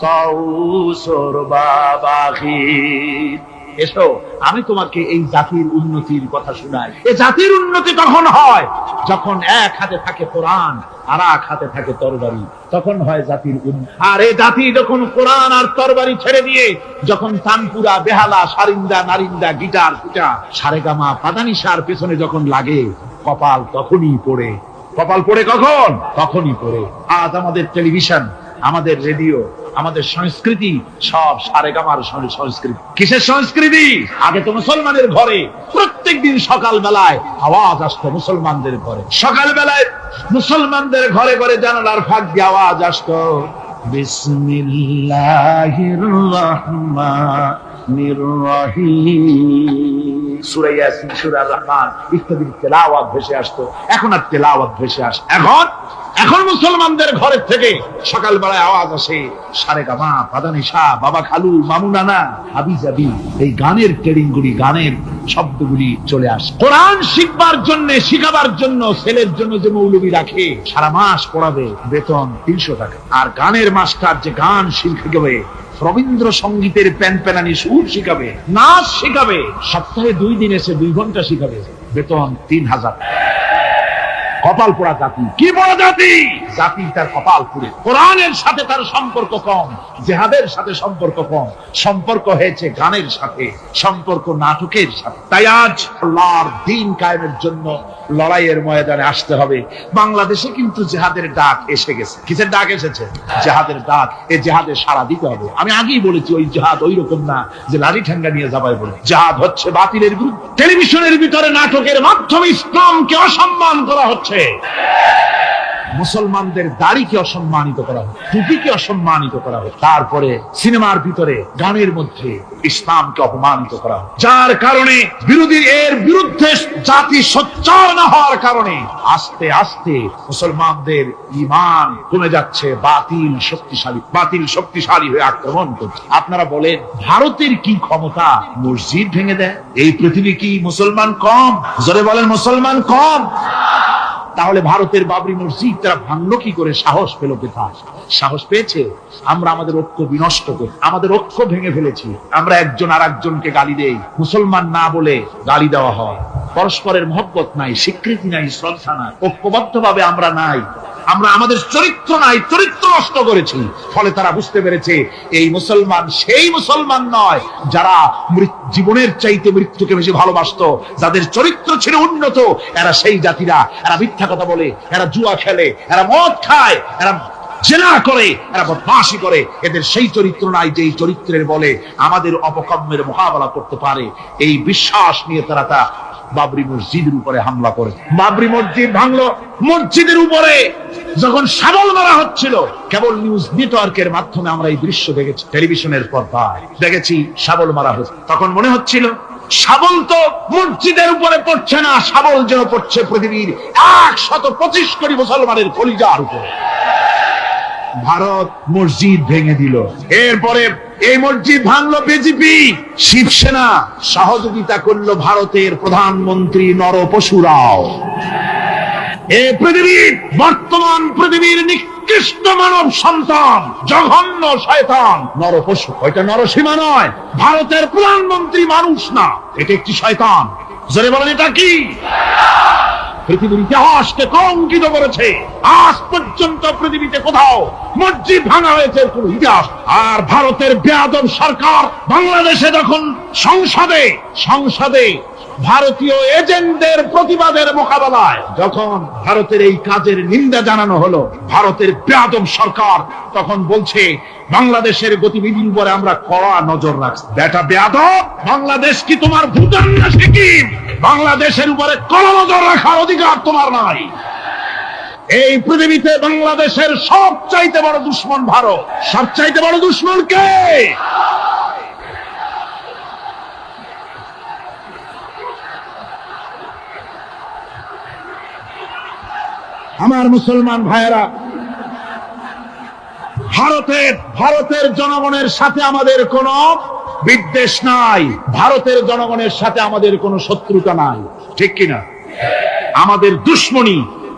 ताऊस और बाबाखीर। এসো আমি তোমাকে এই জাতির উন্নতির কথা শোনাই। এই জাতির উন্নতি তখন হয় যখন এক হাতে থাকে কোরআন আর এক হাতে থাকে তরবারি, তখন হয় জাতির উন্নতি। আর এই জাতি যখন কোরআন আর তরবারি ছেড়ে দিয়ে যখন তানপুরা, বেহালা, সারিন্দা, নারিন্দা, গিটার, পিটা, সারেগামা, পাদানিসার পেছনে যখন লাগে, কপাল তখনই পড়ে। কপাল পড়ে কখন? তখনই পড়ে। আজ আমাদের টেলিভিশন, আমাদের রেডিও, আমাদের সংস্কৃতি সব সারেগামার সংস্কৃতি। কিসের সংস্কৃতি? আগে তো মুসলমানের ঘরে প্রত্যেক দিন সকাল বেলায় আওয়াজ আসতো, মুসলমানদের ঘরে সকাল বেলায় মুসলমানদের ঘরে ঘরে জানালার ফাঁক দিয়ে আওয়াজ আসতো, বিসমিল্লাহির রহমানির রহিম, সূরা ইয়াসিন, সূরা রহমান ইত্যাদির তেলাওয়াত ভেসে আসতো। এখন আর তেলাওয়াত ভেসে আসে? এখন মুসলমানদের ঘরের থেকে সকালবেলায় আওয়াজ আসে, সারে গামা, পাদানিশা, বাবা খালু, মামু নানা, হাবি জাবি, এই গানের ট্রেডিং গুলি, গানের শব্দগুলি চলে আসে। কোরআন শিখবার জন্য, শিখাবার জন্য ছেলের জন্য যে মৌলবি রাখে, সারা মাস পড়াবে, বেতন 300 টাকা। আর গানের মাস্টার যে গান শিখাবে, রবীন্দ্রসঙ্গীতের প্যানপ্যানানি সুর শিখাবে, নাচ শিখাবে, সপ্তাহে 2 দিন এসে 2 ঘন্টা শিখাবে, বেতন 3000। কপাল পোড়া জাতি। কি পোড়া জাতি? জাতি তার কপাল পুড়ে। কোরআনের সাথে তার সম্পর্ক কম, জিহাদের সাথে সম্পর্ক কম, সম্পর্ক হয়েছে গানের সাথে, সম্পর্ক নাটকের সাথে। তাই আজ আল্লাহর দ্বীন কায়েমের জন্য লড়াইয়ের ময়দানে আসতে হবে। বাংলাদেশে কিন্তু জিহাদের ডাক এসে গেছে। কিসের ডাক এসেছে? জিহাদের ডাক। এই জিহাদে সাড়া দিতে হবে। আমি আগেই বলেছি, ওই জিহাদ ওই রকম না যে লাঠি ঠ্যাঙ্গা নিয়ে যাবাই বলে। জিহাদ হচ্ছে বাতিলের বিরুদ্ধে। টেলিভিশনের ভিতরে নাটকের মাধ্যমে ইসলামকে অসম্মান করা হচ্ছে, মুসলমানদের দাড়িকে অসম্মানিত করা হয়, টুপিকে অসম্মানিত করা হয়, তারপরে সিনেমার ভিতরে গানের মধ্যে ইসলামকে অপমানিত করা হয়। যার কারণে এর বিরুদ্ধে জাতি সোচ্চার না হওয়ার কারণে আস্তে আস্তে মুসলমানদের ঈমান কমে যাচ্ছে। বাতিল শক্তিশালী হয়ে আক্রমণ করছে। আপনারা বলেন, ভারতের কি ক্ষমতা মসজিদ ভেঙে দেয়? এই পৃথিবী কি মুসলমান কম? জোরে বলেন, মুসলমান কম? তাহলে ভারতের বাবরি মসজিদ তারা ভাঙলো কি করে? সাহস পেল কোথায়? সাহস পেয়েছে আমরা আমাদের ঐক্য বিনষ্ট করি, আমাদের ঐক্য ভেঙে ফেলেছি। আমরা একজন আর একজনকে গালি দেই, মুসলমান না বলে গালি দেওয়া হয়। পরস্পরের মহব্বত নাই, স্বীকৃতি নাই, শ্রদ্ধা নাই, ঐক্যবদ্ধ ভাবে আমরা নাই। আমরা আমাদের চরিত্র নাই, চরিত্র নষ্ট করেছি। ফলে তারা বুঝতে পেরেছে এই মুসলমান সেই মুসলমান নয় যারা জীবনের চাইতে মৃত্যুকে বেশি ভালোবাসতো, যাদের চরিত্র ছিল উন্নত। এরা সেই জাতিরা, এরা মিথ্যা কথা বলে, এরা জুয়া খেলে, এরা মদ খায়, এরা জেনা করে, এরা বদমাশি করে। এদের সেই চরিত্র নাই যেই চরিত্রের বলে আমাদের অপকর্মের মোকাবেলা করতে পারে। এই বিশ্বাস নিয়ে তারা বাবরি মসজিদের উপরে হামলা করে। বাবরি মসজিদ ভাঙলো। মসজিদের উপরে যখন শাবল মারা হচ্ছিল, কেবল নিউজ নেটওয়ার্কের মাধ্যমে আমরা এই দৃশ্য দেখেছি, টেলিভিশনের পর্দায় দেখেছি শাবল মারা হচ্ছে। তখন মনে হচ্ছিল শাবল তো মসজিদের উপরে পড়ছে না, শাবল যেন পড়ছে পৃথিবীর 125 কোটি মুসলমানের কলিজার উপরে। ভারত মসজিদ ভেঙে দিল। এরপরে এই মসজিদ ভাঙলো বিজেপি, শিবসেনা সহযোগিতা করলো ভারতের প্রধানমন্ত্রী নরপশুরাও। এই পৃথিবীর বর্তমান পৃথিবীর নিকৃষ্ট মানব সন্তান, জঘন্য শয়তান নরপশু। ওইটা নরসীমা নয়, ভারতের প্রধানমন্ত্রী মানুষ না, এটা একটি শয়তান। জোরে বলেন, এটা কি? পৃথিবীর ইতিহাসকে কলঙ্কিত করেছে। আজ পর্যন্ত পৃথিবীতে কোথাও মসজিদ ভাঙা হয়েছে কোন ইতিহাস। আর ভারতের বেয়াদব সরকার বাংলাদেশে যখন সংসদে ভারতীয় এজেন্টদের প্রতিবাদের মোকাবেলায় যখন ভারতের এই কাজের নিন্দা জানানো হলো, ভারতের বেয়াদব সরকার তখন বলছে বাংলাদেশের গতিবিধির উপরে আমরা কড়া নজর রাখছি। বেটা বেয়াদব, বাংলাদেশ কি তোমার ভুটান না সিকিম? বাংলাদেশের উপরে কড়া নজর রাখার অধিকার তোমার নাই। এই পৃথিবীতে বাংলাদেশের সবচাইতে বড় দুশ্মন ভারত। সবচাইতে বড় দুশ্মন কে? আমার মুসলমান ভাইয়েরা, ভারতের জনগণের সাথে আমাদের কোনো বিদ্বেষ নাই, ভারতের জনগণের সাথে আমাদের কোনো শত্রুতা নাই, ঠিক কিনা? আমাদের দুশ্মনী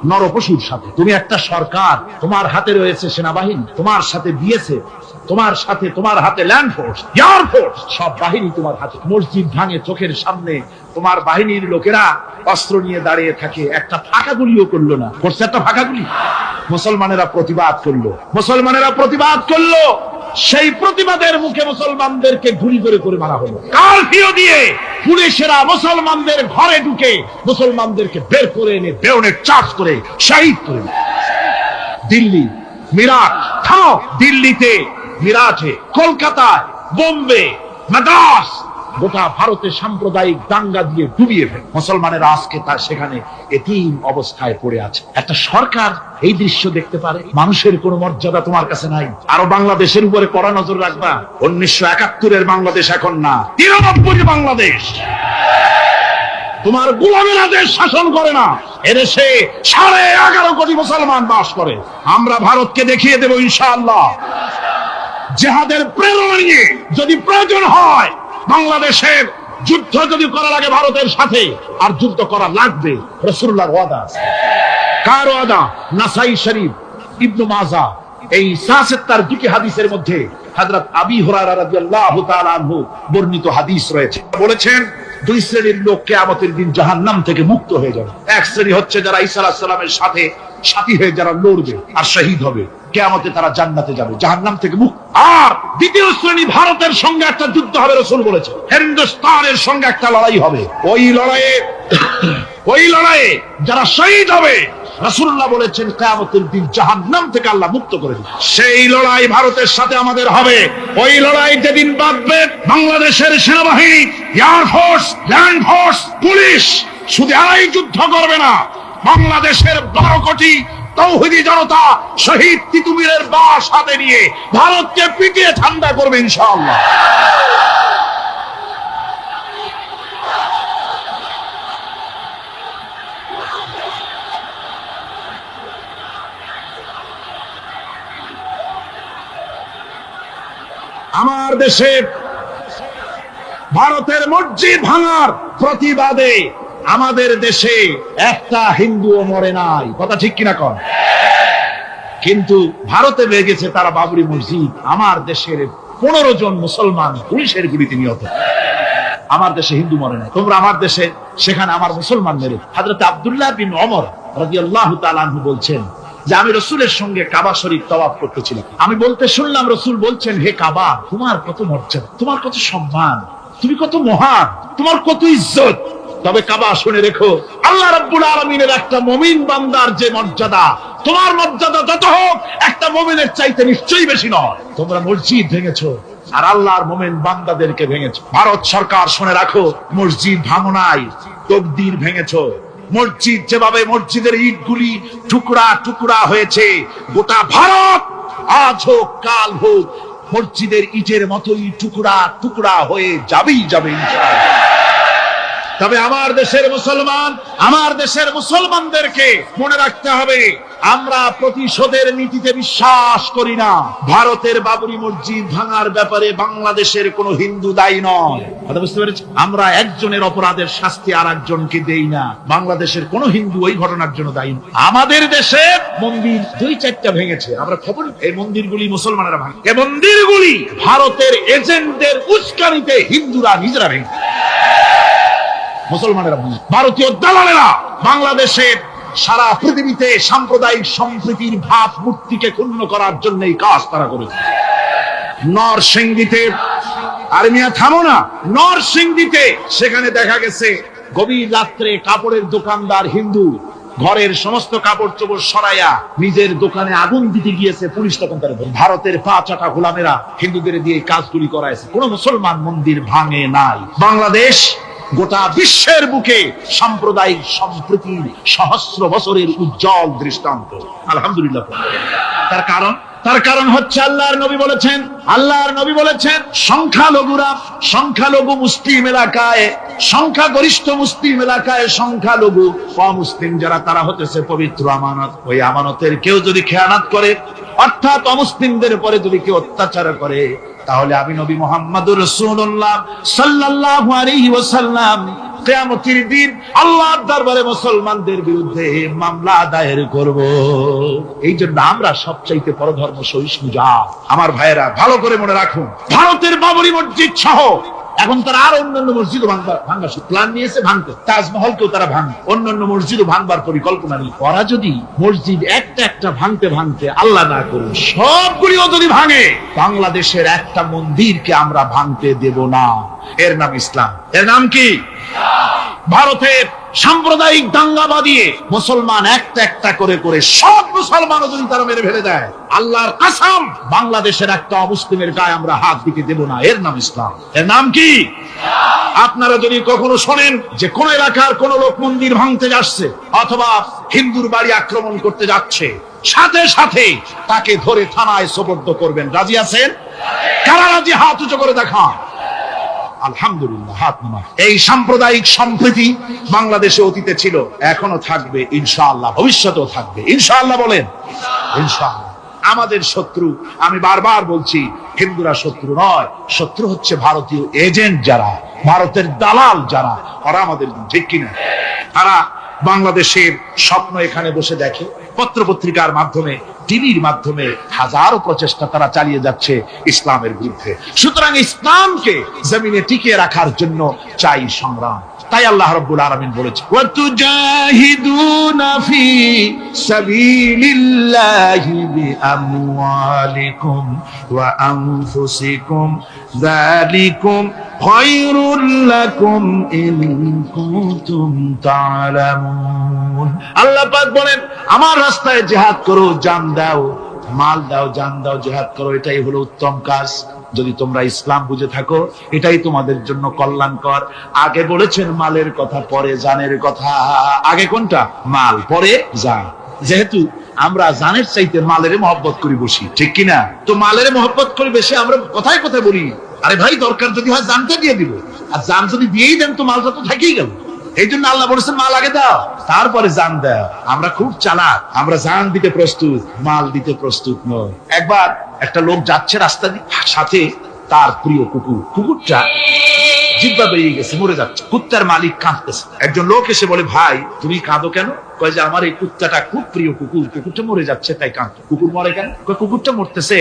নরপশুর সাথে। তুমি একটা সরকার, তোমার হাতে রয়েছে সেনাবাহিনী, তোমার সাথে বিএসএফ, তোমার হাতে ল্যান্ড ফোর্স, এয়ার ফোর্স, সব বাহিনী তোমার হাতে। মসজিদ ভাঙে চোখের সামনে, তোমার বাহিনীর লোকেরা অস্ত্র নিয়ে দাঁড়িয়ে থাকে, একটা ফাঁকা গুলিও করলো না। করছে একটা ফাঁকা গুলি? মুসলমানেরা প্রতিবাদ করলো। সেই প্রতিবাদের মুখে মুসলমানদেরকে গুলি করে মারা হলো। কারফিউ দিয়ে পুলিশেরা মুসলমানদের ঘরে ঢুকে মুসলমানদেরকে বের করে এনে বেয়নেট চার্জ করে শহীদ করে। দিল্লি, মিরাট, দিল্লিতে, মিরাটে, কলকাতায়, বোম্বে, মাদ্রাস, গোটা ভারতে সাম্প্রদায়িক দাঙ্গা দিয়ে ডুবিয়ে ফেলে মুসলমানেরা আজকে তার সেখানে এতিম অবস্থায় পড়ে আছে। একটা সরকার এই দৃশ্য দেখতে পারে? মানুষের কোনো মর্যাদা তোমার কাছে নাই। আরো বাংলাদেশের উপরে কড়া নজর রাখবা। 1971-এর বাংলাদেশ এখন না, 93-এর বাংলাদেশ। তোমার গোলামেরা দেশ শাসন করে না, এদেশে 11.5 কোটি মুসলমান বাস করে। আমরা ভারতকে দেখিয়ে দেব ইনশাআল্লাহ, জিহাদের প্রেরণা নিয়ে যদি প্রয়োজন হয় বাংলাদেশের যুদ্ধ যদি করা লাগে ভারতের সাথে, আর যুদ্ধ করা লাগবে। রাসূলুল্লাহর ওয়াদা। কার ওয়াদা? নাসাই শরীফ, ইবনে মাজাহ, এই ৭২টি হাদিসের মধ্যে হযরত আবী হুরায়রা রাদিয়াল্লাহু তাআলা আনহু বর্ণিত হাদিস রয়েছে। বলেছেন 2 শ্রেণীর লোক কিয়ামতের দিন জাহান্নাম থেকে মুক্ত হয়ে যাবে। এক শ্রেণী হচ্ছে যারা ঈসা আলাইহিস সালামের সাথে সাথী হয়ে যারা লড়বে আর শহীদ হবে, কিয়ামতে তারা জান্নাতে যাবে, জাহান্নাম থেকে মুক্ত। আর দ্বিতীয় শ্রেণী, ভারতের সঙ্গে একটা যুদ্ধ হবে, রাসূল বলেছেন হিন্দুস্তানের সঙ্গে একটা লড়াই হবে। ওই লড়াইয়ে যারা শহীদ হবে, রাসূলুল্লাহ বলেছেন কিয়ামতের দিন জাহান্নাম থেকে আল্লাহ মুক্ত করে দিবেন। সেই লড়াই ভারতের সাথে আমাদের হবে। ওই লড়াই যেদিন বাঁধবে, বাংলাদেশের সেনাবাহিনী, air force, land force, police শুধু এরাই যুদ্ধ করবে না, বাংলাদেশের 12 কোটি তৌহিদি জনতা শহীদ তিতুমীরের বাস হাতে নিয়ে ভারতকে পিটিয়ে ঠান্ডা করবে ইনশাআল্লাহ। আমার দেশে ভারতের মসজিদ ভাঙার প্রতিবাদে আমাদের দেশে একটা হিন্দুও মরে নাই, কথা ঠিক কিনা কন? কিন্তু ভারতে লেগেছে তারা বাবরি মসজিদ। আমার দেশের 15 জন মুসলমান পুলিশের গুলিতে নিহত। আমার দেশে হিন্দু মরে নাই। তোমরা আমার দেশে, সেখানে আমার মুসলমান মেরে। হযরত আব্দুল্লাহ বিন ওমর রাদিয়াল্লাহু তাআলা আনহু বলছেন যে আমি রাসূলের সঙ্গে কাবা শরীফ তাওয়াফ করতেছিলাম। আমি বলতে শুনলাম রাসূল বলছেন, হে কাবা, তোমার কত মর্যাদা, তোমার কত সম্মান, তুমি কত মহান, তোমার কত ইজ্জত। তবে কাবা শুনে রেখো, আল্লাহ রাব্বুল আলামিনের একটা মুমিন বান্দার যে মর্যাদা, তোমার মর্যাদা যত হোক একটা মুমিনের চাইতে নিশ্চয়ই বেশি নয়। তোমরা মসজিদ ভেঙেছো আর আল্লাহর মুমিন বান্দাদেরকে ভেঙেছো। ভারত সরকার শুনে রাখো, মসজিদ ভাঙো নাই, তকদির ভেঙেছো। মসজিদ যেভাবে মসজিদের ইটগুলি টুকরা টুকরা হয়েছে, গোটা ভারত আজ হোক কাল হোক মসজিদের ইটের মতোই টুকরা টুকরা হয়ে যাবেই যাবে ইনশাআল্লাহ। তবে আমার দেশের মুসলমান, আমার দেশের মুসলমানদেরকে মনে রাখতে হবে, আমরা প্রতিশোধের নীতিতে বিশ্বাস করি না। ভারতের বাবরি মসজিদ ভাঙার ব্যাপারে বাংলাদেশের কোন হিন্দু দায়ী নয়, কথা বুঝতে পেরেছেন? আমরা একজনের অপরাধের শাস্তি আর একজনকে দেই না। বাংলাদেশের কোন হিন্দু ওই ঘটনার জন্য দায়ী নয়। আমাদের দেশে মন্দির 2-4টা ভেঙেছে, আমরা খবর, এই মন্দিরগুলি মুসলমানেরা ভাঙে। এই মন্দিরগুলি ভারতের এজেন্টদের উস্কানিতে হিন্দুরা নিজেরা ভেঙে, মুসলমানেরা ভাঙে। ভারতীয় দালালেরা বাংলাদেশের সারা পৃথিবীতে সাম্প্রদায়িক সম্প্রীতির ভাবমূর্তিকে ক্ষুণ্ণ করার জন্য এই কাজ তারা করেছে। নরসিংদীতে, আর মিয়া থামো না, নরসিংদীতে সেখানে দেখা গেছে গভীর রাত্রে কাপড়ের দোকানদার হিন্দু ঘরের সমস্ত কাপড় চোপড় সরাইয়া নিজের দোকানে আগুন দিতে গিয়েছে, পুলিশ তখন তারা ধরে। ভারতের 5-8 গোলামেরা হিন্দুদের দিয়ে কাজগুলি করাইছে, কোন মুসলমান মন্দির ভাঙে নাই। বাংলাদেশ গোটা বিশ্বের বুকে সাম্প্রদায়িক সম্প্রীতির সহস্র বছরের উজ্জ্বল দৃষ্টান্ত, আলহামদুলিল্লাহ। তার কারণ হচ্ছে আল্লাহর নবী বলেছেন সংখ্যালঘু মুসলিম এলাকায়, সংখ্যাগরিষ্ঠ মুসলিম এলাকায় সংখ্যালঘু অমুসলিম যারা, তারা হতেছে পবিত্র আমানত। ওই আমানতের কেউ যদি খেয়ানত করে, অর্থাৎ অমুসলিমদের উপরে যদি কেউ অত্যাচার করে, তাহলে আমি নবী মুহাম্মদুর রাসূলুল্লাহ সাল্লাল্লাহু আলাইহি ওয়াসাল্লাম কিয়ামতের দিন আল্লাহর দরবারে মুসলমানদের বিরুদ্ধে মামলা দায়ের করব। এই জন্য আমরা সবচাইতে পরধর্ম সহিষ্ণু জাত। আমার ভাইয়েরা ভালো করে মনে রাখুন, ভারতের বাবরি মসজিদ সহ এখন তারা আর অন্যান্য মসজিদও ভাঙবার প্ল্যান নিয়েছে, ভাঙতে তাজমহলকেও তারা ভাঙবে, অন্যান্য মসজিদও ভাঙবার পরিকল্পনা নেই। ওরা যদি মসজিদ একটা ভাঙতে ভাঙতে আল্লাহ না করুন সবগুলিও যদি ভাঙে, বাংলাদেশের একটা মন্দিরকে আমরা ভাঙতে দেব না। এর নাম ইসলাম। এর নাম কি? ভারতের সাম্প্রদায়িক দাঙ্গা বাঁধিয়ে মুসলমান একটা করে সব মুসলমানও যদি তারা মেরে ফেলে দেয়, আল্লাহর কসম বাংলাদেশের একটা অমুসলিমের গায়ে আমরা হাত দিতে দেব না। এর নাম ইসলাম। এর নাম কি? আপনারা যদি কখনো শোনেন যে কোন এলাকার কোন লোক মন্দির ভাঙতে যাচ্ছে অথবা হিন্দুর বাড়ি আক্রমণ করতে যাচ্ছে, সাথে সাথে তাকে ধরে থানায় সোপর্দ করবেন। রাজি আছেন? কারা রাজি? হাত উঁচু করে দেখান। আলহামদুলিল্লাহ, হাত নামা। এই সাম্প্রদায়িক সম্প্রীতি বাংলাদেশে অতীতে ছিল, এখনো থাকবে ইনশাআল্লাহ, ভবিষ্যতেও থাকবে ইনশাআল্লাহ। বলেন ইনশাআল্লাহ। আমাদের শত্রু, আমি বারবার বলছি, হিন্দুরা শত্রু নয়, শত্রু হচ্ছে ভারতীয় এজেন্ট যারা, ভারতের দালাল যারা, ওরা আমাদের, ঠিক কিনা? তারা বাংলাদেশের স্বপ্ন এখানে বসে দেখে, পত্র পত্রিকার মাধ্যমে, টিভির মাধ্যমে হাজারো প্রচেষ্টা তারা চালিয়ে যাচ্ছে ইসলামের বিরুদ্ধে। সুতরাং ইসলামকে জমিনে টিকিয়ে রাখার জন্য চাই সংগ্রাম। তাই আল্লাহ রাব্বুল আলামিন বলেছেন, ওয়াতুজাহিদুনা ফি সাবিলিল্লাহি বিআমওয়ালিকুম ওয়া আনফুসিকুম যালিকুম খায়রুল লাকুম ইন কুনতুম তা'লামুন। আল্লাহ পাক বলেন, আমার রাস্তায় জিহাদ করো, জান দাও, মাল দাও, জান দাও, জিহাদ করো, এটাই হলো উত্তম কাজ। যদি তোমরা ইসলাম বুঝে থাকো, এটাই তোমাদের জন্য কল্যাণকর। আগে বলেছেন মালের কথা, পরে জানের কথা। আগে কোনটা? মাল, পরে জান। যেহেতু আমরা জানের চাইতে মালের মহব্বত করি বসি, ঠিক কিনা? তো মালের মহব্বত করি বেশি, আমরা কথায় কথায় বলি, আরে ভাই দরকার যদি হয় জানটা দিয়ে দিব, আর জান যদি দিয়েই দেন তো মালটা তো থেকেই গেল। এই জন্য আল্লাহ বলেছেন মাল আগে দাও, তারপরে জান দাও। আমরা খুব চালাক, আমরা জান দিতে প্রস্তুত, মাল দিতে প্রস্তুত নয়। একবার একটা লোক যাচ্ছে রাস্তা দিয়ে, সাথে তার প্রিয় কুকুর, কুকুরটা জিহ্বা বেরিয়ে গেছে, মরে যাচ্ছে। কুত্তার মালিক কাঁদতেছে। একজন লোক এসে বলে, ভাই তুমি কাঁদো কেন? কয় যে আমার এই কুত্তাটা খুব প্রিয় কুকুর, কুকুরটা মরে যাচ্ছে তাই কাঁদতো। কুকুর মরে কেন? কয় কুকুরটা মরতেছে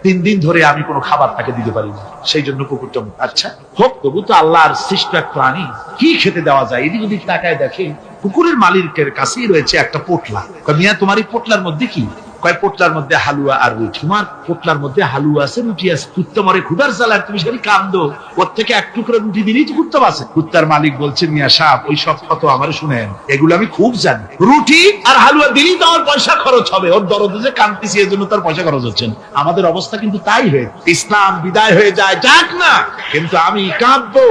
3 দিন ধরে আমি কোনো খাবার তাকে দিতে পারি না, সেই জন্য কুকুরটা। আচ্ছা হোক, তবু তো আল্লাহর সৃষ্ট এক প্রাণী, কি খেতে দেওয়া যায়? এদিক ওদিক তাকায় দেখে কুকুরের মালিকের কাছেই রয়েছে একটা পোটলা। কয় মিয়া তোমার এই পোটলার মধ্যে কি? কয় পোটলার মধ্যে হালুয়া আর রুটি। তোমার পোটলার মধ্যে হালুয়া আছে, রুটি আছে, কুত্তা মরে ক্ষুধার জ্বালায় তুমি সেখানে কান্দো, ওর থেকে এক টুকরো রুটি দিলেই তো কুত্তা বাঁচে। কুত্তার মালিক বলছে, মিয়া সাহেব ওই সব কত আমার শুনেন, এগুলো আমি খুব জানি, রুটি আর হালুয়া দিলেই তো আমার পয়সা খরচ হবে, ওর দরদে যে কান্দতেছি এর জন্য তার পয়সা খরচ হচ্ছে না। আমাদের অবস্থা কিন্তু তাই হয়ে, ইসলাম বিদায় হয়ে যায়, যাক না, কিন্তু আমি কাঁদবো,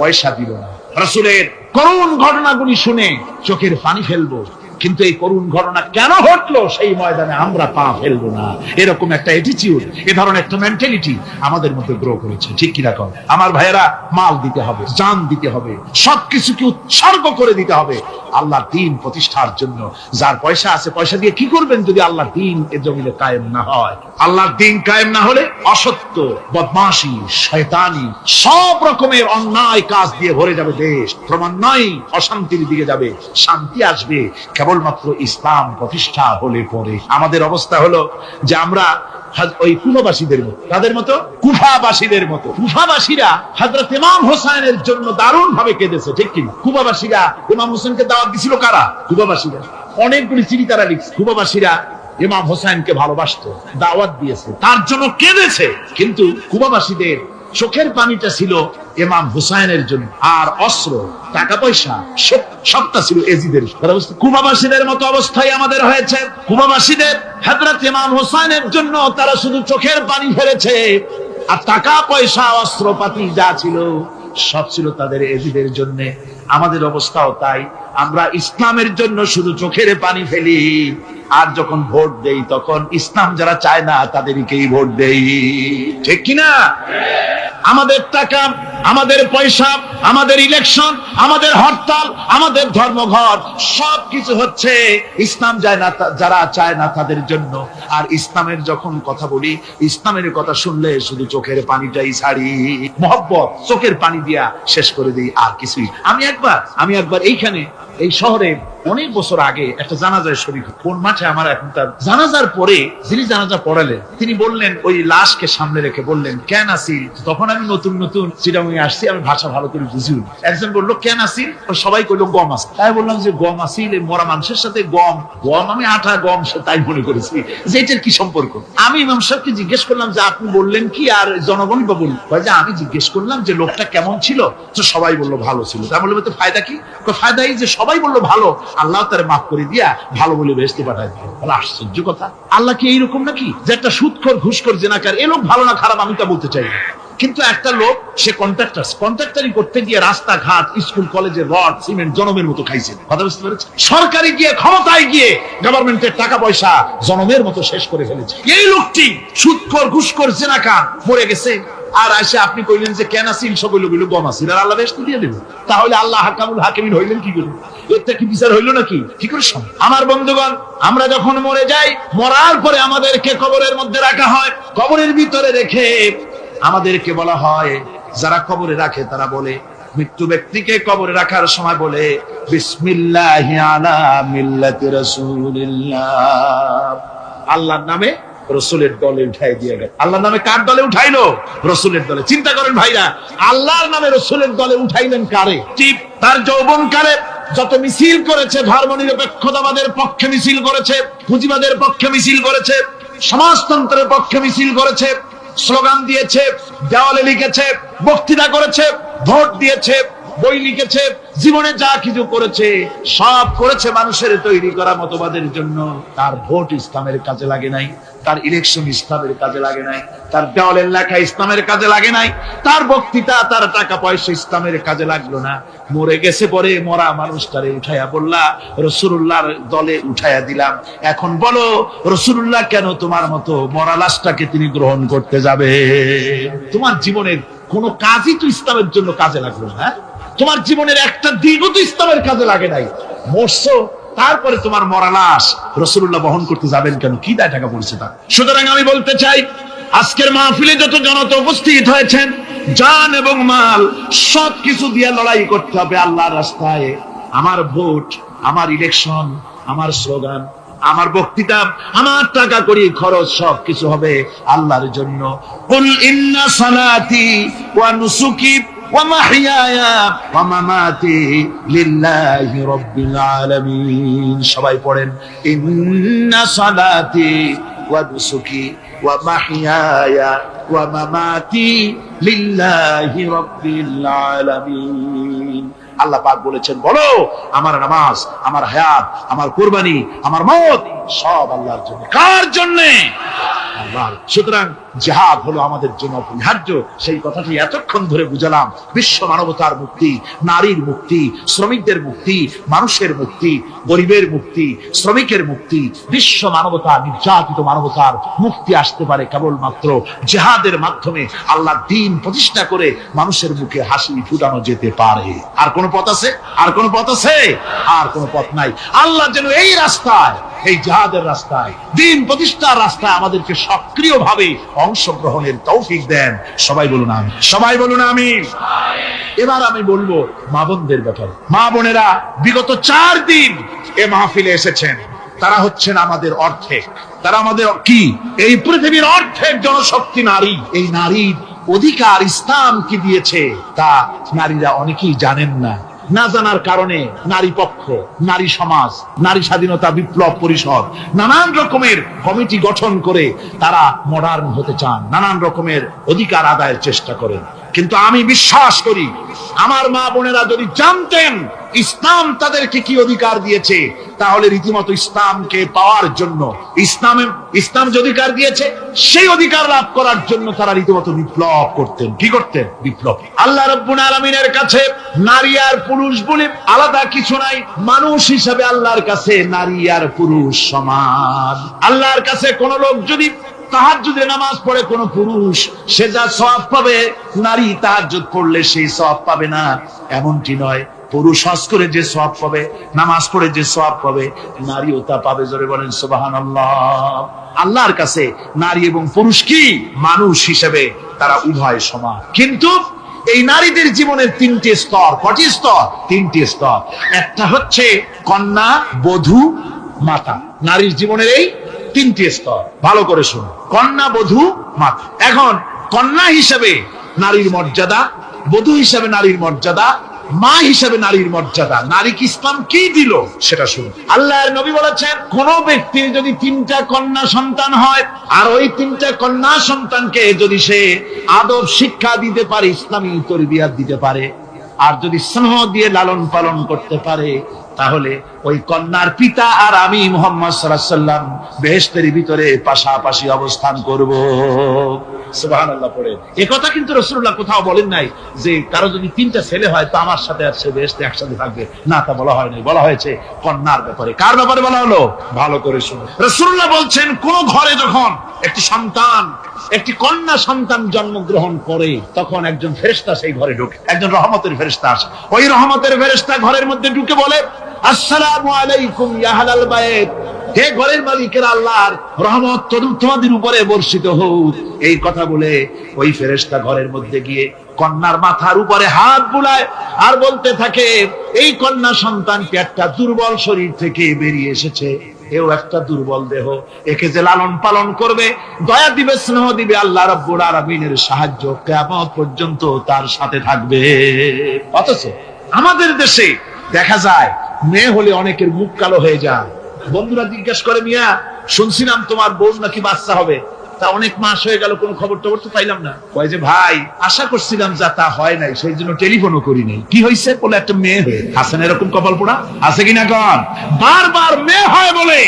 পয়সা দিব না। রাসূলের করুণ ঘটনাগুলি শুনে চোখের পানি ফেলবো, কিন্তু এই করুণ ঘটনা কেন ঘটলো সেই ময়দানে আমরা পা ফেলবো না। এরকম একটা অ্যাটিটিউড, এ ধরনের একটা মেন্টালিটি আমাদের মধ্যে গ্রো করেছে, ঠিক কি রকম? আমার ভাইয়েরা, মাল দিতে হবে, জান দিতে হবে, সবকিছুকে উৎসর্গ করে দিতে হবে আল্লাহর দ্বীন প্রতিষ্ঠার জন্য। যার পয়সা আছে, পয়সা দিয়ে কি করবেন যদি আল্লাহর দ্বীন এ জমিনে কায়েম না হয়? আল্লাহর দ্বীন কায়েম না হলে অসত্য, বদমাশি, শয়তানি, সব রকমের অন্যায় কাজ দিয়ে ভরে যাবে দেশ, ক্রমান্বয়ে অশান্তির দিকে যাবে। শান্তি আসবে কেবলমাত্র ইসলাম প্রতিষ্ঠা হলে পরে। আমাদের অবস্থা হলো যে আমরা ওই কুফাবাসীদের মতো, তাদের মতো, কুফাবাসীদের মতো। কুফাবাসীরা হযরত ইমাম হোসেনের জন্য দারুণ ভাবে কেঁদেছে, ঠিক কি? কুফাবাসীরা ইমাম হোসেনকে দাওয়াত দিছিল কারা? কুফাবাসীরা। অনেকগুলি চিঠি তারা লিখছে। কুফাবাসীরা ইমাম হোসেনকে ভালোবাসতো, দাওয়াত দিয়েছে, তার জন্য কেঁদেছে। কিন্তু কুফাবাসীদের চোখের পানিটা ছিল ইমাম হুসাইনের জন্য, আর অস্ত্র, টাকা পয়সা সবটা ছিল এজিদের। কুফাবাসীদের মতো অবস্থায় আমাদের হয়েছে। কুফাবাসীদের হযরত ইমাম হুসাইনের জন্য তারা শুধু চোখের পানি ফেলেছে, আর টাকা পয়সা অস্ত্রপাতি যা ছিল সব ছিল তাদের এজিদের জন্য। আমাদের অবস্থাও তাই, আমরা ইসলামের জন্য শুধু চোখের পানি ফেলি, আর যখন ভোট দেই তখন ইসলাম যারা চায় না তাদেরকেই ভোট দেই, ঠিক কিনা? আমাদের টাকা, আমাদের পয়সা, আমাদের ইলেকশন, আমাদের হরতাল, আমাদের ধর্মঘট, সবকিছু হচ্ছে ইসলাম যায় না, যারা চায় না তাদের জন্য। আর ইসলামের যখন কথা বলি, ইসলামের কথা শুনলে শুধু চোখের পানিটাই ছাড়ি, মহব্বত চোখের পানি দিয়া শেষ করে দিই, আর কিছুই। আমি একবার এইখানে এই শহরে অনেক বছর আগে একটা জানাজায় শরীক, কোন মাঠে আমার এখন তার জানাজার পরে যিনি জানাজা পড়ালেন তিনি বললেন, ওই লাশকে সামনে রেখে বললেন, কেন আসি? তখন আমি নতুন চিটাগাঙে আসছি, আমি ভাষা ভালো করে বুঝিও। একজন বললো কেন আসি? সবাই কইলো গম আসি। তাই বললাম যে গম আসিল, মরা মানুষের সাথে গম, আমি আটা গম, সে তাই মনে করেছি যে এটার কি সম্পর্ক। আমি ইমাম সাহেবকে জিজ্ঞেস করলাম যে আপনি বললেন কি, আর জনগণ বা বলল যে আমি জিজ্ঞেস করলাম যে লোকটা কেমন ছিল, তো সবাই বললো ভালো ছিল। তা বললো তো ফায়দা কি? ফায়দা এই যে সবাই বললো ভালো, আল্লাহ তারে মাফ করে দিয়া ভালো বলে বেহেশতে পাঠায় দিল। আশ্চর্য কথা, আল্লাহ কি এইরকম নাকি যে একটা সুদখোর, ঘুষখোর, জেনাকার, এ লোক ভালো না খারাপ আমি তা বলতে চাই না, কিন্তু একটা লোক সে কন্ট্রাক্টারি করতে গিয়ে রাস্তাঘাট, স্কুল, কলেজে রড, সিমেন্ট জনমের মতো খাইছে। কথা বুঝতে পেরেছে? সরকারি গিয়ে, ক্ষমতায় গিয়ে গভর্নমেন্টের টাকা পয়সা জনমের মতো শেষ করে ফেলেছে। এই লোকটি সুদখোর, ঘুষখোর, জেনাকার মরে গেছে, আর আসে আপনি কইলেন যে কেন আসিল সকল গম আসিল, আর আল্লাহ বেহেশত দিয়ে দেবেন। তাহলে আল্লাহ হাকামুল হাকিমিন হইলেন কি করে? এটা কি বিচার হইল নাকি? কি করে সম্ভব? আমার বন্ধুগণ, আমরা যখন মরে যাই, মরার পরে আমাদেরকে কবরের মধ্যে রাখা হয়। কবরের ভিতরে রেখে আমাদেরকে বলা হয়, যারা কবরে রাখে তারা বলে, মৃত্যু ব্যক্তিকে কবরে রাখার সময় বলে, বিসমিল্লাহি আলা মিল্লাতি রাসূলিল্লাহ, আল্লাহর নামে রসুলের দলে উঠাই দিয়ে গেল। আল্লাহর নামে কার দলে উঠাইলো? রসুলের দলে। চিন্তা করেন ভাইরা, আল্লাহর নামে রসুলের দলে উঠাইলেন কারে? ঠিক তার যৌবন কালে যত মিছিল করেছে, ধর্মনিরপেক্ষতাবাদের পক্ষে মিছিল করেছে, পুঁজিবাদের পক্ষে মিছিল করেছে, সমাজতন্ত্রের পক্ষে মিছিল করেছে, স্লোগান দিয়েছে, দেওয়ালে লিখেছে, বক্তৃতা করেছে, ভোট দিয়েছে, বই লিখেছে, জীবনে যা কিছু করেছে সব করেছে মানুষের তৈরি করা মতবাদের জন্য। তার ভোট ইসলামের কাজে লাগে নাই, তার ইলেকশন ইসলামের কাজে লাগে নাই, তার দেওয়ালের লেখা ইসলামের কাজে লাগে নাই, তার বক্তৃতা, তার টাকা পয়সা ইসলামের কাজে লাগলো না। মরে গেছে, পরে মরা মানুষটারে উঠাইয়া বললা রাসূলুল্লাহর দলে উঠাইয়া দিলাম। এখন বলো রাসূলুল্লাহ কেন তোমার মতো মরা লাশটাকে তিনি গ্রহণ করতে যাবে? তোমার জীবনের কোন কাজই তো ইসলামের জন্য কাজে লাগলো না। তোমার জীবনের একটা দিনও তো ইসলামের কাজে লাগে নাই। মরছো, তারপরে তোমার মরা লাশ রাসূলুল্লাহ বহন করতে যাবেন কেন? কি দায় টাকা পড়ছে তা? সুতরাং আমি বলতে চাই, আজকের মাহফিলে যত জনতা উপস্থিত হয়েছেন, জান এবং মাল সবকিছু দিয়ে লড়াই করতে হবে আল্লাহর রাস্তায়। আমার ভোট, আমার ইলেকশন, আমার স্লোগান, আমার বক্তৃতা, আমার টাকা করি খরচ সবকিছু হবে আল্লাহর জন্য। কুল ইন্না সালাতি ওয়া নুসুকি ওয়া মাহইয়ায়া ওয়া মামাতি লিল্লাহি রাব্বিল আলামিন। সবাই পড়েন, ইন্না সালাতি ওয়া নুসুকি ওয়া মাহইয়ায়া ওয়া মামাতি লিল্লাহি রাব্বিল আলামিন। আল্লাহ পাক বলেছেন, বলো আমার নামাজ, আমার হায়াত, আমার কুরবানি, আমার মওত সব আল্লাহর জন্য। কার জন্য? আল্লাহর। সুতরাং জিহাদ হলো আমাদের জন্য অপরিহার্য। সেই কথাটি এতক্ষণ ধরে বুঝালাম। বিশ্ব মানবতার মুক্তি, নারীর মুক্তি, শ্রমিকদের মুক্তি, মানুষের মুক্তি, গরিবের মুক্তি, শ্রমিকের মুক্তি, বিশ্ব মানবতা, নির্যাতিত মানবতার মুক্তি আসতে পারে কেবলমাত্র জিহাদের মাধ্যমে। আল্লাহর দ্বীন প্রতিষ্ঠা করে মানুষের মুখে হাসি ফুটানো যেতে পারে। আর কোন পথ আছে? আর কোন পথ আছে? আর কোন পথ নাই। আল্লাহ যেন এই রাস্তায়, এই জিহাদের রাস্তায়, দ্বীন প্রতিষ্ঠার রাস্তায় আমাদেরকে সক্রিয়ভাবে অংশগ্রহণের তৌফিক দেন। সবাই বলুন আমিন। সবাই বলুন আমিন। এবার আমি বলবো মা বোনদের ব্যাপারে। মা বোনেরা বিগত 4 দিন এ মাহফিলে এসেছেন। তারা হচ্ছেন আমাদের অর্ধেক। তারা আমাদের কি? এই পৃথিবীর অর্ধেক জনশক্তি নারী। এই নারীর অধিকার ইসলাম কি দিয়েছে তা নারীরা অনেকেই জানেন না। না জানার কারণে নারী পক্ষ, নারী সমাজ, নারী স্বাধীনতা বিপ্লব পরিষদ নানান রকমের কমিটি গঠন করে তারা মডার্ন হতে চান, নানান রকমের অধিকার আদায়ের চেষ্টা করেন। কিন্তু আমি বিশ্বাস করি, আমার মা বোনেরা যদি জানতেন ইসলাম তাদেরকে কি অধিকার দিয়েছে, তাহলে রীতিমতো ইসলামকে পাওয়ার জন্য, ইসলাম যে অধিকার দিয়েছে সেই অধিকার লাভ করার জন্য তারা রীতিমতো বিপ্লব করতেন। কি করতেন? বিপ্লব। আল্লাহ রাব্বুল আলামিনের কাছে নারী আর পুরুষ বলে আলাদা কিছু নাই। মানুষ হিসাবে আল্লাহর কাছে নারী আর পুরুষ সমান। আল্লাহর কাছে কোন লোক যদি তাহাজ্জুদে নামাজ পড়ে কোন পুরুষ, সে যা সওয়াব পাবে নারী তাহাজ্জুদ পড়লে সেই সওয়াব পাবে না, এমনটি নয়। পুরুষ হজ করে যে সওয়াব পাবে, নামাজ পড়ে যে সওয়াব পাবে, নারীও তা পাবে। জোরে বলেন সুবহানাল্লাহ। আল্লাহর কাছে নারী এবং পুরুষ কি? মানুষ হিসেবে তারা উভয় সমান। কিন্তু এই নারীদের জীবনের 3টি স্তর। কটি স্তর? 3টি স্তর। একটা হচ্ছে কন্যা, বধূ, মাতা। নারীর জীবনের এই 3টি স্তর। ভালো করে শুনুন, কন্যা, বধূ, মাতা। এখন কন্যা হিসেবে নারীর মর্যাদা, বধূ হিসেবে নারীর মর্যাদা, মা হিসেবে নারীর মর্যাদা। নারীকে ইসলাম কি দিল সেটা শুনুন। আল্লাহর নবী বলেছেন, কোন ব্যক্তির যদি 3টা কন্যা সন্তান হয়, আর ওই 3টা কন্যা সন্তানকে যদি সে আদব শিক্ষা দিতে পারে, ইসলামী তরবিয়াত দিতে পারে, আর যদি স্নেহ দিয়ে লালন পালন করতে পারে, তাহলে ওই কন্যার পিতা আর আমি মুহাম্মদ সাল্লাল্লাহু আলাইহি ওয়াসাল্লাম বেহেশতের ভিতরে পাশাপাশি অবস্থান করব। সুবহানাল্লাহ পড়ে। এ কথা কিন্তু রাসূলুল্লাহ কোথাও বলেন নাই যে কারো যদি 3টা ছেলে হয় তো আমার সাথে আর সে বেহেশতে একসাথে থাকবে, না, তা বলা হয় নাই। বলা হয়েছে কন্যার ব্যাপারে। কার ব্যাপারে বলা হলো? ভালো করে শুনো। রাসূলুল্লাহ বলছেন কোন ঘরে যখন একটি সন্তান, একটি কন্যা সন্তান জন্মগ্রহণ করে তখন একজন ফেরেশতা সেই ঘরে ঢোকে, একজন রহমতের ফেরেশতা আসে। ওই রহমতের ফেরেশতা ঘরের মধ্যে ঢুকে বলে, আসসালামু আলাইকুম ইয়া আহলাল বাইত, হে ঘরের মালিকের আল্লাহর রহমত তোমাদের উপরে বর্ষিত হোক। এই কথা বলে ওই ফেরেশতা ঘরের মধ্যে গিয়ে কন্যার মাথার উপরে হাত বুলায় আর বলতে থাকে, এই কন্যা সন্তানটি একটা দুর্বল শরীর থেকে বেরিয়ে এসেছে, এও একটা দুর্বল দেহ, একে যে লালন পালন করবে, দয়া দিবে, স্নেহ দিবে, আল্লাহ রাব্বুল আলামিনের সাহায্য কিয়ামত পর্যন্ত তার সাথে থাকবে। অথচ আমাদের দেশে দেখা যায় মেয়ে হলে অনেকের মুখ কালো হয়ে যায়। বন্ধুরা জিজ্ঞেস করে, মিয়া শুনছিলাম তোমার বোন নাকি বাচ্চা হবে, তা অনেক মাস হয়ে গেল, কোনো খবর টবর তো পাইলাম না। কয় যে ভাই আশা করছিলাম যা তা হয় নাই, সেই জন্য টেলিফোনও করি নাই। কি হয়েছে? বলে একটা মেয়ে হয়ে। আসেন এরকম কপাল পোড়া আছে কিনা? কন বারবার মেয়ে হয় বলে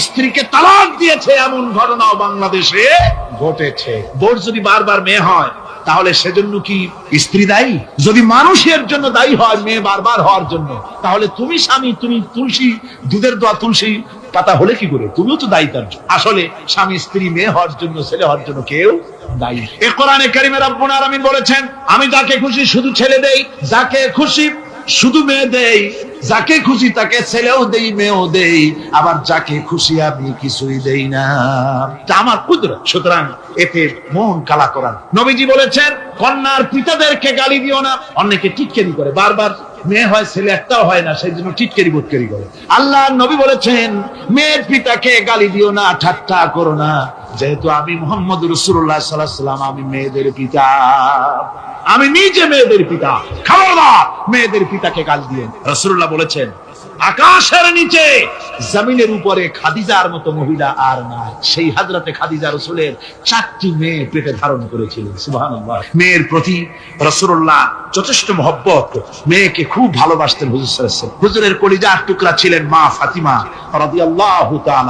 স্ত্রীকে তালাক দিয়েছে, এমন ঘটনাও বাংলাদেশে ঘটেছে। বোর যদি বারবার মেয়ে হয় তাহলে সেজন্য কি স্ত্রী দায়ী? যদি মানুষের জন্য দায়ী হয় মেয়ে বারবার হওয়ার জন্য, তাহলে তুমি স্বামী, তুমি তুলসী দুধের দোয়া তুলসী পাতা হলে কি করে? তুমিও তো দায়ী তার জন্য। আসলে স্বামী স্ত্রী মেয়ে হওয়ার জন্য, ছেলে হওয়ার জন্য কেউ দায়ী। এ কোরআনে কারীমে রব্বুল আলামিন বলেছেন, আমি যাকে খুশি শুধু ছেলে দেই, যাকে খুশি শুধু মেয়ে দেই, যাকে খুশি তাকে ছেলেও দেই, মেয়েও দেই, আবার যাকে খুশি আমি কিছুই দেই না। তা আমার কুদরত। সুতরাং এতে মন কালা করান। নবীজি বলেছেন, কন্যার পিতাদেরকে গালি দিও না। অনেকে টিটকারি করে, বারবার মেয়ে হয় ছেলে একটাও হয় না, সেই জন্য টিটকারি বোটকারি করে। আল্লাহ নবী বলেছেন, মেয়ের পিতাকে গালি দিও না, ঠাট্টা করো না, যেহেতু আমি মুহাম্মদ রাসূলুল্লাহ সাল্লাল্লাহু আলাইহি ওয়াসাল্লাম, আমি মেয়েদের পিতা, আমি নিজে মেয়েদের পিতা, খবরদার মেয়েদের পিতাকে গালি দিও। রাসূলুল্লাহ বলেছেন, আকাশের নিচে জমিনের উপরে খাদিজার মতো মহিলা আর নাই। সেই হযরতে খাদিজা রাসূলের 4টি মেয়ে পেটে ধারণ করেছিলেন। সুবহানাল্লাহ। মেয়ের প্রতি রাসূলুল্লাহ যথেষ্ট মহব্বত, মেয়েকে খুব ভালোবাসতেন হুজুর সাল্লাল্লাহু আলাইহি ওয়াসাল্লাম। হুজুরের কলিজার টুকরা ছিলেন মা ফাতিমা রাদিয়াল্লাহু তাআলা।